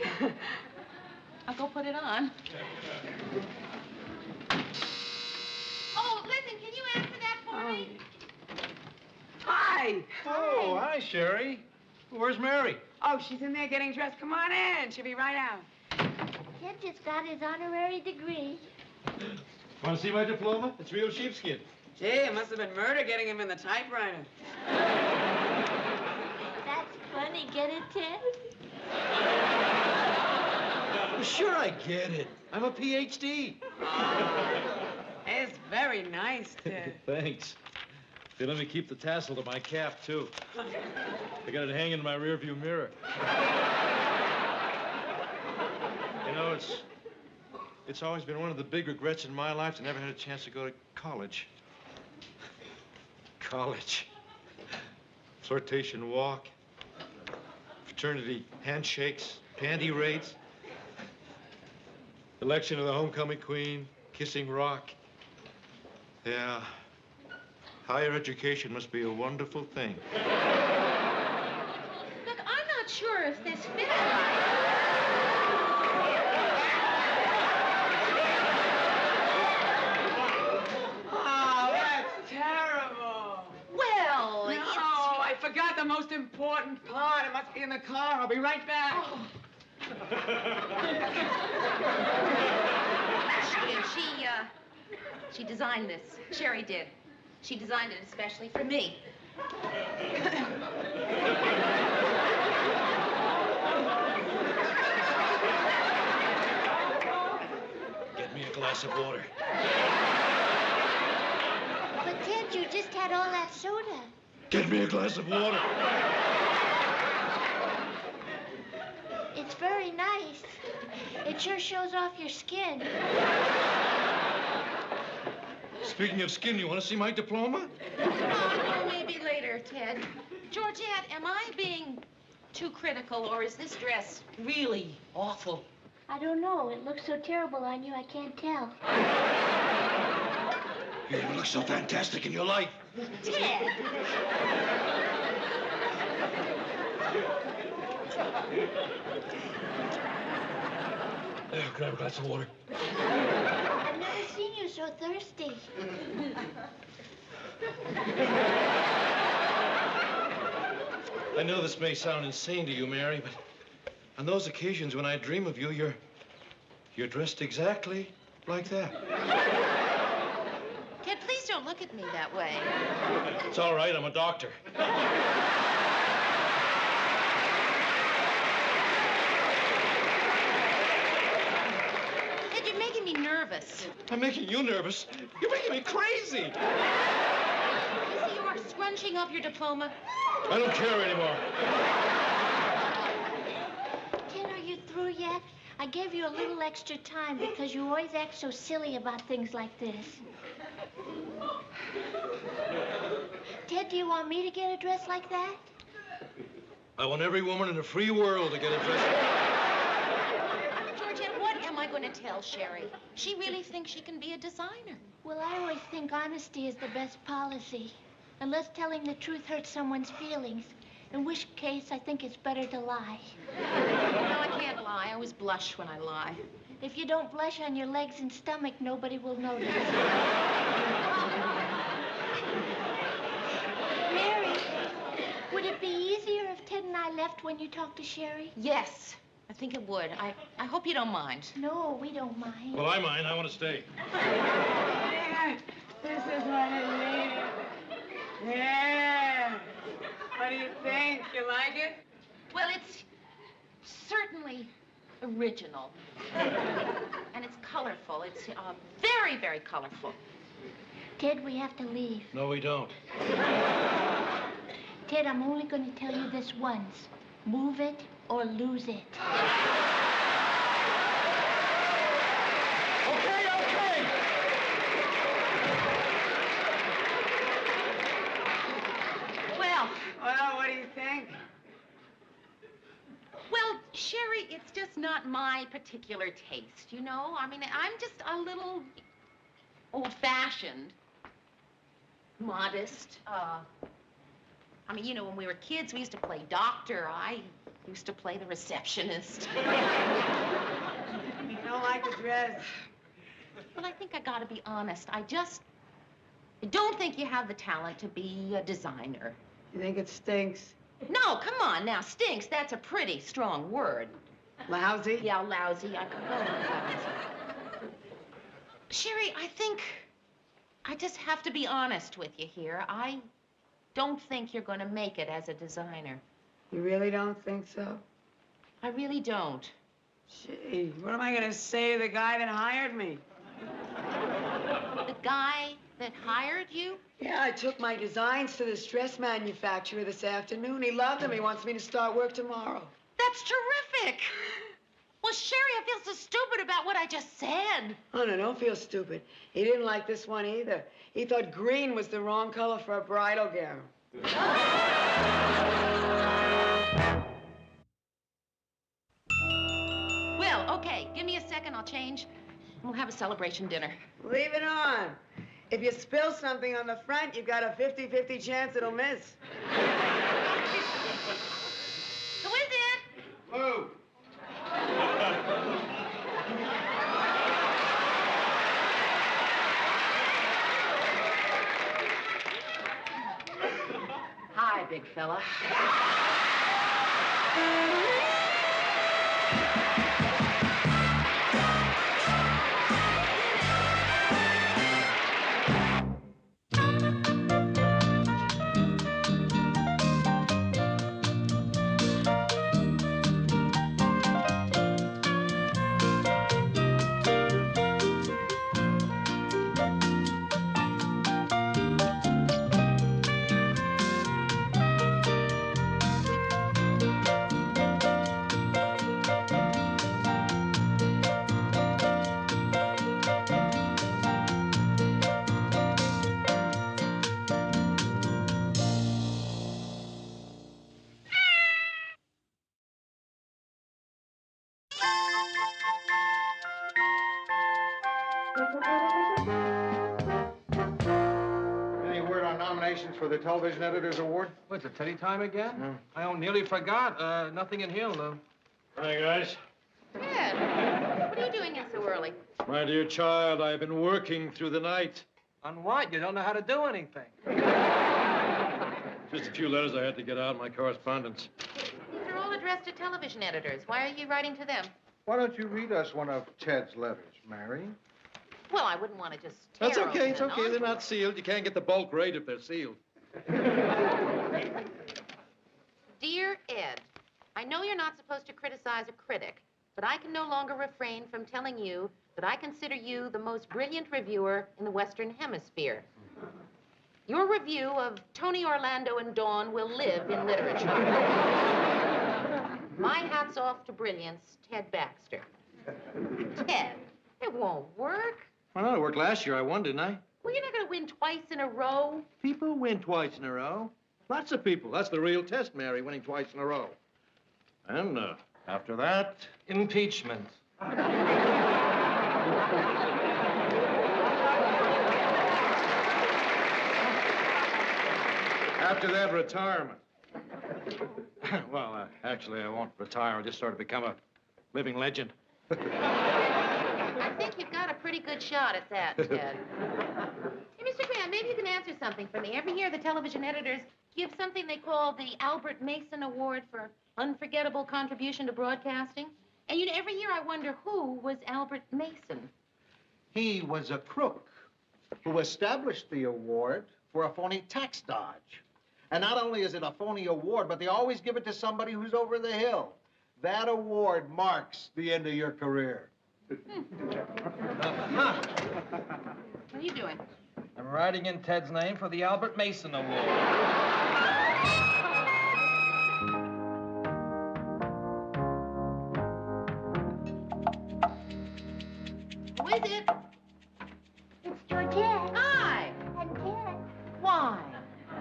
I'll go put it on. Oh, listen, can you answer that for me? Hi. Oh, hi, Sherry. Where's Mary? Oh, she's in there getting dressed. Come on in. She'll be right out. Ted just got his honorary degree. Want to see my diploma? It's real sheepskin. Gee, it must have been murder getting him in the typewriter. That's funny. Get it, Ted? Well, sure I get it. I'm a PhD. It's very nice, Ted. Thanks. They let me keep the tassel to my cap, too. I got it hanging in my rearview mirror. You know, it's always been one of the big regrets in my life to never had a chance to go to college. College. Flirtation walk. Fraternity handshakes. Panty raids. Election of the homecoming queen. Kissing rock. Yeah. Higher education must be a wonderful thing. Look, I'm not sure if this fits right. most important part. It must be in the car. I'll be right back. Oh. She designed this. Sherry did. She designed it especially for me. Get me a glass of water. But Ted, you just had all that soda. Get me a glass of water. It's very nice. It sure shows off your skin. Speaking of skin, you want to see my diploma? Oh, maybe later, Ted. Georgette, am I being too critical, or is this dress really awful? I don't know. It looks so terrible on you, I can't tell. You look so fantastic in your life. Ted! There, can I have a glass of water? I've never seen you so thirsty. I know this may sound insane to you, Mary, but on those occasions when I dream of you, you're dressed exactly like that. Ted, please don't look at me that way. It's all right, I'm a doctor. Ted, you're making me nervous. I'm making you nervous. You're making me crazy. You see, you are scrunching up your diploma. I don't care anymore. Ted, are you through yet? I gave you a little extra time because you always act so silly about things like this. Ted, do you want me to get a dress like that? I want every woman in the free world to get a dress like that. Georgette, what am I going to tell Sherry? She really thinks she can be a designer. Well, I always think honesty is the best policy. Unless telling the truth hurts someone's feelings. In which case, I think it's better to lie. No, I can't lie. I always blush when I lie. If you don't blush on your legs and stomach, nobody will notice. Mary, would it be easier if Ted and I left when you talked to Sherry? Yes, I think it would. I hope you don't mind. No, we don't mind. Well, I mind. I want to stay. Yeah, this is what I needed. Yeah. What do you think? You like it? Well, it's certainly original. And it's colorful. It's very, very colorful. Ted, we have to leave. No, we don't. Ted, I'm only going to tell you this once. Move it or lose it. Well, what do you think? Well, Sherry, it's just not my particular taste, you know? I mean, I'm just a little old-fashioned, modest. I mean, you know, when we were kids, we used to play doctor. I used to play the receptionist. You don't like the dress? Well, I think I gotta be honest. I don't think you have the talent to be a designer. You think it stinks? No, come on now. Stinks, that's a pretty strong word. Lousy? Yeah, lousy. I could go with lousy. Sherry, I think I just have to be honest with you here. I don't think you're going to make it as a designer. You really don't think so? I really don't. Gee, what am I going to say to the guy that hired me? The guy that hired you? Yeah, I took my designs to this dress manufacturer this afternoon. He loved them. He wants me to start work tomorrow. That's terrific. Well, Sherry, I feel so stupid about what I just said. Oh, no, don't feel stupid. He didn't like this one either. He thought green was the wrong color for a bridal gown. Well, okay, give me a second, I'll change. We'll have a celebration dinner. Leave it on. If you spill something on the front, you've got a 50-50 chance it'll miss. Who is it? Who? Hi, big fella. Any word on nominations for the Television Editors Award? What's it, Teddy time again? I nearly forgot. Nothing in here, Lou. Hi, guys. Ted, what are you doing in so early? My dear child, I've been working through the night. On what? You don't know how to do anything. Just a few letters I had to get out, my correspondence. These are all addressed to television editors. Why are you writing to them? Why don't you read us one of Ted's letters, Mary? Well, I wouldn't want to just That's tear okay, open it's an okay. They're not sealed. You can't get the bulk rate if they're sealed. Dear Ed, I know you're not supposed to criticize a critic, but I can no longer refrain from telling you that I consider you the most brilliant reviewer in the Western Hemisphere. Your review of Tony Orlando and Dawn will live in literature. My hat's off to brilliance, Ted Baxter. Ted, it won't work. Why not? It worked last year. I won, didn't I? Well, you're not going to win twice in a row. People win twice in a row. Lots of people. That's the real test, Mary, winning twice in a row. And after that, impeachment. After that, retirement. Well, actually, I won't retire. I'll just sort of become a living legend. I think you've got a pretty good shot at that, Ted. Hey, Mr. Graham, maybe you can answer something for me. Every year, the television editors give something they call the Albert Mason Award for unforgettable contribution to broadcasting. And, you know, every year I wonder who was Albert Mason. He was a crook who established the award for a phony tax dodge. And not only is it a phony award, but they always give it to somebody who's over the hill. That award marks the end of your career. What are you doing? I'm writing in Ted's name for the Albert Mason Award. Who is it? It's Georgette. Hi. And Ted. Why?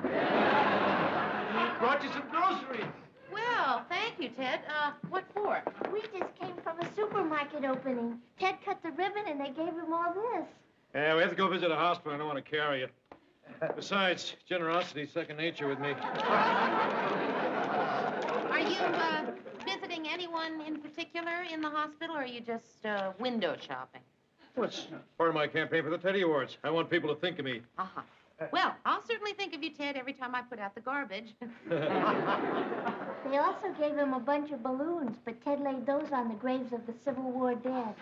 He brought you some groceries. Well, thank you, Ted. What for? We just came from a supermarket opening. Ted cut the ribbon and they gave him all this. Yeah, we have to go visit a hospital. I don't want to carry you. Besides, generosity's second nature with me. Are you visiting anyone in particular in the hospital, or are you just window shopping? What's part of my campaign for the Teddy Awards? I want people to think of me. Uh-huh. Well, I'll certainly think of you, Ted, every time I put out the garbage. They also gave him a bunch of balloons, but Ted laid those on the graves of the Civil War dead.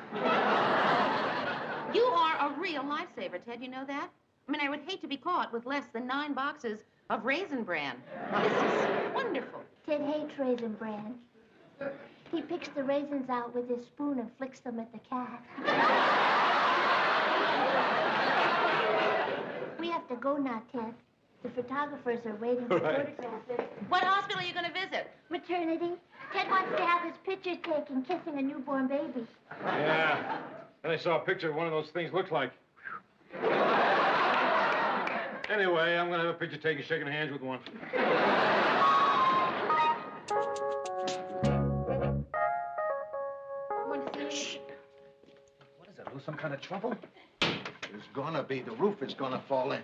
You are a real lifesaver, Ted. You know that? I mean, I would hate to be caught with less than 9 boxes of Raisin Bran. This is wonderful. Ted hates Raisin Bran. He picks the raisins out with his spoon and flicks them at the cat. We have to go now, Ted. The photographers are waiting to photograph us. What hospital are you going to visit? Maternity. Ted wants to have his picture taken kissing a newborn baby. Yeah. Then I saw a picture of one of those things looked like. Anyway, I'm going to have a picture taken shaking hands with one. Shh. What is it, Lou? Some kind of trouble? There's gonna be. The roof is gonna fall in.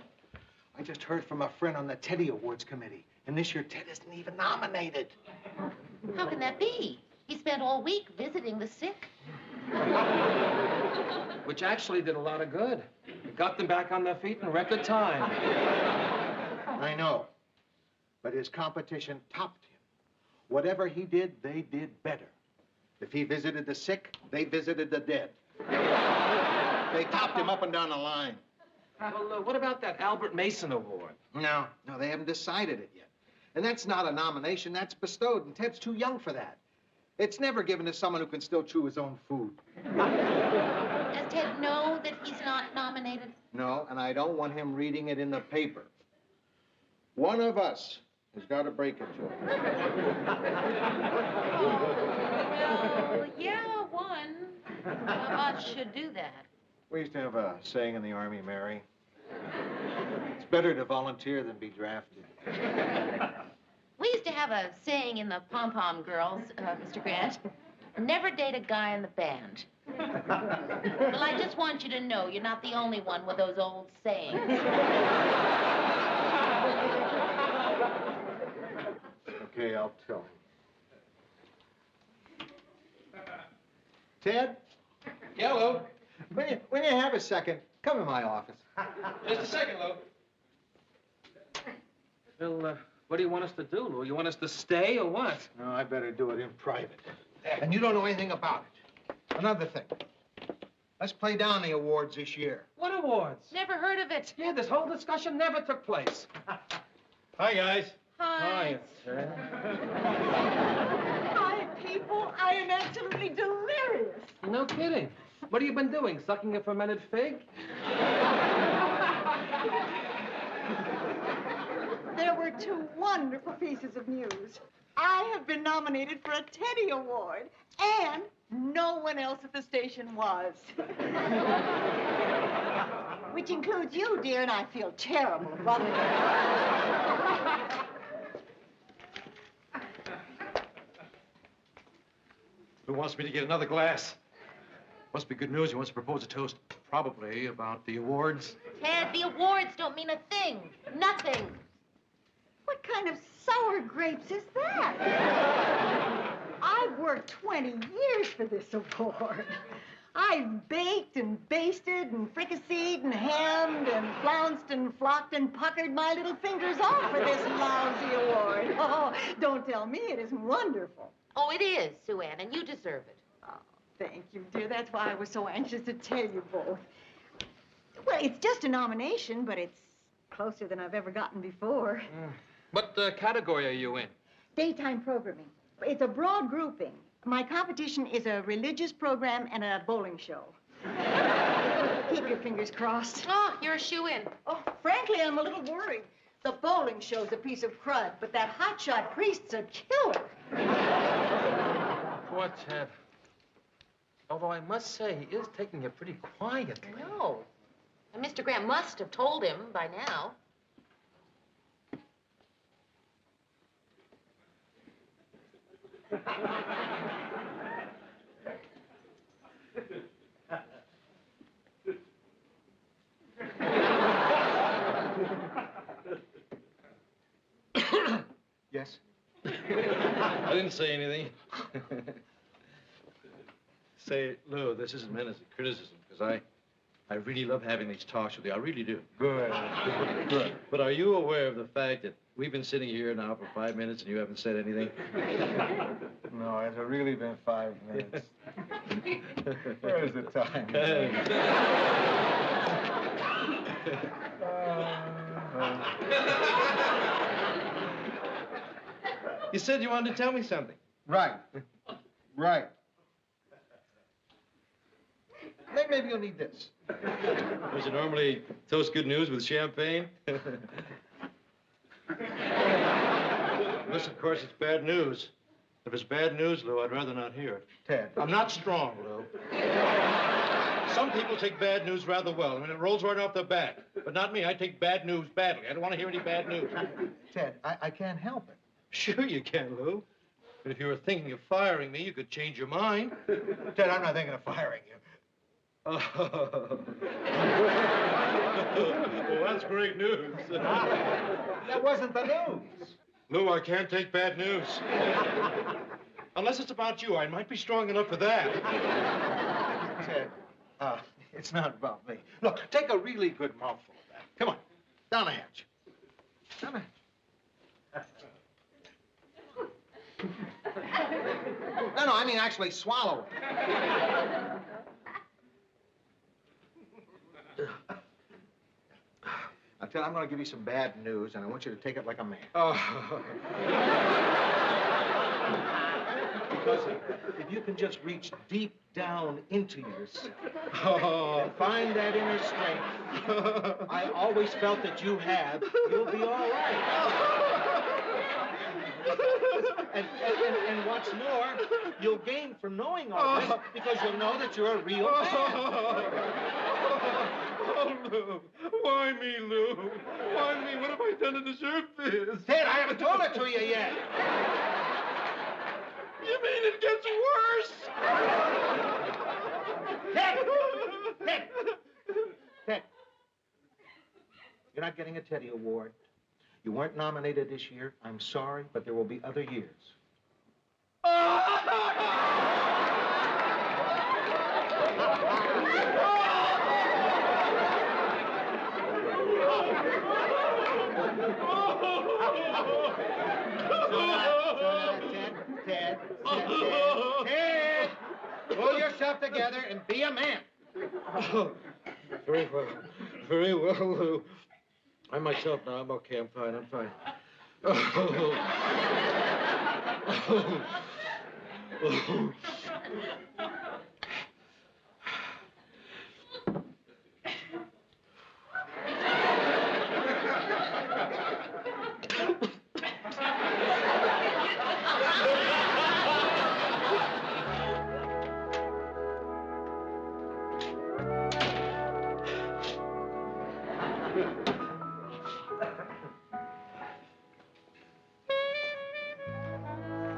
I just heard from a friend on the Teddy Awards committee, and this year Ted isn't even nominated. How can that be? He spent all week visiting the sick. Which actually did a lot of good. It got them back on their feet in record time. I know. but his competition topped him. Whatever he did, they did better. If he visited the sick, they visited the dead. They topped him up and down the line. Well, what about that Albert Mason Award? No, they haven't decided it yet. And that's not a nomination, that's bestowed, and Ted's too young for that. It's never given to someone who can still chew his own food. Does Ted know that he's not nominated? No, and I don't want him reading it in the paper. One of us has got to break it to him. Well, yeah, one of us should do that. We used to have a saying in the Army, Mary. It's better to volunteer than be drafted. We used to have a saying in the Pom-Pom Girls, Mr. Grant. Never date a guy in the band. Well, I just want you to know you're not the only one with those old sayings. Okay, I'll tell him. Ted? Yellow. When you have a second, come to my office. Just a second, Lou. Well, what do you want us to do, Lou? You want us to stay or what? No, I better do it in private. And you don't know anything about it. Another thing. Let's play down the awards this year. What awards? Never heard of it. Yeah, this whole discussion never took place. Hi, guys. Hi. Hi, people. I am absolutely delirious. No kidding. What have you been doing? Sucking a fermented fig? There were two wonderful pieces of news. I have been nominated for a Teddy Award, and no one else at the station was. Which includes you, dear, and I feel terrible about it. Who wants me to get another glass? Must be good news. He wants to propose a toast, probably about the awards. Ted, the awards don't mean a thing. Nothing. What kind of sour grapes is that? I've worked 20 years for this award. I've baked and basted and fricasseed and hammed and flounced and flocked and puckered my little fingers off for this lousy award. Oh, don't tell me it isn't wonderful. Oh, it is, Sue Ann, and you deserve it. Oh, thank you, dear. That's why I was so anxious to tell you both. Well, it's just a nomination, but it's closer than I've ever gotten before. What category are you in? Daytime programming. It's a broad grouping. My competition is a religious program and a bowling show. Keep your fingers crossed. Oh, you're a shoo-in. Oh, frankly, I'm a little worried. The bowling show's a piece of crud, but that hotshot priest's a killer. Poor Ted. Although I must say, he is taking it pretty quietly. No. And Mr. Grant must have told him by now. Yes? I didn't say anything. Say, Lou, this isn't meant as a criticism, because I really love having these talks with you. I really do. Good. Good. But are you aware of the fact that we've been sitting here now for 5 minutes and you haven't said anything? No, it's really been 5 minutes. Where's the time? You said you wanted to tell me something. Right. Right. Maybe you'll need this. Does it normally toast good news with champagne? This, of course, is bad news. If it's bad news, Lou, I'd rather not hear it. Ted. I'm not strong, Lou. Some people take bad news rather well. I mean, it rolls right off their back. But not me. I take bad news badly. I don't want to hear any bad news. Ted, I can't help it. Sure you can, Lou. But if you were thinking of firing me, you could change your mind. Ted, I'm not thinking of firing you. Oh. Well, that's great news. That wasn't the news. Lou, I can't take bad news. Unless it's about you, I might be strong enough for that. Ted, it's not about me. Look, take a really good mouthful of that. Come on, down the hatch. Down the hatch. No, I mean actually swallow it. Now, Ted, I'm going to give you some bad news, and I want you to take it like a man. Because if you can just reach deep down into yourself and find that inner strength, I always felt that you have, you'll be all right. And what's more, you'll gain from knowing all this because you'll know that you're a real man. Oh, Lou. Why me, Lou? Why me? What have I done to deserve this? Ted, I haven't told it to you yet. You mean it gets worse? Ted. You're not getting a Teddy Award. You weren't nominated this year. I'm sorry, but there will be other years. Ted, pull yourself together and be a man. Very well. Very well, Lou. I'm myself now. I'm okay. I'm fine. I'm fine.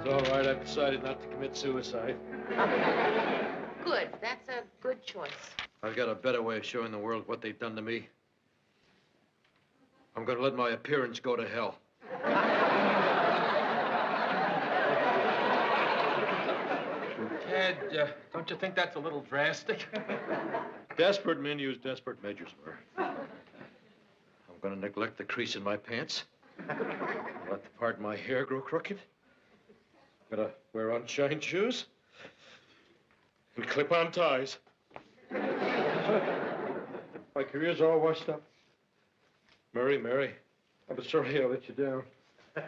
It's all right. I've decided not to commit suicide. Good. That's a good choice. I've got a better way of showing the world what they've done to me. I'm going to let my appearance go to hell. Ted, don't you think that's a little drastic? Desperate men use desperate measures, Murr. I'm going to neglect the crease in my pants. Let the part of my hair grow crooked. Gonna wear unshined shoes. And clip-on ties. My career's all washed up. Mary, I'm sorry I let you down.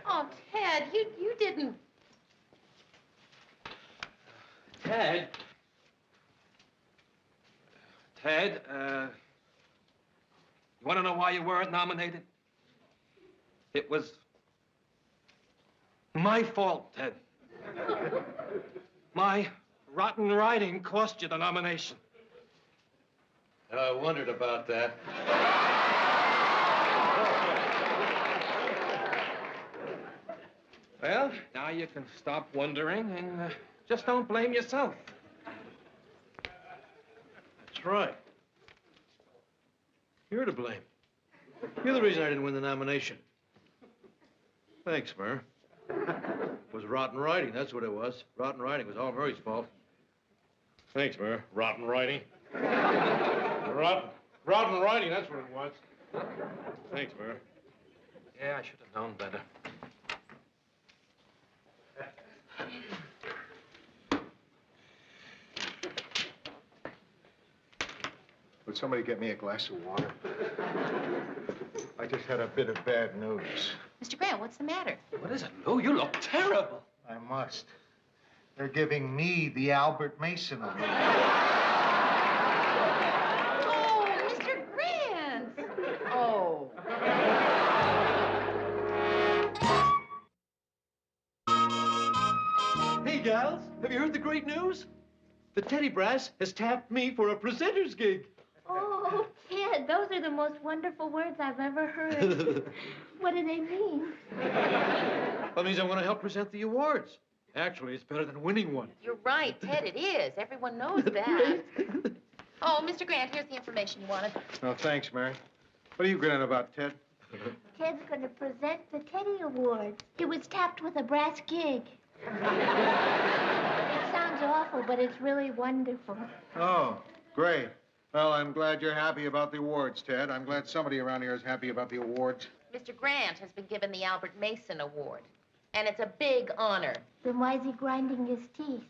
Oh, Ted, you didn't. Ted, you want to know why you weren't nominated? It was my fault, Ted. My rotten writing cost you the nomination. I wondered about that. Well, now you can stop wondering and just don't blame yourself. That's right. You're to blame. You're the reason I didn't win the nomination. Thanks, Murr. It was rotten writing, that's what it was. Rotten writing was all Murray's fault. Thanks, Murr. Rotten writing. Rotten writing, that's what it was. Thanks, Murr. Yeah, I should have known better. Would somebody get me a glass of water? I just had a bit of bad news. Mr. Grant, what's the matter? What is it, Lou? You look terrible. I must. They're giving me the Albert Mason Award. Oh, Mr. Grant. Oh. Hey, gals, have you heard the great news? The Teddy Brass has tapped me for a presenter's gig. Oh, Ted, those are the most wonderful words I've ever heard. What do they mean? That means I'm going to help present the awards. Actually, it's better than winning one. You're right, Ted, it is. Everyone knows that. Oh, Mr. Grant, here's the information you wanted. Oh, thanks, Mary. What are you grinning about, Ted? Ted's going to present the Teddy Award. He was tapped with a brass gig. It sounds awful, but it's really wonderful. Oh, great. Well, I'm glad you're happy about the awards, Ted. I'm glad somebody around here is happy about the awards. Mr. Grant has been given the Albert Mason Award. and it's a big honor. Then why is he grinding his teeth?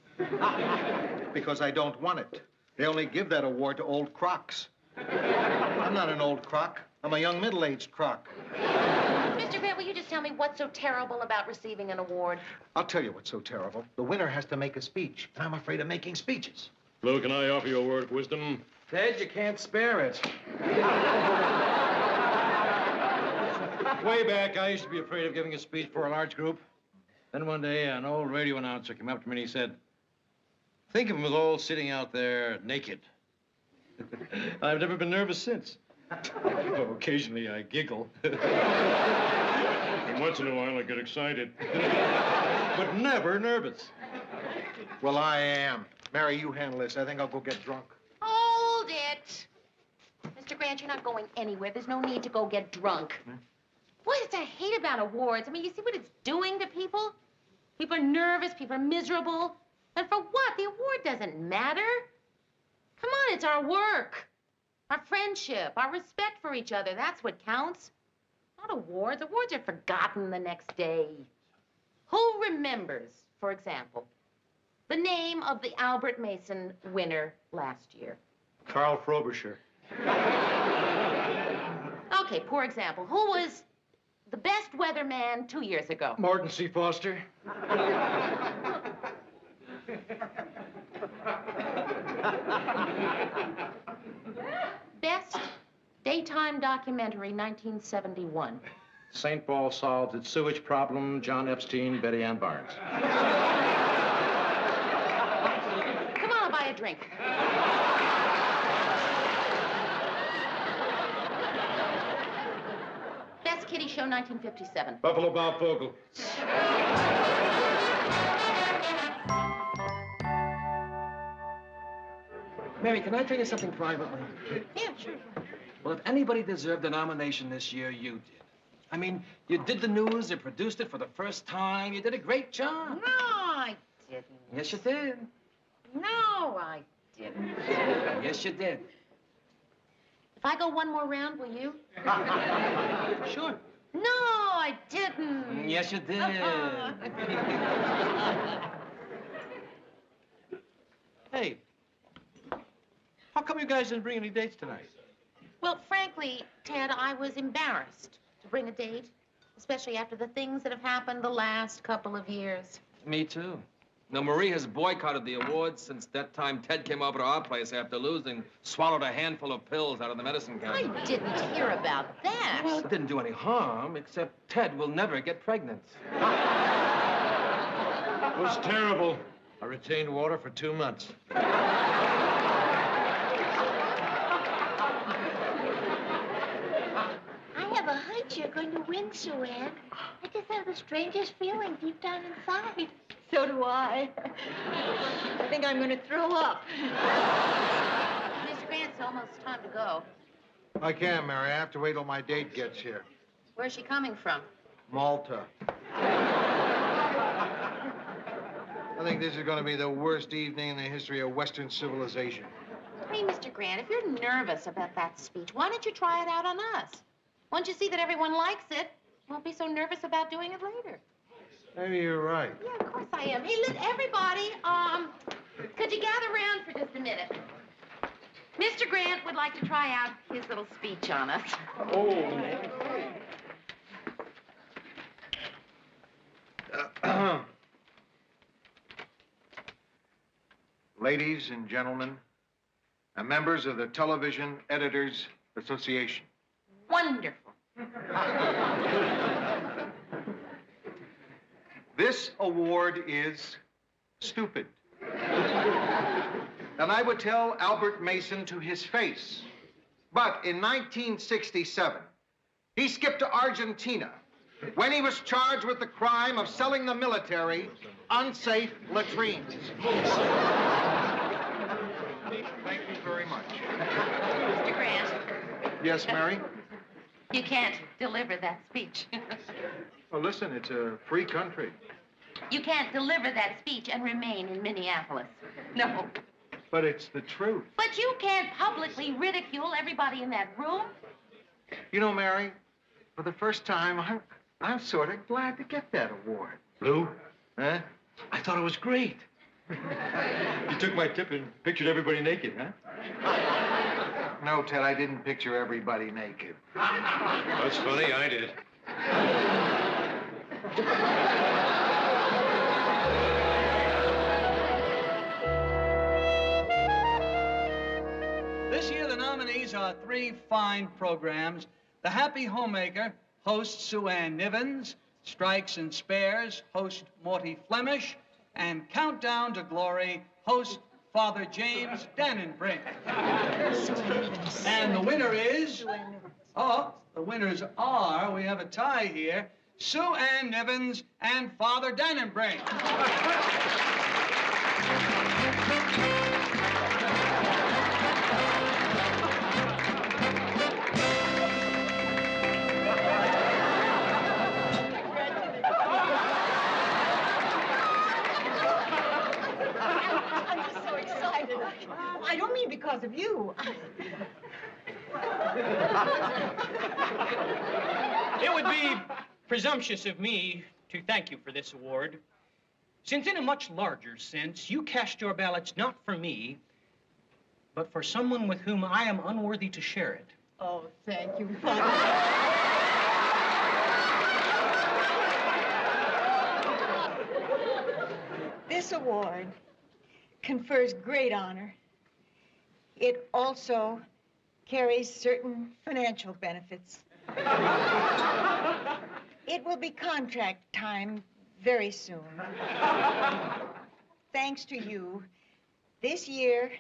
Because I don't want it. They only give that award to old crocs. I'm not an old croc. I'm a young middle-aged croc. Mr. Grant, will you just tell me what's so terrible about receiving an award? I'll tell you what's so terrible. The winner has to make a speech, and I'm afraid of making speeches. Lou, can I offer you a word of wisdom? Ted, you can't spare it. Way back, I used to be afraid of giving a speech for a large group. Then one day, an old radio announcer came up to me and he said, think of them as all sitting out there naked. I've never been nervous since. Well, occasionally I giggle. And once in a while I get excited. But never nervous. Well, I am. Mary, you handle this. I think I'll go get drunk. Hold it. Mr. Grant, you're not going anywhere. There's no need to go get drunk. What I hate about awards, I mean, you see what it's doing to people? People are nervous, people are miserable. And for what? The award doesn't matter. Come on, it's our work, our friendship, our respect for each other. That's what counts. Not awards. Awards are forgotten the next day. Who remembers, for example, the name of the Albert Mason winner last year? Carl Frobisher. Okay, poor example. Who was the best weatherman 2 years ago? Morton C. Foster. Best daytime documentary, 1971. St. Paul solved its sewage problem, John Epstein, Betty Ann Barnes. Come on, I'll buy a drink. Best kiddie show, 1957. Buffalo Bob Fogle. Mary, can I tell you something privately? Yeah, sure. Well, if anybody deserved a nomination this year, you did. I mean, you did the news, you produced it for the first time. You did a great job. No, I didn't. Yes, you did. No, I didn't. Yes, you did. If I go one more round, will you? Sure. No, I didn't. Yes, you did. Hey, how come you guys didn't bring any dates tonight? Well, frankly, Ted, I was embarrassed to bring a date, especially after the things that have happened the last couple of years. Me too. Now, Marie has boycotted the awards since that time Ted came over to our place after losing, swallowed a handful of pills out of the medicine cabinet. I didn't hear about that. Well, it didn't do any harm, except Ted will never get pregnant. It was terrible. I retained water for 2 months. I have a hunch you're going to win, Sue Ann. I just have the strangest feeling deep down inside. So do I. I think I'm going to throw up. Mr. Grant, it's almost time to go. I can't, Mary. I have to wait till my date gets here. Where's she coming from? Malta. I think this is going to be the worst evening in the history of Western civilization. Hey, Mr. Grant, if you're nervous about that speech, why don't you try it out on us? Once you see that everyone likes it, you won't be so nervous about doing it later. Maybe you're right. Yeah, of course I am. Hey, everybody, could you gather around for just a minute? Mr. Grant would like to try out his little speech on us. Ladies and gentlemen, and members of the Television Editors Association. Wonderful. This award is stupid. And I would tell Albert Mason to his face. But in 1967, he skipped to Argentina when he was charged with the crime of selling the military unsafe latrines. Thank you very much. Mr. Grant, Yes, Mary? you can't deliver that speech. Well, listen, it's a free country. You can't deliver that speech and remain in Minneapolis. No. But it's the truth. But you can't publicly ridicule everybody in that room. You know, Mary, for the first time, I'm sort of glad to get that award. Lou? Huh? I thought it was great. You took my tip and pictured everybody naked, huh? No, Ted, I didn't picture everybody naked. That's funny, I did. This year, the nominees are 3 fine programs. The Happy Homemaker hosts Sue Ann Nivens. Strikes and Spares host Morty Flemish. And Countdown to Glory host Father James Dannenbrink. And the winner is... Oh, the winners are, we have a tie here, Sue Ann Nivens and Father Dannenbrink. I'm just so excited. I don't mean because of you. It would be presumptuous of me to thank you for this award, since in a much larger sense, you cast your ballots not for me, but for someone with whom I am unworthy to share it. Oh, thank you, Father. This award confers great honor. It also carries certain financial benefits. It will be contract time very soon. Thanks to you, this year,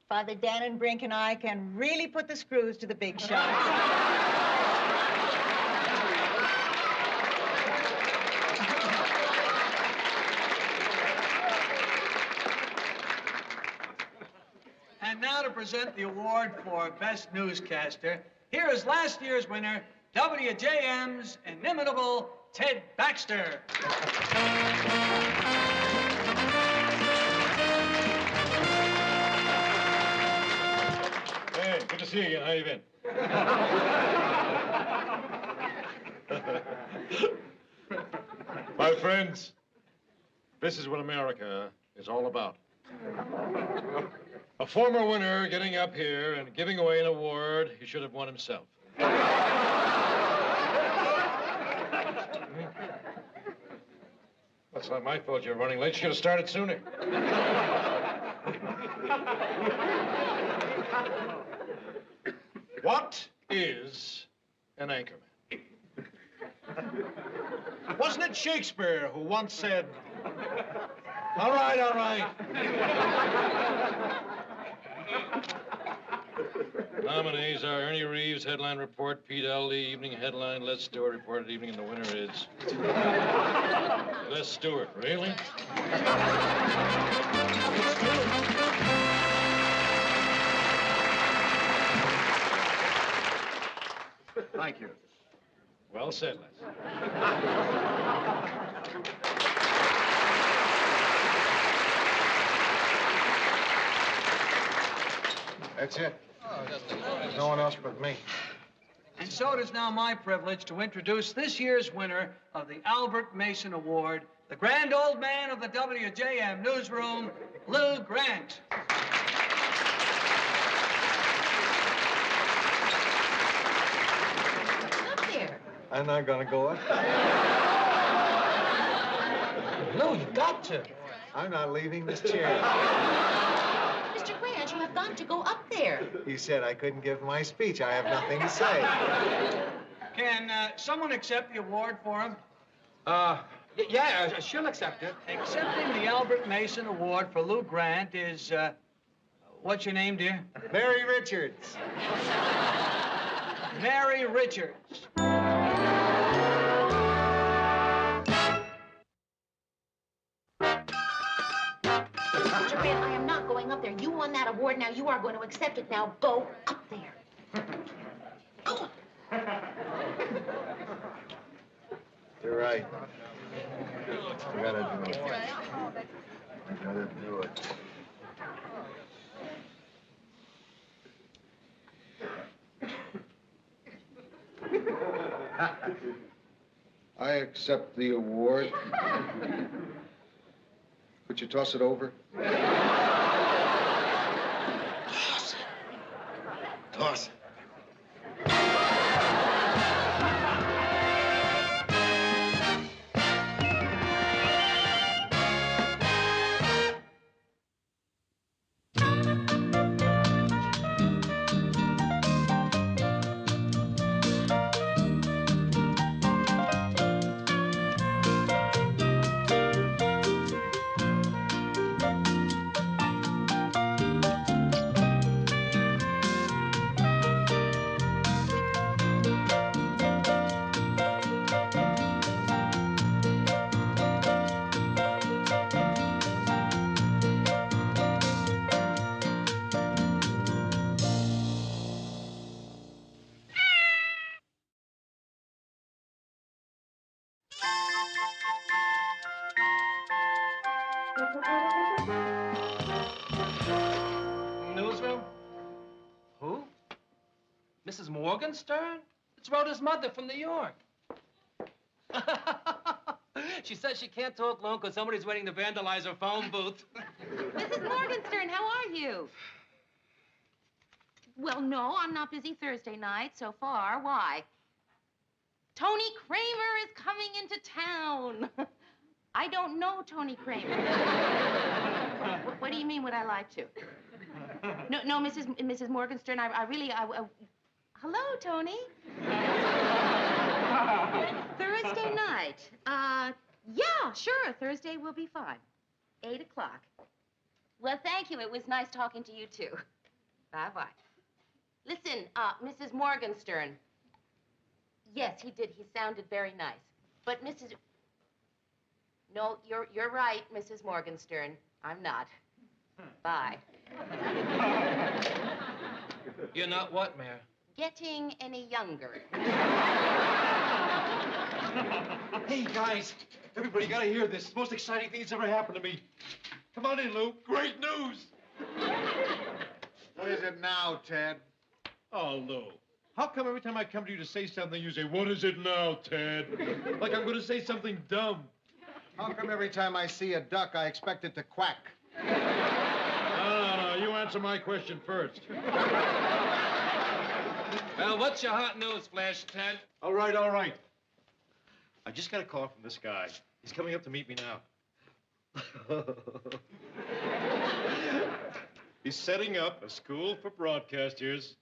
Father Dannenbrink and I can really put the screws to the big shots. And now to present the award for Best Newscaster, here is last year's winner, WJM's inimitable Ted Baxter. Hey, good to see you again. How you been? My friends, this is what America is all about. A former winner getting up here and giving away an award he should have won himself. That's not my fault you're running late. You should have started sooner. What is an anchorman? Wasn't it Shakespeare who once said, all right, all right. Nominees are Ernie Reeves, headline report, Pete Eldy, evening headline, Les Stewart, reported evening, and the winner is... Les Stewart. Really? Thank you. Well said, Les. That's it. There's no one else but me. And so it is now my privilege to introduce this year's winner of the Albert Mason Award, the grand old man of the WJM newsroom, Lou Grant. Up there. I'm not gonna go up. Lou, you got to. I'm not leaving this chair. Mr. Grant, you have got to go up there. You said I couldn't give my speech. I have nothing to say. Can someone accept the award for him? Yeah, she'll accept it. Accepting the Albert Mason Award for Lou Grant is, what's your name, dear? Mary Richards. Mary Richards. Mr. Grant, I am not going up there. You won that award, now you are going to accept it. Now go up there. Go. You're right. I gotta do it. I gotta do it. I accept the award. Could you toss it over? Toss it. Toss it. Newsroom? Who? Mrs. Morgenstern? It's Rhoda's mother from New York. She says she can't talk long because somebody's waiting to vandalize her phone booth. Mrs. Morgenstern, how are you? Well, no, I'm not busy Thursday night so far. Why? Tony Kramer is coming into town. I don't know Tony Kramer. What do you mean, would I like to? No, Mrs. Morgenstern, I really, hello, Tony. Thursday night. Yeah, sure, Thursday will be fine. 8 o'clock. Well, thank you. It was nice talking to you, too. Bye-bye. Listen, Mrs. Morgenstern. Yes, he did. He sounded very nice. But Mrs... No, you're right, Mrs. Morgenstern. I'm not. Bye. You're not what, Mayor? Getting any younger. Hey, guys. Everybody gotta hear this. It's the most exciting thing that's ever happened to me. Come on in, Lou. Great news. What is it now, Ted? Oh, Lou. How come every time I come to you to say something, you say, what is it now, Ted? Like I'm gonna say something dumb. How come every time I see a duck, I expect it to quack? No. You answer my question first. Well, what's your hot news flash, Ted? All right. I just got a call from this guy. He's coming up to meet me now. He's setting up a school for broadcasters,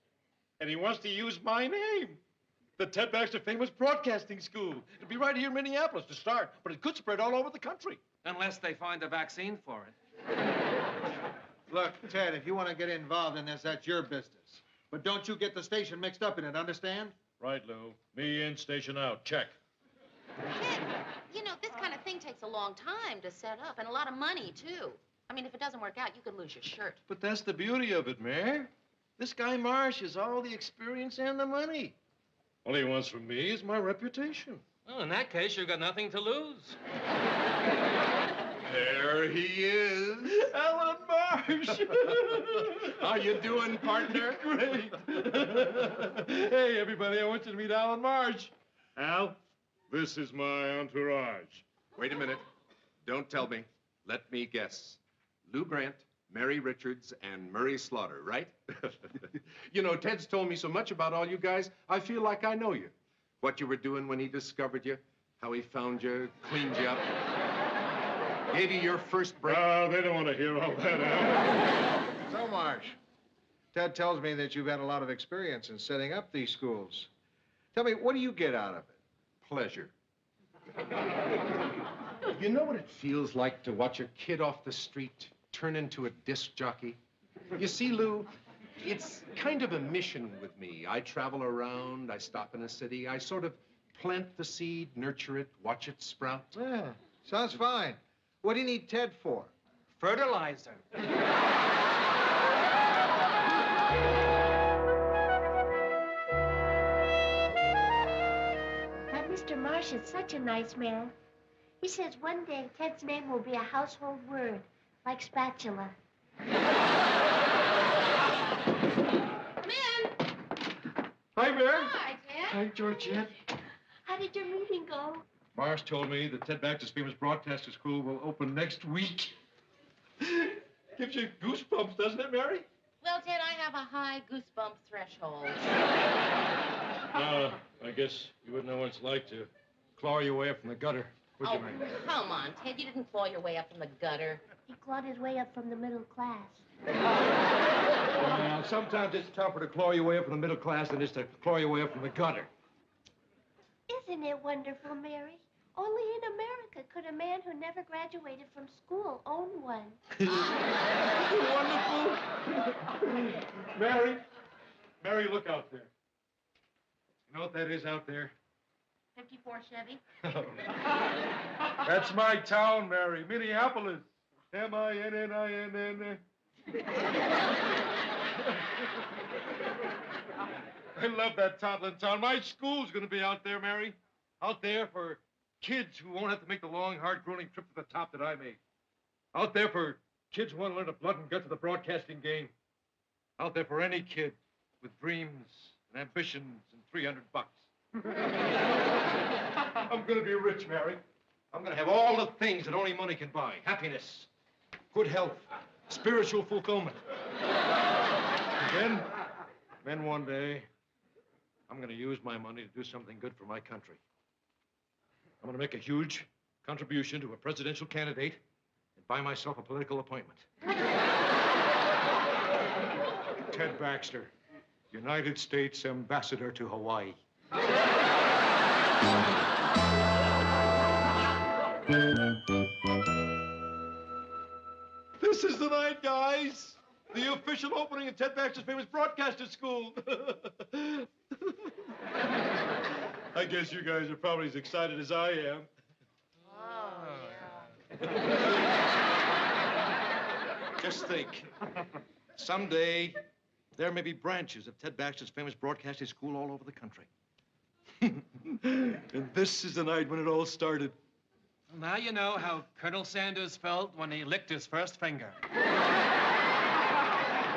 and he wants to use my name. The Ted Baxter Famous Broadcasting School. It'll be right here in Minneapolis to start, but it could spread all over the country. Unless they find a vaccine for it. Look, Ted, if you want to get involved in this, that's your business. But don't you get the station mixed up in it, understand? Right, Lou. Me in, station out. Check. Ted, you know, this kind of thing takes a long time to set up, and a lot of money, too. I mean, if it doesn't work out, you could lose your shirt. But that's the beauty of it, Mayor. This guy Marsh has all the experience and the money. All he wants from me is my reputation. Well, in that case, you've got nothing to lose. There he is. Alan Marsh. How you doing, partner? Great. Hey, everybody, I want you to meet Alan Marsh. Al, this is my entourage. Wait a minute. Don't tell me. Let me guess. Lou Grant, Mary Richards, and Murray Slaughter, right? You know, Ted's told me so much about all you guys, I feel like I know you. What you were doing when he discovered you, how he found you, cleaned you up, gave you your first break. Oh, they don't want to hear all that, Al. So, Marsh, Ted tells me that you've had a lot of experience in setting up these schools. Tell me, what do you get out of it? Pleasure. You know what it feels like to watch a kid off the street turn into a disc jockey? You see, Lou, it's kind of a mission with me. I travel around, I stop in a city, I sort of plant the seed, nurture it, watch it sprout. Yeah, sounds fine. What do you need Ted for? Fertilizer. But Mr. Marsh is such a nice man. He says one day Ted's name will be a household word, like spatula. Come in. Hi, Mary. Hi, Ted. Hi, Georgette. How did your meeting go? Marsh told me that Ted Baxter's famous broadcaster school will open next week. Gives you goosebumps, doesn't it, Mary? Well, Ted, I have a high goosebump threshold. I guess you wouldn't know what it's like to claw your way up from the gutter, would you, Mary? Come on, Ted. You didn't claw your way up from the gutter. He clawed his way up from the middle class. Well, sometimes it's tougher to claw your way up from the middle class than it is to claw your way up from the gutter. Isn't it wonderful, Mary? Only in America could a man who never graduated from school own one. Wonderful. Mary, look out there. You know what that is out there? 54 Chevy. That's my town, Mary. Minneapolis. M-I-N-N-I-N-N. I love that toddling town. My school's going to be out there, Mary. Out there for kids who won't have to make the long, hard, grueling trip to the top that I made. Out there for kids who want to learn the blood and guts of the broadcasting game. Out there for any kid with dreams and ambitions and $300. I'm going to be rich, Mary. I'm going to have all the things that only money can buy. Happiness, good health, spiritual fulfillment. And then one day, I'm going to use my money to do something good for my country. I'm going to make a huge contribution to a presidential candidate and buy myself a political appointment. Ted Baxter, United States Ambassador to Hawaii. This is the night, guys. The official opening of Ted Baxter's famous broadcaster school. I guess you guys are probably as excited as I am. Just think. Someday, there may be branches of Ted Baxter's famous broadcasting school all over the country. And this is the night when it all started. Well, now you know how Colonel Sanders felt when he licked his first finger.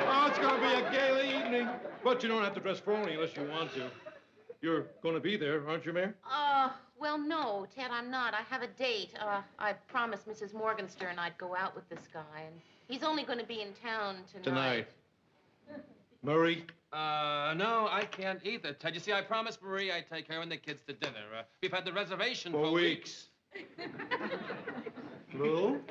Oh, it's going to be a gay evening. But you don't have to dress formally unless you want to. You're going to be there, aren't you, Mayor? Well, no, Ted, I'm not. I have a date. I promised Mrs. Morgenstern I'd go out with this guy, and he's only going to be in town tonight. Murray? No, I can't either, Ted. You see, I promised Marie I'd take her and the kids to dinner. We've had the reservation for weeks. Lou?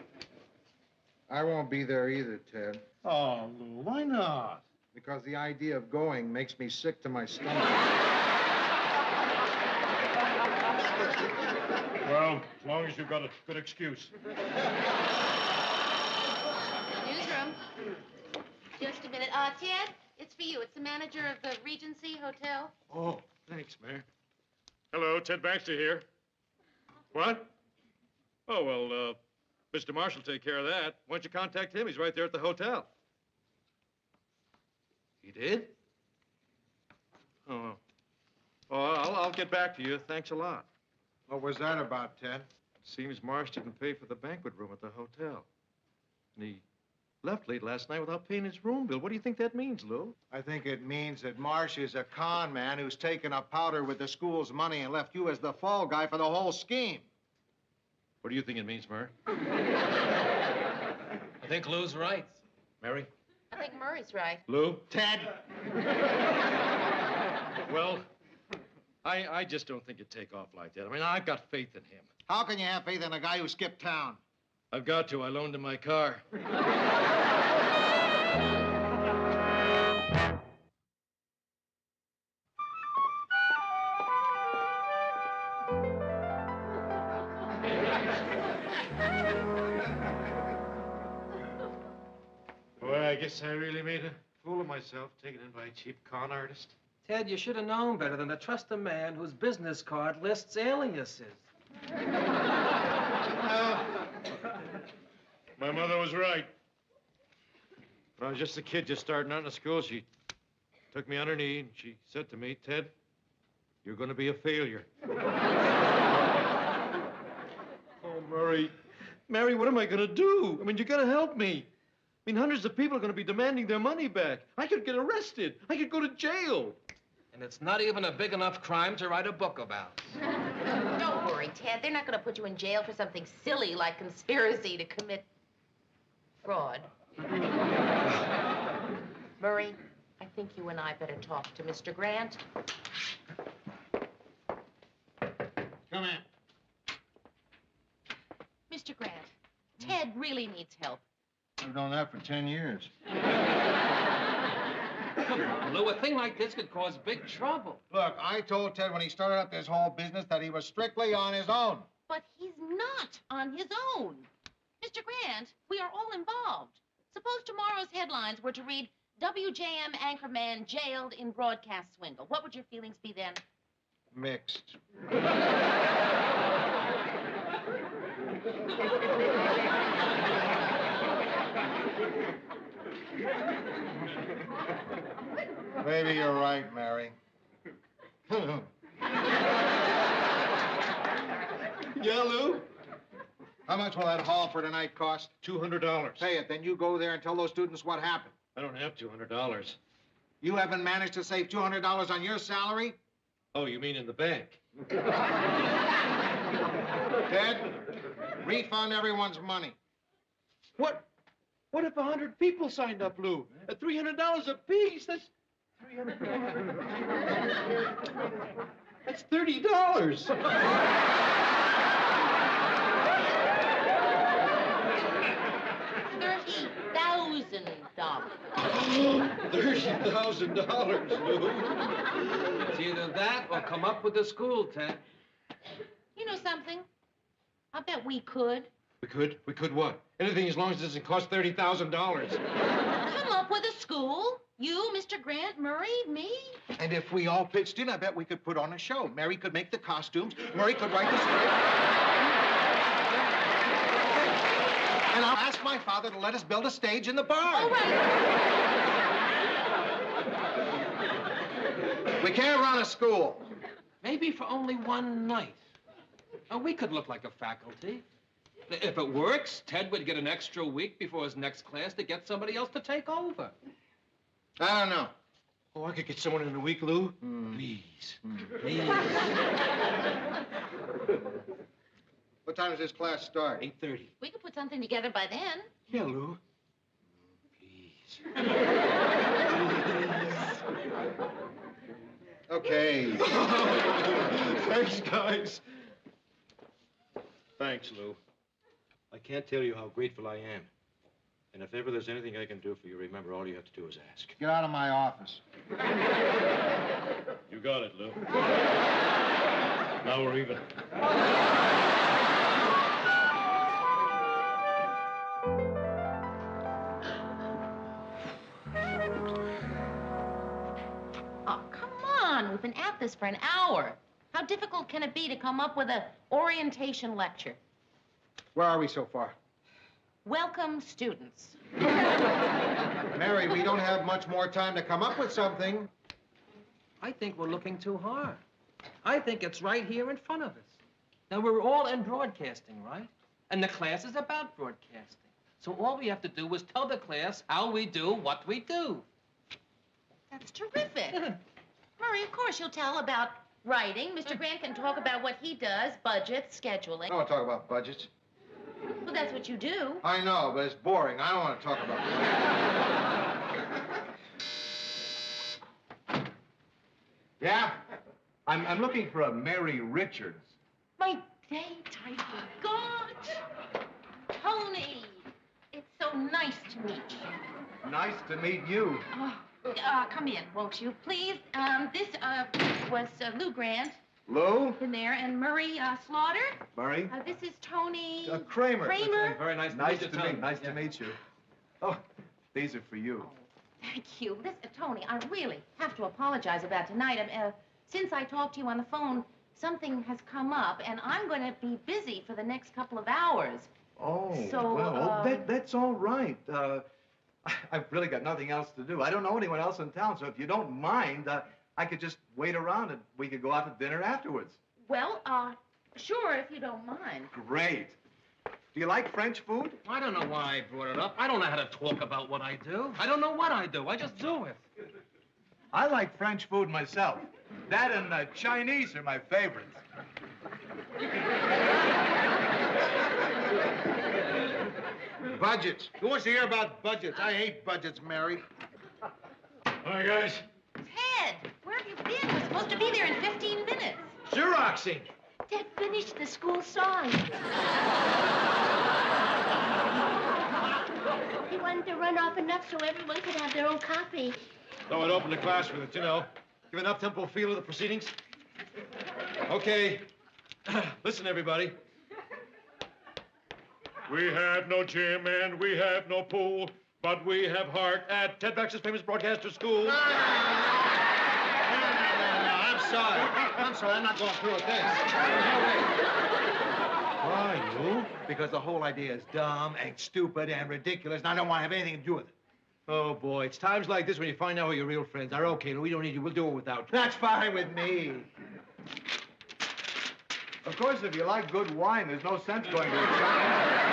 I won't be there either, Ted. Oh, Lou, why not? Because the idea of going makes me sick to my stomach. Well, as long as you've got a good excuse. Newsroom. Just a minute. Ted, it's for you. It's the manager of the Regency Hotel. Oh, thanks, Mayor. Hello, Ted Baxter here. What? Oh, well, Mr. Marsh will take care of that. Why don't you contact him? He's right there at the hotel. He did? Oh. Oh, I'll get back to you. Thanks a lot. What was that about, Ted? Seems Marsh didn't pay for the banquet room at the hotel. And he left late last night without paying his room bill. What do you think that means, Lou? I think it means that Marsh is a con man who's taken a powder with the school's money and left you as the fall guy for the whole scheme. What do you think it means, Murray? I think Lou's right. Mary? I think Murray's right. Lou? Ted! Well, I just don't think it'd take off like that. I mean, I've got faith in him. How can you have faith in a guy who skipped town? I've got to. I loaned him my car. Boy, I guess I really made a fool of myself taking in by a cheap con artist. Ted, you should have known better than to trust a man whose business card lists aliases. My mother was right. When I was just a kid, just starting out in school, she took me on her knee and she said to me, Ted, you're going to be a failure. Oh, Murray. Mary, what am I going to do? I mean, you got to help me. I mean, hundreds of people are going to be demanding their money back. I could get arrested. I could go to jail. And it's not even a big enough crime to write a book about. Don't worry, Ted. They're not going to put you in jail for something silly like conspiracy to commit fraud. Murray, I think you and I better talk to Mr. Grant. Come in. Mr. Grant, Ted really needs help. I've known that for 10 years. Come on, Lou, a thing like this could cause big trouble. Look, I told Ted when he started up this whole business that he was strictly on his own. But he's not on his own. Mr. Grant, we are all involved. Suppose tomorrow's headlines were to read, WJM anchorman jailed in broadcast swindle. What would your feelings be then? Mixed. Maybe you're right, Mary. Yeah, Lou? How much will that hall for tonight cost? $200. Pay it, then you go there and tell those students what happened. I don't have $200. You haven't managed to save $200 on your salary? Oh, you mean in the bank? Ted, refund everyone's money. What? What if 100 people signed up, Lou? At $300 apiece, that's $300. That's $30. $30,000, Lou. It's either that or come up with the school, Ted. You know something? I bet we could. We could? We could what? Anything as long as it doesn't cost $30,000. Come up with a school. You, Mr. Grant, Murray, me. And if we all pitched in, I bet we could put on a show. Mary could make the costumes. Murray could write the script. And I'll ask my father to let us build a stage in the barn. All right. We can't run a school. Maybe for only one night. Oh, we could look like a faculty. If it works, Ted would get an extra week before his next class to get somebody else to take over. I don't know. Oh, I could get someone in a week, Lou. Please. Please. What time does this class start? 8:30. We could put something together by then. Yeah, Lou. Okay. Thanks, guys. Thanks, Lou. I can't tell you how grateful I am. And if ever there's anything I can do for you, remember, all you have to do is ask. Get out of my office. You got it, Lou. Now we're even. Oh, come on. We've been at this for an hour. How difficult can it be to come up with an orientation lecture? Where are we so far? Welcome, students. Mary, we don't have much more time to come up with something. I think we're looking too hard. I think it's right here in front of us. Now, we're all in broadcasting, right? And the class is about broadcasting. So all we have to do is tell the class how we do what we do. That's terrific. Murray, of course you'll tell about writing. Mr. Grant can talk about what he does, budgets, scheduling. I don't want to talk about budgets. Well, that's what you do. I know, but it's boring. I don't want to talk about budgets. Yeah? I'm looking for a Mary Richards. My date, I forgot. Tony, it's so nice to meet you. Nice to meet you. Oh, come in, won't you, please? This was Lou Grant. Lou? In there, and Murray Slaughter. Murray? This is Tony... Kramer. Kramer. Very nice to Nice meet you, to Tony. meet. Nice to meet you. Oh, these are for you. Thank you. Tony, I really have to apologize about tonight. Since I talked to you on the phone, something has come up, and I'm going to be busy for the next couple of hours. Oh, So, well, that's all right. I've really got nothing else to do. I don't know anyone else in town, so if you don't mind, I could just wait around and we could go out to dinner afterwards. Well, sure, if you don't mind. Great. Do you like French food? I don't know why I brought it up. I don't know how to talk about what I do. I don't know what I do. I just do it. I like French food myself. That and Chinese are my favorites. Budgets. Who wants to hear about budgets? I hate budgets, Mary. All right, guys. Ted, where have you been? We're supposed to be there in 15 minutes. Xeroxing. Ted finished the school song. He wanted to run off enough so everyone could have their own copy. Thought I'd open the class with it, you know. Give an up-tempo feel of the proceedings. Okay. Listen, everybody. We have no gym and we have no pool, but we have heart at Ted Baxter's famous broadcaster school. No, I'm sorry. I'm not going through with this. Why, you? Because the whole idea is dumb and stupid and ridiculous, and I don't want to have anything to do with it. Oh, boy, it's times like this when you find out who your real friends are. Okay, we don't need you. We'll do it without. That's fine with me. Of course, if you like good wine, there's no sense going to a Chinese.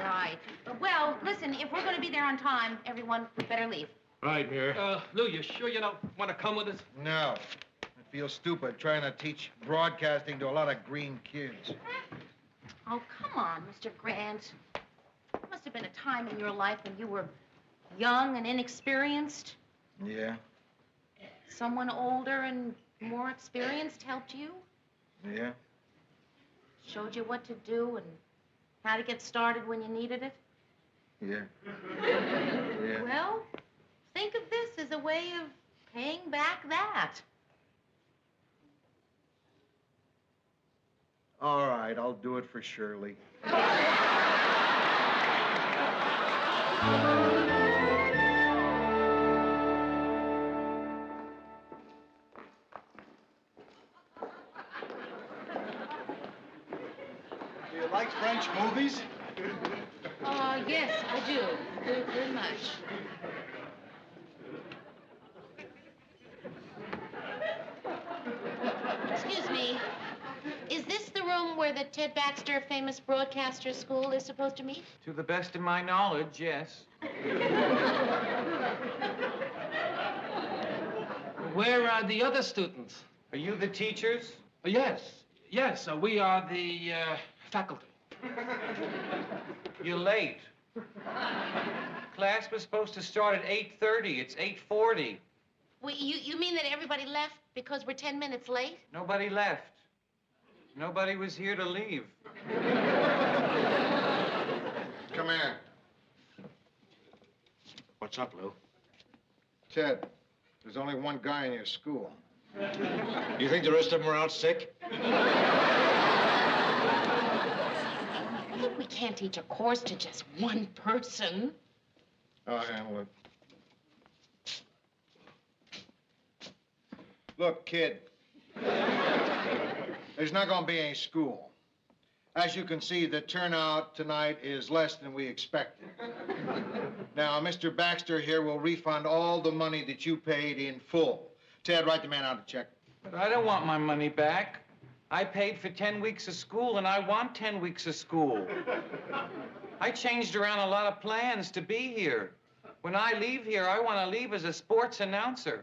Right. Well, listen, if we're going to be there on time, everyone would better leave. Right, Mir. Lou, you sure you don't want to come with us? No. I feel stupid trying to teach broadcasting to a lot of green kids. Oh, come on, Mr. Grant. There must have been a time in your life when you were young and inexperienced. Yeah? Someone older and more experienced helped you, Yeah? showed you what to do and how to get started when you needed it. Yeah. Yeah. Well, think of this as a way of paying back that. All right, I'll do it for Shirley. Do you like French movies? Yes, I do. Very much. Excuse me. Is this the room where the Ted Baxter famous broadcaster school is supposed to meet? To the best of my knowledge, yes. Where are the other students? Are you the teachers? Yes. We are the faculty. You're late. Class was supposed to start at 8:30. It's 8:40. Wait, you mean that everybody left because we're 10 minutes late? Nobody left. Nobody was here to leave. Come here. What's up, Lou? Ted, there's only one guy in your school. You think the rest of them are out sick? I think we can't teach a course to just one person. I'll handle it. Look, kid. There's not going to be any school. As you can see, the turnout tonight is less than we expected. Now, Mr. Baxter here will refund all the money that you paid in full. Ted, write the man out a check. But I don't want my money back. I paid for 10 weeks of school, and I want 10 weeks of school. I changed around a lot of plans to be here. When I leave here, I want to leave as a sports announcer.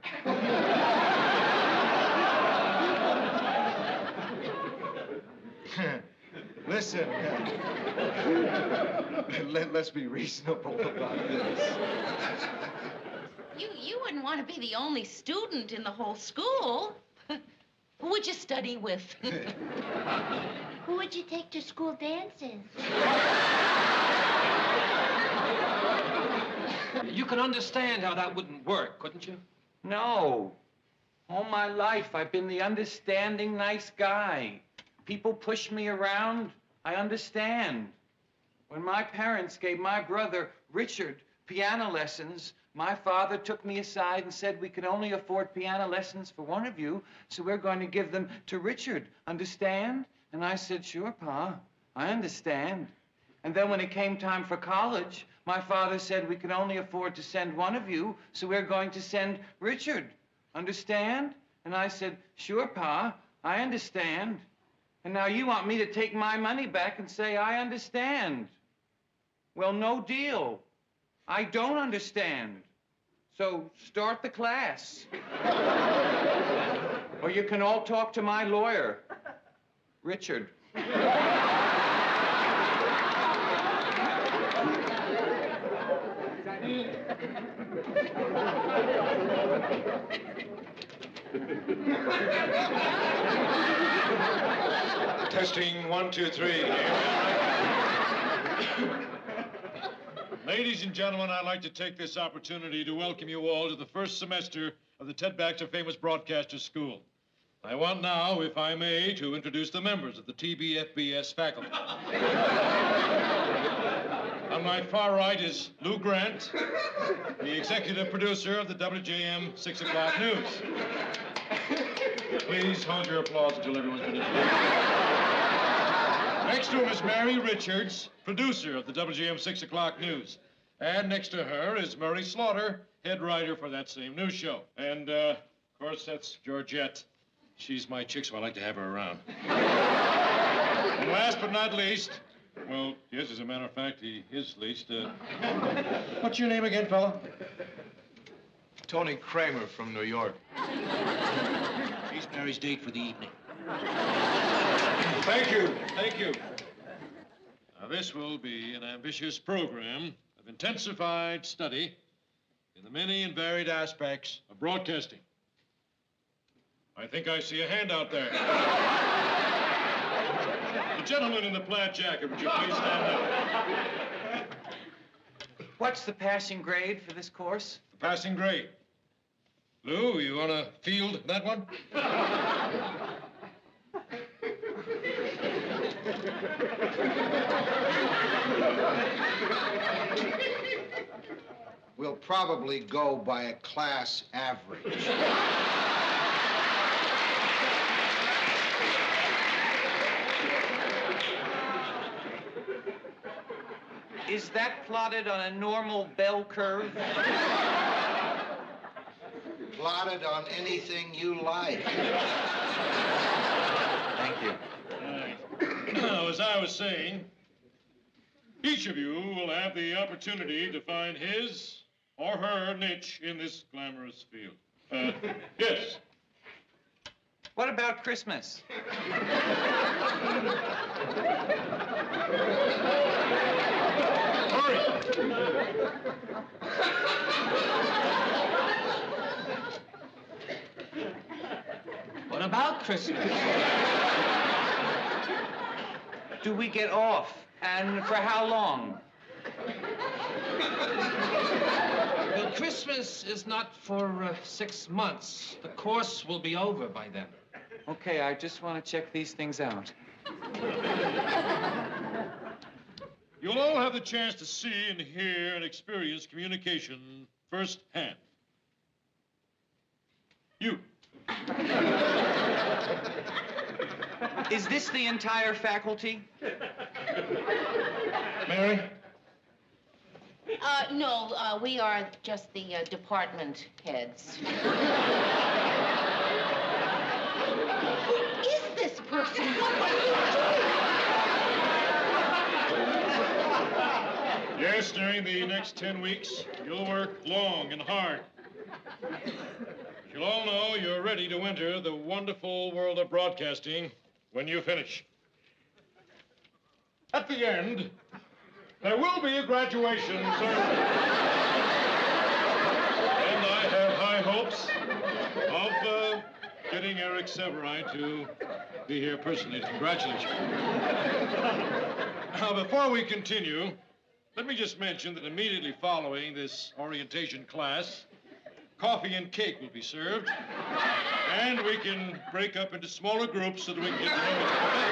Listen, let's be reasonable about this. You wouldn't want to be the only student in the whole school. Who would you study with? Who would you take to school dances? You can understand how that wouldn't work, couldn't you? No. All my life, I've been the understanding, nice guy. People push me around. I understand. When my parents gave my brother, Richard, piano lessons, my father took me aside and said we could only afford piano lessons for one of you, so we're going to give them to Richard. Understand? And I said, sure, Pa, I understand. And then when it came time for college, my father said we could only afford to send one of you, so we're going to send Richard. Understand? And I said, sure, Pa, I understand. And now you want me to take my money back and say I understand. Well, no deal. I don't understand. So start the class. Or you can all talk to my lawyer, Richard. Testing 1, 2, 3. Ladies and gentlemen, I'd like to take this opportunity to welcome you all to the first semester of the Ted Baxter Famous Broadcaster School. I want now, if I may, to introduce the members of the TBFBS faculty. On my far right is Lou Grant, the executive producer of the WJM 6 o'clock news. Please hold your applause until everyone's been introduced. Next to him is Mary Richards, producer of the WJM 6 o'clock news. And next to her is Murray Slaughter, head writer for that same news show. And, of course, that's Georgette. She's my chick, so I like to have her around. And last but not least, well, yes, as a matter of fact, he is least. What's your name again, fella? Tony Kramer from New York. He's Mary's date for the evening. Thank you. Thank you. Now, this will be an ambitious program of intensified study in the many and varied aspects of broadcasting. I think I see a hand out there. The gentleman in the plaid jacket, would you please stand up? What's the passing grade for this course? The passing grade. Lou, you want to field that one? We'll probably go by a class average. Is that plotted on a normal bell curve? Plotted on anything you like. Thank you. Now, as I was saying, each of you will have the opportunity to find his or her niche in this glamorous field. Yes. What about Christmas? Hurry! What about Christmas? Do we get off? And for how long? Well, Christmas is not for 6 months. The course will be over by then. Okay, I just want to check these things out. You'll all have the chance to see and hear and experience communication firsthand. You. Is this the entire faculty? Mary? No, we are just the department heads. Who is this person? What are you doing? Yes, during the next 10 weeks, you'll work long and hard. You'll all know you're ready to enter the wonderful world of broadcasting when you finish. At the end, there will be a graduation ceremony. And I have high hopes of getting Eric Severide to be here personally to congratulate you. Now, before we continue, let me just mention that immediately following this orientation class, coffee and cake will be served, and we can break up into smaller groups so that we can get to know each other.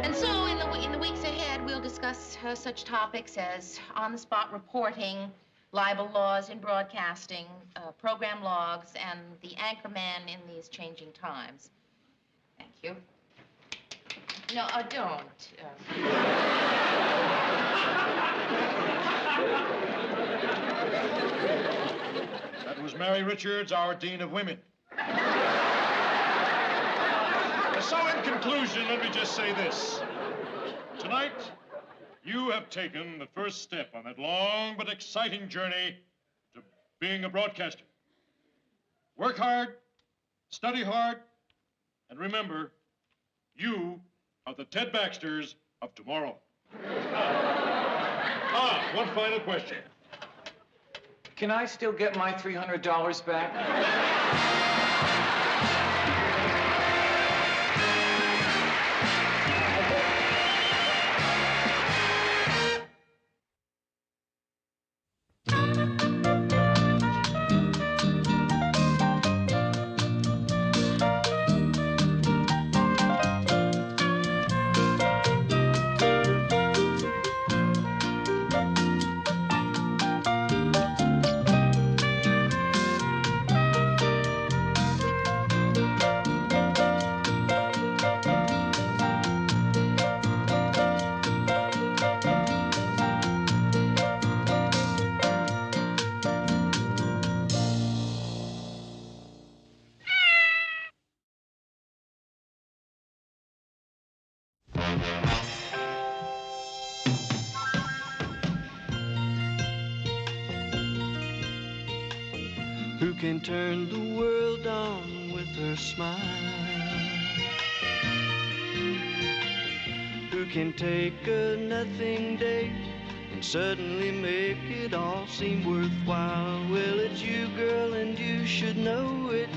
And so, in the weeks ahead, we'll discuss such topics as on-the-spot reporting, libel laws in broadcasting, program logs, and the anchorman in these changing times. Thank you. No, don't. That was Mary Richards, our Dean of Women. So in conclusion, let me just say this. Tonight, you have taken the first step on that long but exciting journey to being a broadcaster. Work hard, study hard, and remember, you are the Ted Baxters of tomorrow. One final question. Can I still get my $300 back? Who can turn the world on with her smile? Who can take a nothing day and suddenly make it all seem worthwhile? Well, it's you, girl, and you should know it.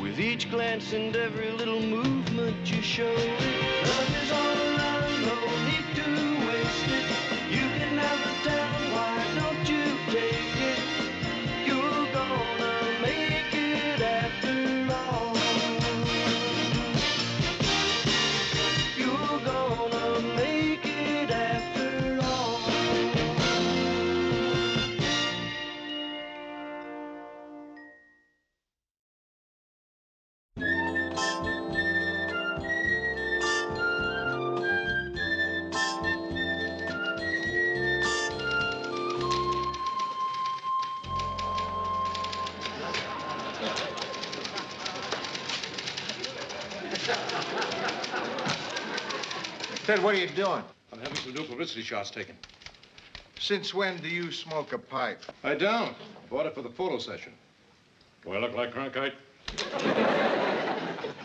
With each glance and every little movement you show it. Love is all around, no need to waste it. You can have the town, why don't you take it? You're gonna make it after all. You're gonna make it after all. Ted, what are you doing? I'm having some new publicity shots taken. Since when do you smoke a pipe? I don't. Bought it for the photo session. Do I look like Cronkite?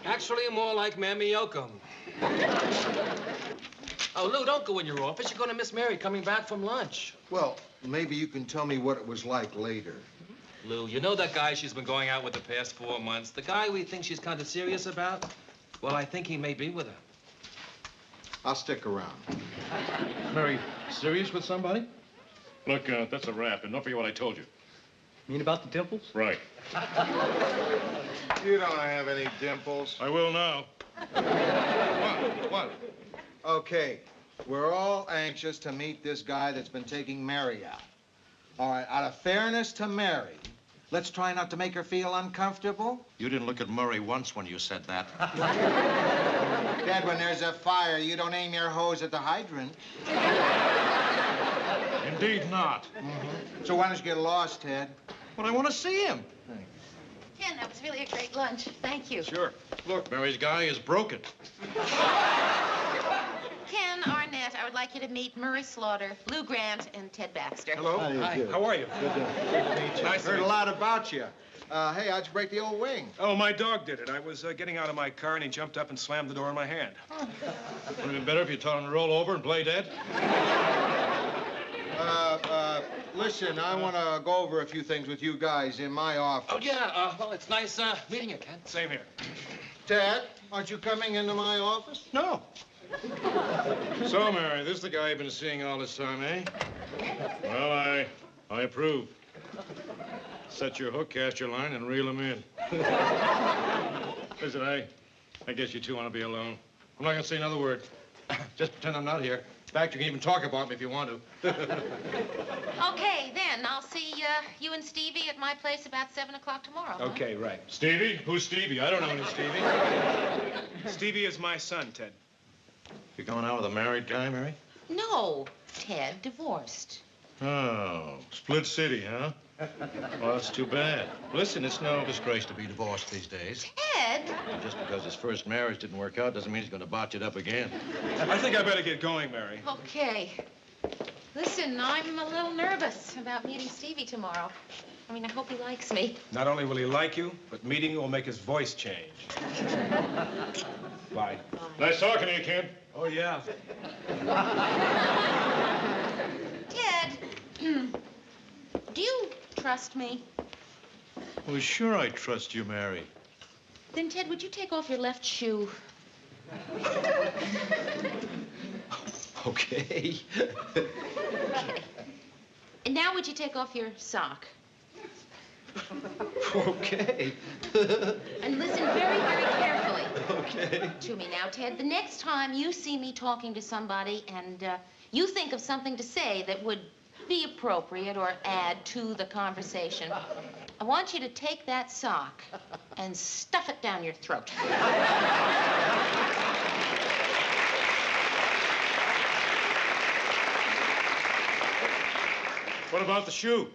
Actually, more like Mammy Yokum. Oh, Lou, don't go in your office. You're going to miss Mary coming back from lunch. Well, maybe you can tell me what it was like later. Lou, you know that guy she's been going out with the past 4 months? The guy we think she's kind of serious about? Well, I think he may be with her. I'll stick around. Mary, serious with somebody? Look, that's a wrap, and don't forget what I told you. Mean about the dimples? Right. You don't have any dimples. I will now. What? Okay, we're all anxious to meet this guy that's been taking Mary out. All right, out of fairness to Mary, let's try not to make her feel uncomfortable. You didn't look at Murray once when you said that. Dad, when there's a fire, you don't aim your hose at the hydrant. Indeed not. So why don't you get lost, Ted? But I want to see him. Ken, that was really a great lunch. Thank you. Sure. Look, Mary's guy is broken. Ken Arnett, I would like you to meet Murray Slaughter, Lou Grant, and Ted Baxter. Hello. Hi. How are you? Good to meet you. Nice to Heard meet a you. lot about you. Hey, how'd you break the old wing? Oh, my dog did it. I was getting out of my car, and he jumped up and slammed the door in my hand. Would have been better if you told him to roll over and play dead. Listen, I want to go over a few things with you guys in my office. Oh, yeah. Well, it's nice meeting you, Ken. Same here. Ted, aren't you coming into my office? No. So, Mary, this is the guy you've been seeing all this time, eh? Well, I approve. Set your hook, cast your line, and reel him in. Listen, I guess you two want to be alone. I'm not going to say another word. Just pretend I'm not here. In fact, you can even talk about me if you want to. Okay, then. I'll see you and Stevie at my place about 7 o'clock tomorrow. Huh? Okay, right. Stevie? Who's Stevie? I don't know any Stevie. Stevie is my son, Ted. You going out with a married guy, Mary? No, Ted, divorced. Oh, split city, huh? Well, that's too bad. Listen, it's no disgrace to be divorced these days. Ted! Just because his first marriage didn't work out doesn't mean he's going to botch it up again. I think I better get going, Mary. Okay. Listen, I'm a little nervous about meeting Stevie tomorrow. I mean, I hope he likes me. Not only will he like you, but meeting you will make his voice change. Bye. Nice talking to you, kid. Oh, yeah. Ted, do you trust me? Well, sure I trust you, Mary. Then, Ted, would you take off your left shoe? Okay. Okay. And now would you take off your sock? Okay. And listen very, very carefully. Okay. To me now, Ted. The next time you see me talking to somebody and you think of something to say that would be appropriate or add to the conversation, I want you to take that sock and stuff it down your throat. What about the shoe?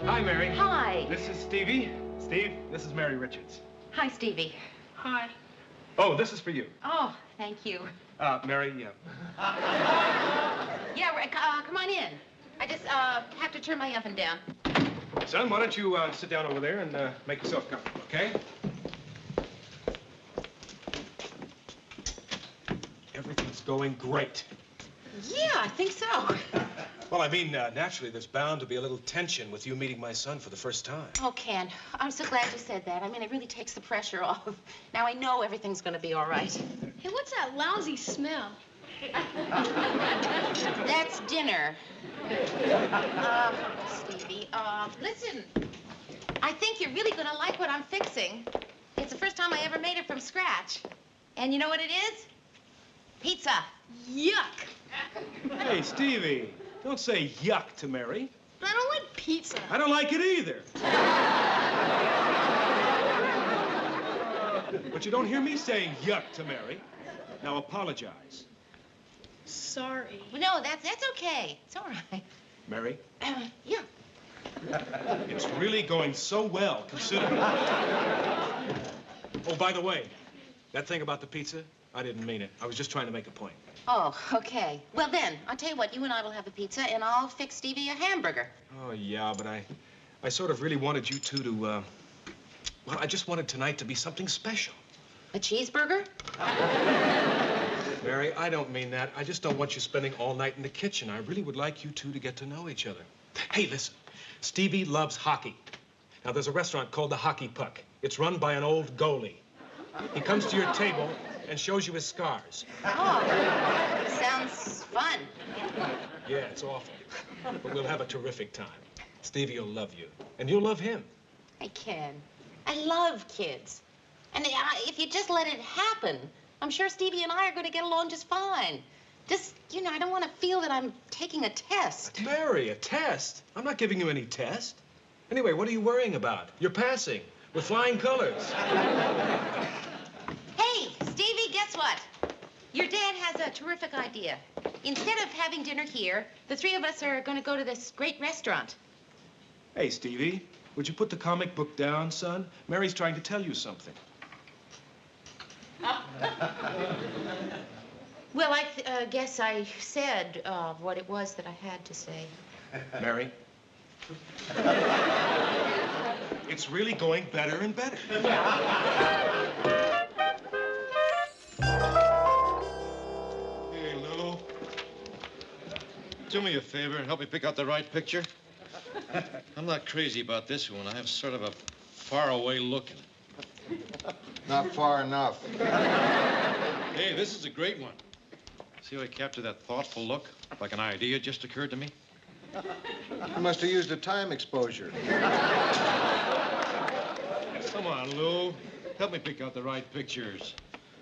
Hi, Mary. Hi. This is Stevie. Steve, this is Mary Richards. Hi, Stevie. Hi. Oh, this is for you. Oh, thank you. Mary, Yeah, come on in. I just have to turn my oven down. Son, why don't you sit down over there and make yourself comfortable, okay? Everything's going great. Yeah, I think so. Well, I mean, naturally, there's bound to be a little tension with you meeting my son for the first time. Oh, Ken, I'm so glad you said that. I mean, it really takes the pressure off. Now I know everything's going to be all right. Hey, what's that lousy smell? That's dinner. Stevie, listen. I think you're really going to like what I'm fixing. It's the first time I ever made it from scratch. And you know what it is? Pizza. Yuck. Hey, Stevie, don't say yuck to Mary. I don't like pizza. I don't like it either. But you don't hear me saying yuck to Mary. Now apologize. Sorry. No, that's okay. It's all right. Mary? Yeah. It's really going so well, considering. Oh, by the way, that thing about the pizza, I didn't mean it. I was just trying to make a point. Oh, okay. Well, then, I'll tell you what. You and I will have a pizza, and I'll fix Stevie a hamburger. Oh, yeah, but I sort of really wanted you two to, well, I just wanted tonight to be something special. A cheeseburger? Mary, I don't mean that. I just don't want you spending all night in the kitchen. I really would like you two to get to know each other. Hey, listen. Stevie loves hockey. Now, there's a restaurant called the Hockey Puck. It's run by an old goalie. He comes to your table and shows you his scars. Oh, sounds fun. Yeah, it's awful. But we'll have a terrific time. Stevie will love you, and you'll love him. I can. I love kids. And if you just let it happen, I'm sure Stevie and I are going to get along just fine. Just, you know, I don't want to feel that I'm taking a test. Mary, a test? I'm not giving you any test. Anyway, what are you worrying about? You're passing with flying colors. Hey, Stevie, guess what? Your dad has a terrific idea. Instead of having dinner here, the three of us are going to go to this great restaurant. Hey, Stevie, would you put the comic book down, son? Mary's trying to tell you something. Well, I guess I said what it was that I had to say. Mary? It's really going better and better. Hey, Lou. Do me a favor and help me pick out the right picture. I'm not crazy about this one. I have sort of a faraway look in it. Not far enough. Hey, this is a great one. See how I captured that thoughtful look? Like an idea just occurred to me? You must have used a time exposure. Come on, Lou. Help me pick out the right pictures.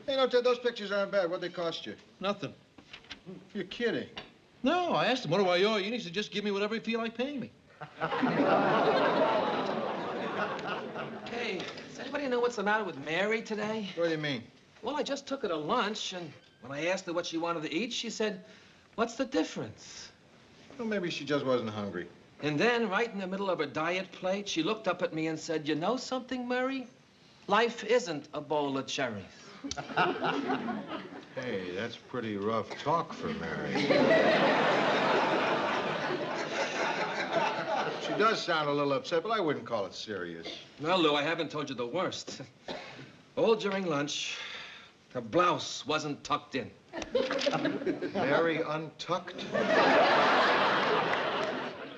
Hey, no, Ted, those pictures aren't bad. What'd they cost you? Nothing. You're kidding. No, I asked him, what do I owe you? And he said, just give me whatever you feel like paying me. Hey, does anybody know what's the matter with Mary today? What do you mean? Well, I just took her to lunch, and when I asked her what she wanted to eat, she said, what's the difference? Well, maybe she just wasn't hungry. And then, right in the middle of her diet plate, she looked up at me and said, you know something, Murray? Life isn't a bowl of cherries. Hey, that's pretty rough talk for Mary. She does sound a little upset, but I wouldn't call it serious. Well, Lou, I haven't told you the worst. All during lunch, her blouse wasn't tucked in. Mary untucked?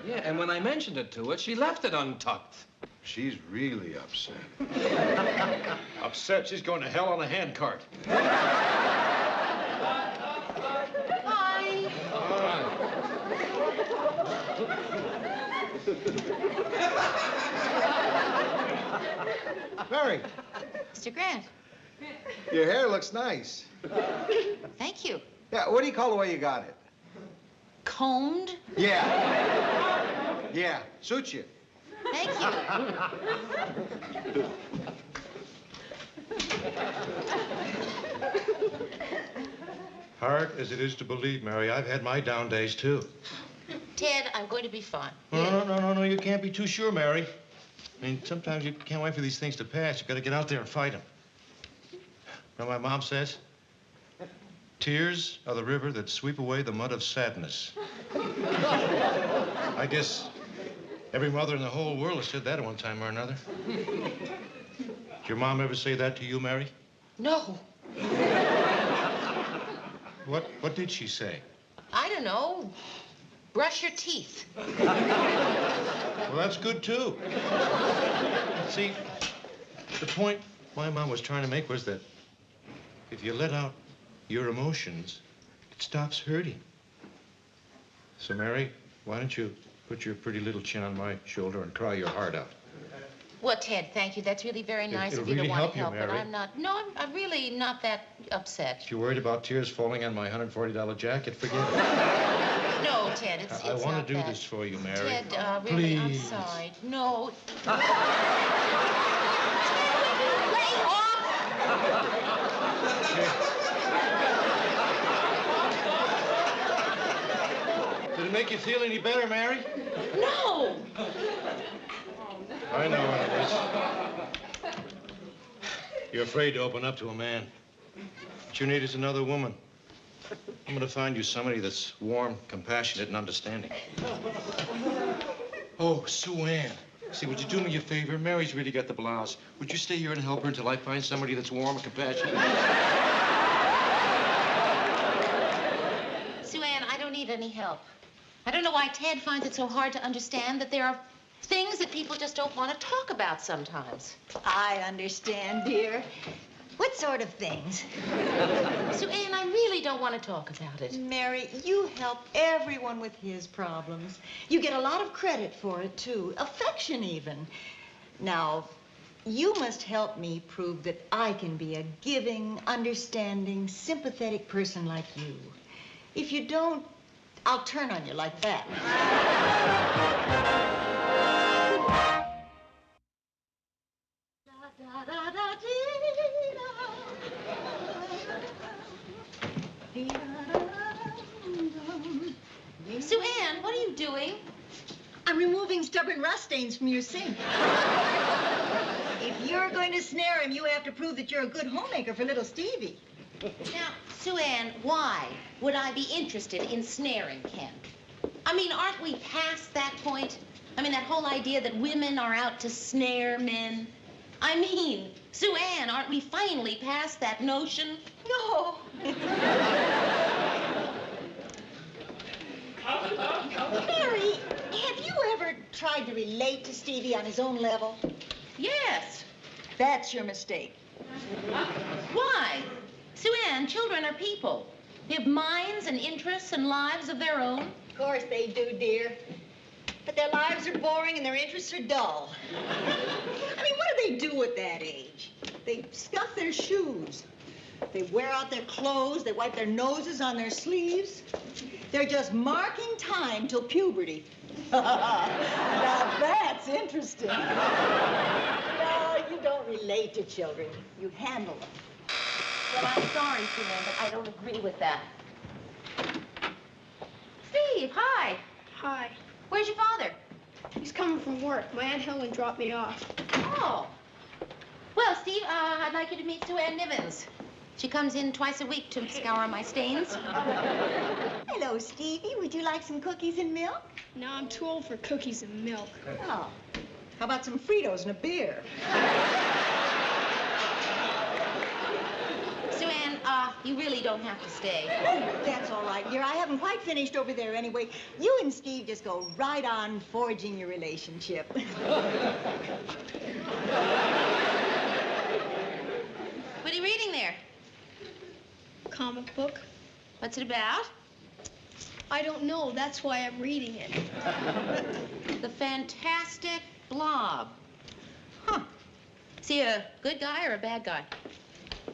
Yeah, and when I mentioned it to her, she left it untucked. She's really upset. Upset? She's going to hell on a handcart. Hi. Mary, Mr. Grant, your hair looks nice. thank you. Yeah, what do you call the way you got it? Combed? Yeah. Yeah, suits you. Thank you. Hard as it is to believe, Mary, I've had my down days, too. Ted, I'm going to be fine. No, you can't be too sure, Mary. I mean, sometimes you can't wait for these things to pass. You got to get out there and fight them. You know what my mom says? Tears are the river that sweep away the mud of sadness. I guess every mother in the whole world has said that at one time or another. Did your mom ever say that to you, Mary? No. What did she say? I don't know. Brush your teeth. Well, that's good, too. See, the point my mom was trying to make was that if you let out your emotions, it stops hurting. So, Mary, why don't you put your pretty little chin on my shoulder and cry your heart out? Well, Ted, thank you. That's really very nice It'll of you really to want help to you, help, but Mary. I'm not. No, I'm really not that upset. If you're worried about tears falling on my $140 jacket, forget it. No, Ted, it's I want not to do that. this for you, Mary. Ted, really, I'm Please. sorry. No. Lay Did it make you feel any better, Mary? No. I know what it is. You're afraid to open up to a man. What you need is another woman. I'm gonna find you somebody that's warm, compassionate, and understanding. Oh, Sue Ann. See, would you do me a favor? Mary's really got the blouse. Would you stay here and help her until I find somebody that's warm and compassionate? Sue Ann, I don't need any help. I don't know why Ted finds it so hard to understand that there are things that people just don't want to talk about sometimes. I understand, dear. What sort of things? Sue Ann, I really don't want to talk about it. Mary, you help everyone with his problems. You get a lot of credit for it, too. Affection, even. Now, you must help me prove that I can be a giving, understanding, sympathetic person like you. If you don't, I'll turn on you like that. Sue Ann, what are you doing? I'm removing stubborn rust stains from your sink. If you're going to snare him, you have to prove that you're a good homemaker for little Stevie. Now, Sue Ann, why would I be interested in snaring Ken? I mean, aren't we past that point? I mean, that whole idea that women are out to snare men. I mean, Sue Ann, aren't we finally past that notion? No. Mary, have you ever tried to relate to Stevie on his own level? Yes. That's your mistake. Why? Sue Ann, children are people. They have minds and interests and lives of their own. Of course they do, dear. But their lives are boring and their interests are dull. I mean, what do they do at that age? They scuff their shoes. They wear out their clothes, they wipe their noses on their sleeves. They're just marking time till puberty. Now that's interesting. No, you don't relate to children. You handle them. Well, I'm sorry, Susan, but I don't agree with that. Steve, hi. Hi. Where's your father? He's coming from work. My Aunt Helen dropped me off. Oh. Well, Steve, I'd like you to meet Sue Ann Nivens. She comes in twice a week to scour my stains. Hello, Stevie. Would you like some cookies and milk? No, I'm too old for cookies and milk. Oh. How about some Fritos and a beer? Sue Ann, you really don't have to stay. Oh, that's all right, dear. I haven't quite finished over there anyway. You and Steve just go right on forging your relationship. What are you reading there? Comic book. What's it about? I don't know. That's why I'm reading it. The Fantastic Blob. Huh. Is he a good guy or a bad guy?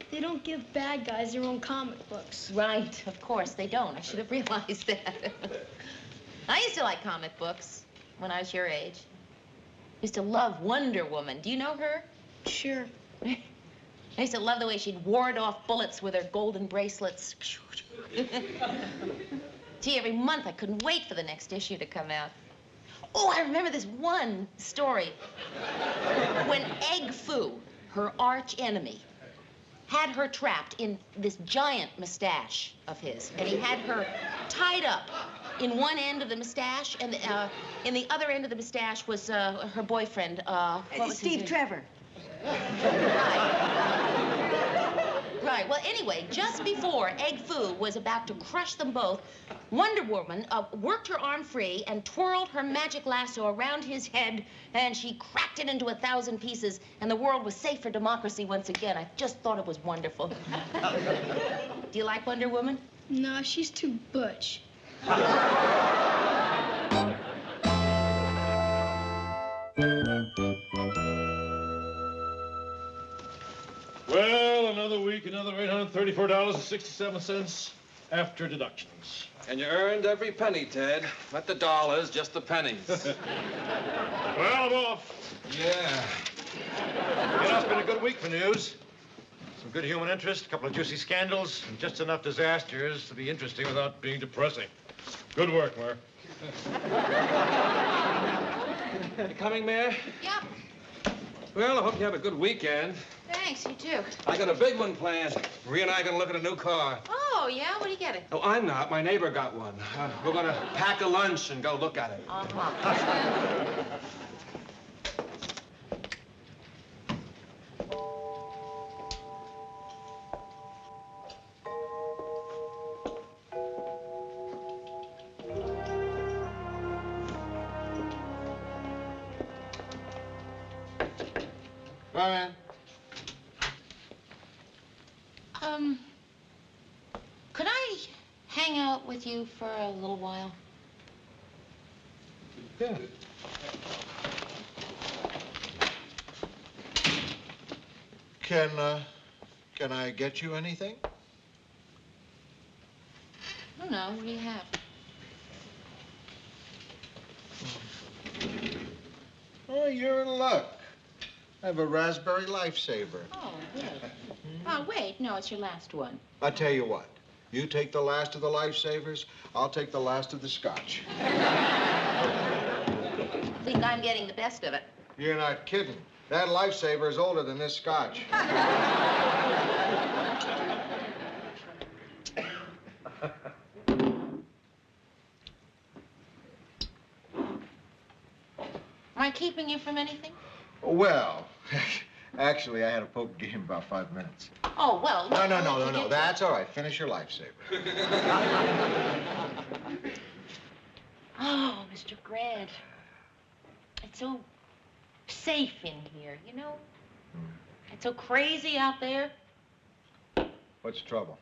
They don't give bad guys their own comic books. Right, of course they don't. I should have realized that. I used to like comic books when I was your age. I used to love Wonder Woman. Do you know her? Sure. I used to love the way she'd ward off bullets with her golden bracelets. Gee, every month I couldn't wait for the next issue to come out. Oh, I remember this one story. When Egg Foo, her arch enemy, had her trapped in this giant mustache of his, and he had her tied up in one end of the mustache, and in the other end of the mustache was her boyfriend. What was Steve Trevor. Right. Well, anyway, just before Egg Foo was about to crush them both, Wonder Woman worked her arm free and twirled her magic lasso around his head, and she cracked it into 1,000 pieces, and the world was safe for democracy once again. I just thought it was wonderful. Do you like Wonder Woman? No, she's too butch. Well, another week, another $834.67 after deductions. And you earned every penny, Ted. Not the dollars, just the pennies. Well, I'm off. Yeah. You know, it's been a good week for news. Some good human interest, a couple of juicy scandals, and just enough disasters to be interesting without being depressing. Good work, Mayor. You coming, Mayor? Yep. Well, I hope you have a good weekend. Thanks, you too. I got a big one planned. Maria and I are going to look at a new car. Oh, yeah? What are you getting? Oh, I'm not. My neighbor got one. We're going to pack a lunch and go look at it. Uh-huh. Come in. Could I hang out with you for a little while? Yeah. Can I get you anything? I don't know. What do you have? Oh, you're in luck. I have a raspberry lifesaver. Oh, good. Oh, wait. No, it's your last one. I tell you what. You take the last of the lifesavers, I'll take the last of the scotch. I think I'm getting the best of it. You're not kidding. That lifesaver is older than this scotch. Am I keeping you from anything? Well, actually, I had a poker game about 5 minutes. Oh, well... No. That's all right. Finish your lifesaver. Oh, Mr. Grant. It's so safe in here, you know? It's so crazy out there. What's the trouble?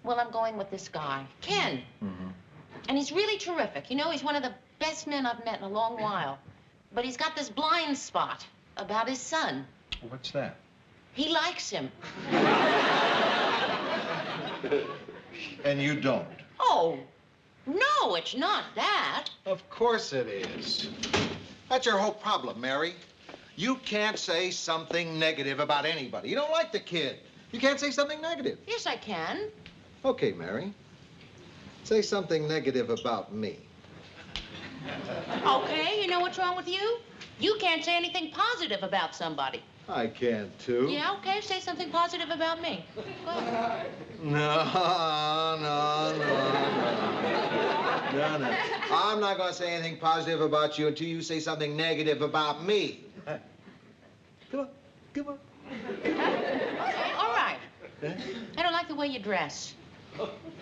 Well, I'm going with this guy, Ken. Mm-hmm. And he's really terrific. You know, he's one of the best men I've met in a long while. But he's got this blind spot about his son. What's that? He likes him. And you don't? Oh, no, it's not that. Of course it is. That's your whole problem, Mary. You can't say something negative about anybody. You don't like the kid. You can't say something negative. Yes, I can. Okay, Mary. Say something negative about me. Okay, you know what's wrong with you? You can't say anything positive about somebody. I can, too. Yeah, okay, say something positive about me. Go ahead. No. No. I'm not going to say anything positive about you until you say something negative about me. Come on. All right. I don't like the way you dress.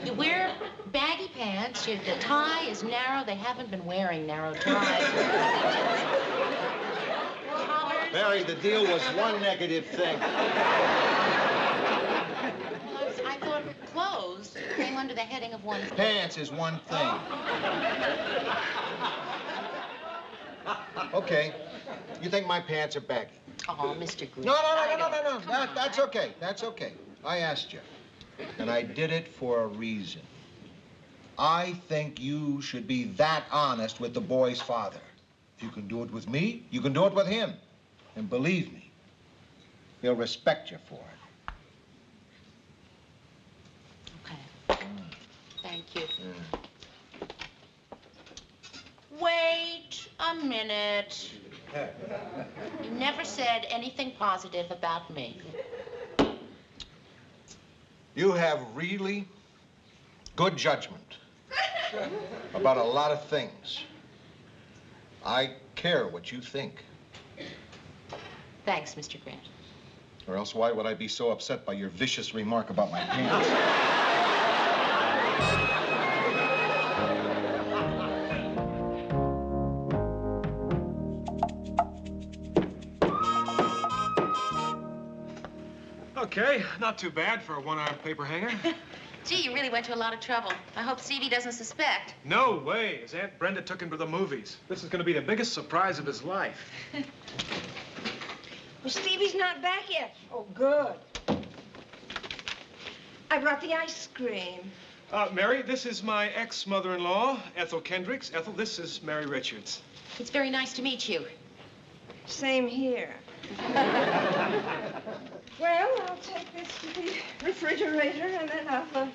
You wear baggy pants, the tie is narrow. They haven't been wearing narrow ties. Mary, the deal was one negative thing. I thought clothes came under the heading of one thing. Pants is one thing. Okay. You think my pants are baggy? Oh, Mr. Green. No. That's okay. That's okay. I asked you. And I did it for a reason. I think you should be that honest with the boy's father. If you can do it with me, you can do it with him. And believe me, he'll respect you for it. Okay. Thank you. Wait a minute. You never said anything positive about me. You have really good judgment about a lot of things. I care what you think. Thanks, Mr. Grant. Or else why would I be so upset by your vicious remark about my pants? Okay, not too bad for a one-armed paper hanger. Gee, you really went to a lot of trouble. I hope Stevie doesn't suspect. No way. His Aunt Brenda took him to the movies. This is going to be the biggest surprise of his life. Well, Stevie's not back yet. Oh, good. I brought the ice cream. Mary, this is my ex-mother-in-law, Ethel Kendricks. Ethel, this is Mary Richards. It's very nice to meet you. Same here. Well, I'll take this to the refrigerator, and then I'll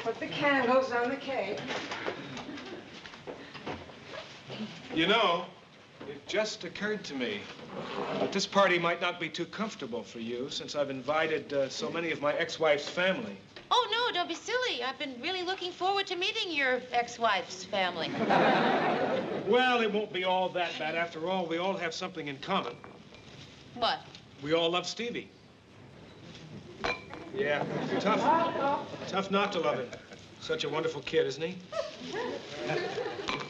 put the candles on the cake. You know, it just occurred to me that this party might not be too comfortable for you, since I've invited so many of my ex-wife's family. Oh, no, don't be silly. I've been really looking forward to meeting your ex-wife's family. Well, it won't be all that bad. After all, we all have something in common. What? We all love Stevie. Yeah, tough not to love him. Such a wonderful kid, isn't he?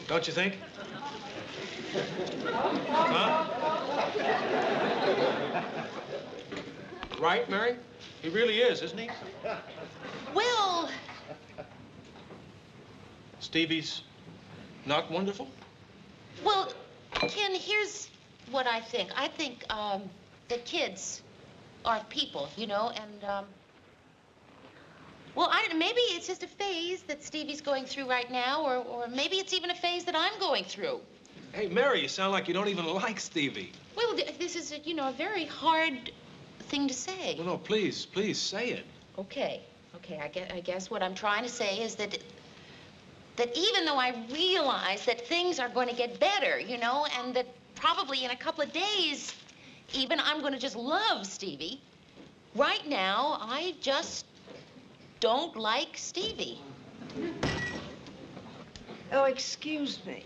Don't you think? Huh? Right, Mary? He really is, isn't he? Well... Stevie's not wonderful? Well, Ken, here's what I think. I think, that kids are people, you know, and, well, I don't know, maybe it's just a phase that Stevie's going through right now, or maybe it's even a phase that I'm going through. Hey, Mary, you sound like you don't even like Stevie. Well, this is, you know, a very hard thing to say. Well, no, please say it. Okay, I guess what I'm trying to say is that even though I realize that things are going to get better, you know, and that probably in a couple of days, even I'm going to just love Stevie, right now, I just don't like Stevie. Oh, excuse me.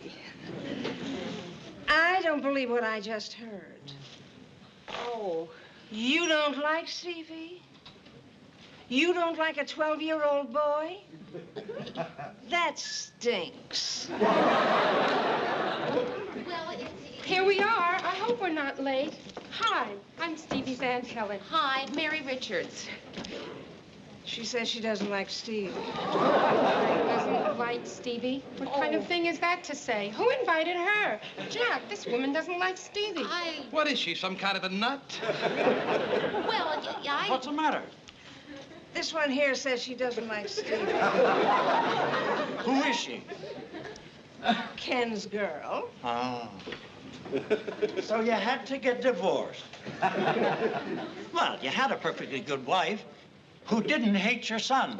I don't believe what I just heard. Oh, you don't like Stevie? You don't like a 12-year-old boy? That stinks. Well, here we are. I hope we're not late. Hi, I'm Stevie's Aunt Helen. Hi, Mary Richards. She says she doesn't like Stevie. Doesn't like Stevie? What kind of thing is that to say? Who invited her? Jack, this woman doesn't like Stevie. What is she, some kind of a nut? Well, What's the matter? This one here says she doesn't like Stevie. Who is she? Ken's girl. Oh. So you had to get divorced. Well, you had a perfectly good wife who didn't hate your son.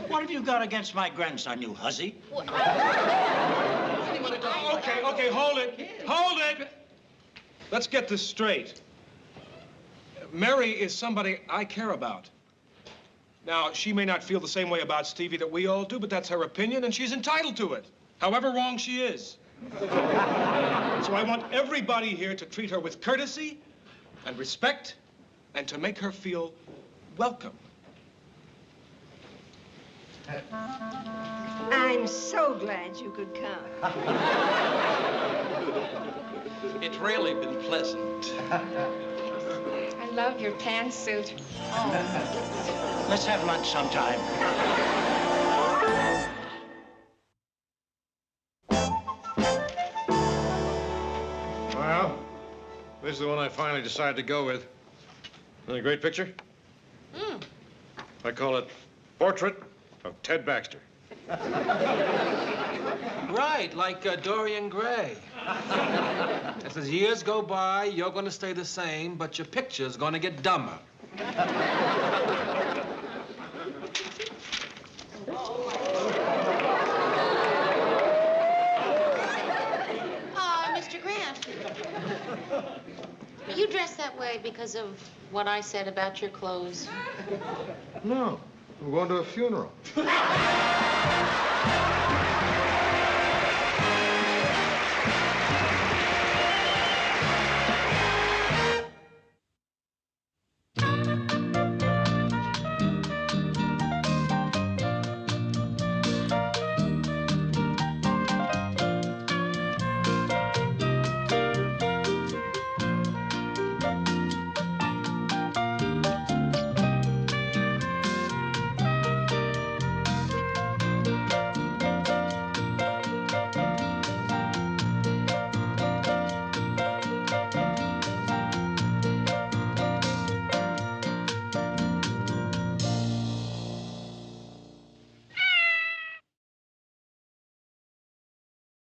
What have you got against my grandson, you hussy? Okay, hold it. Hold it! Let's get this straight. Mary is somebody I care about. Now, she may not feel the same way about Stevie that we all do, but that's her opinion, and she's entitled to it, however wrong she is. So I want everybody here to treat her with courtesy and respect and to make her feel welcome. I'm so glad you could come. It's really been pleasant. I love your pantsuit. Let's have lunch sometime. Well, this is the one I finally decided to go with. Isn't it a great picture? I call it Portrait of Ted Baxter. Right, like Dorian Gray. As years go by, you're going to stay the same, but your picture's going to get dumber. Mr. Grant. You dressed that way because of what I said about your clothes. No, I'm going to a funeral.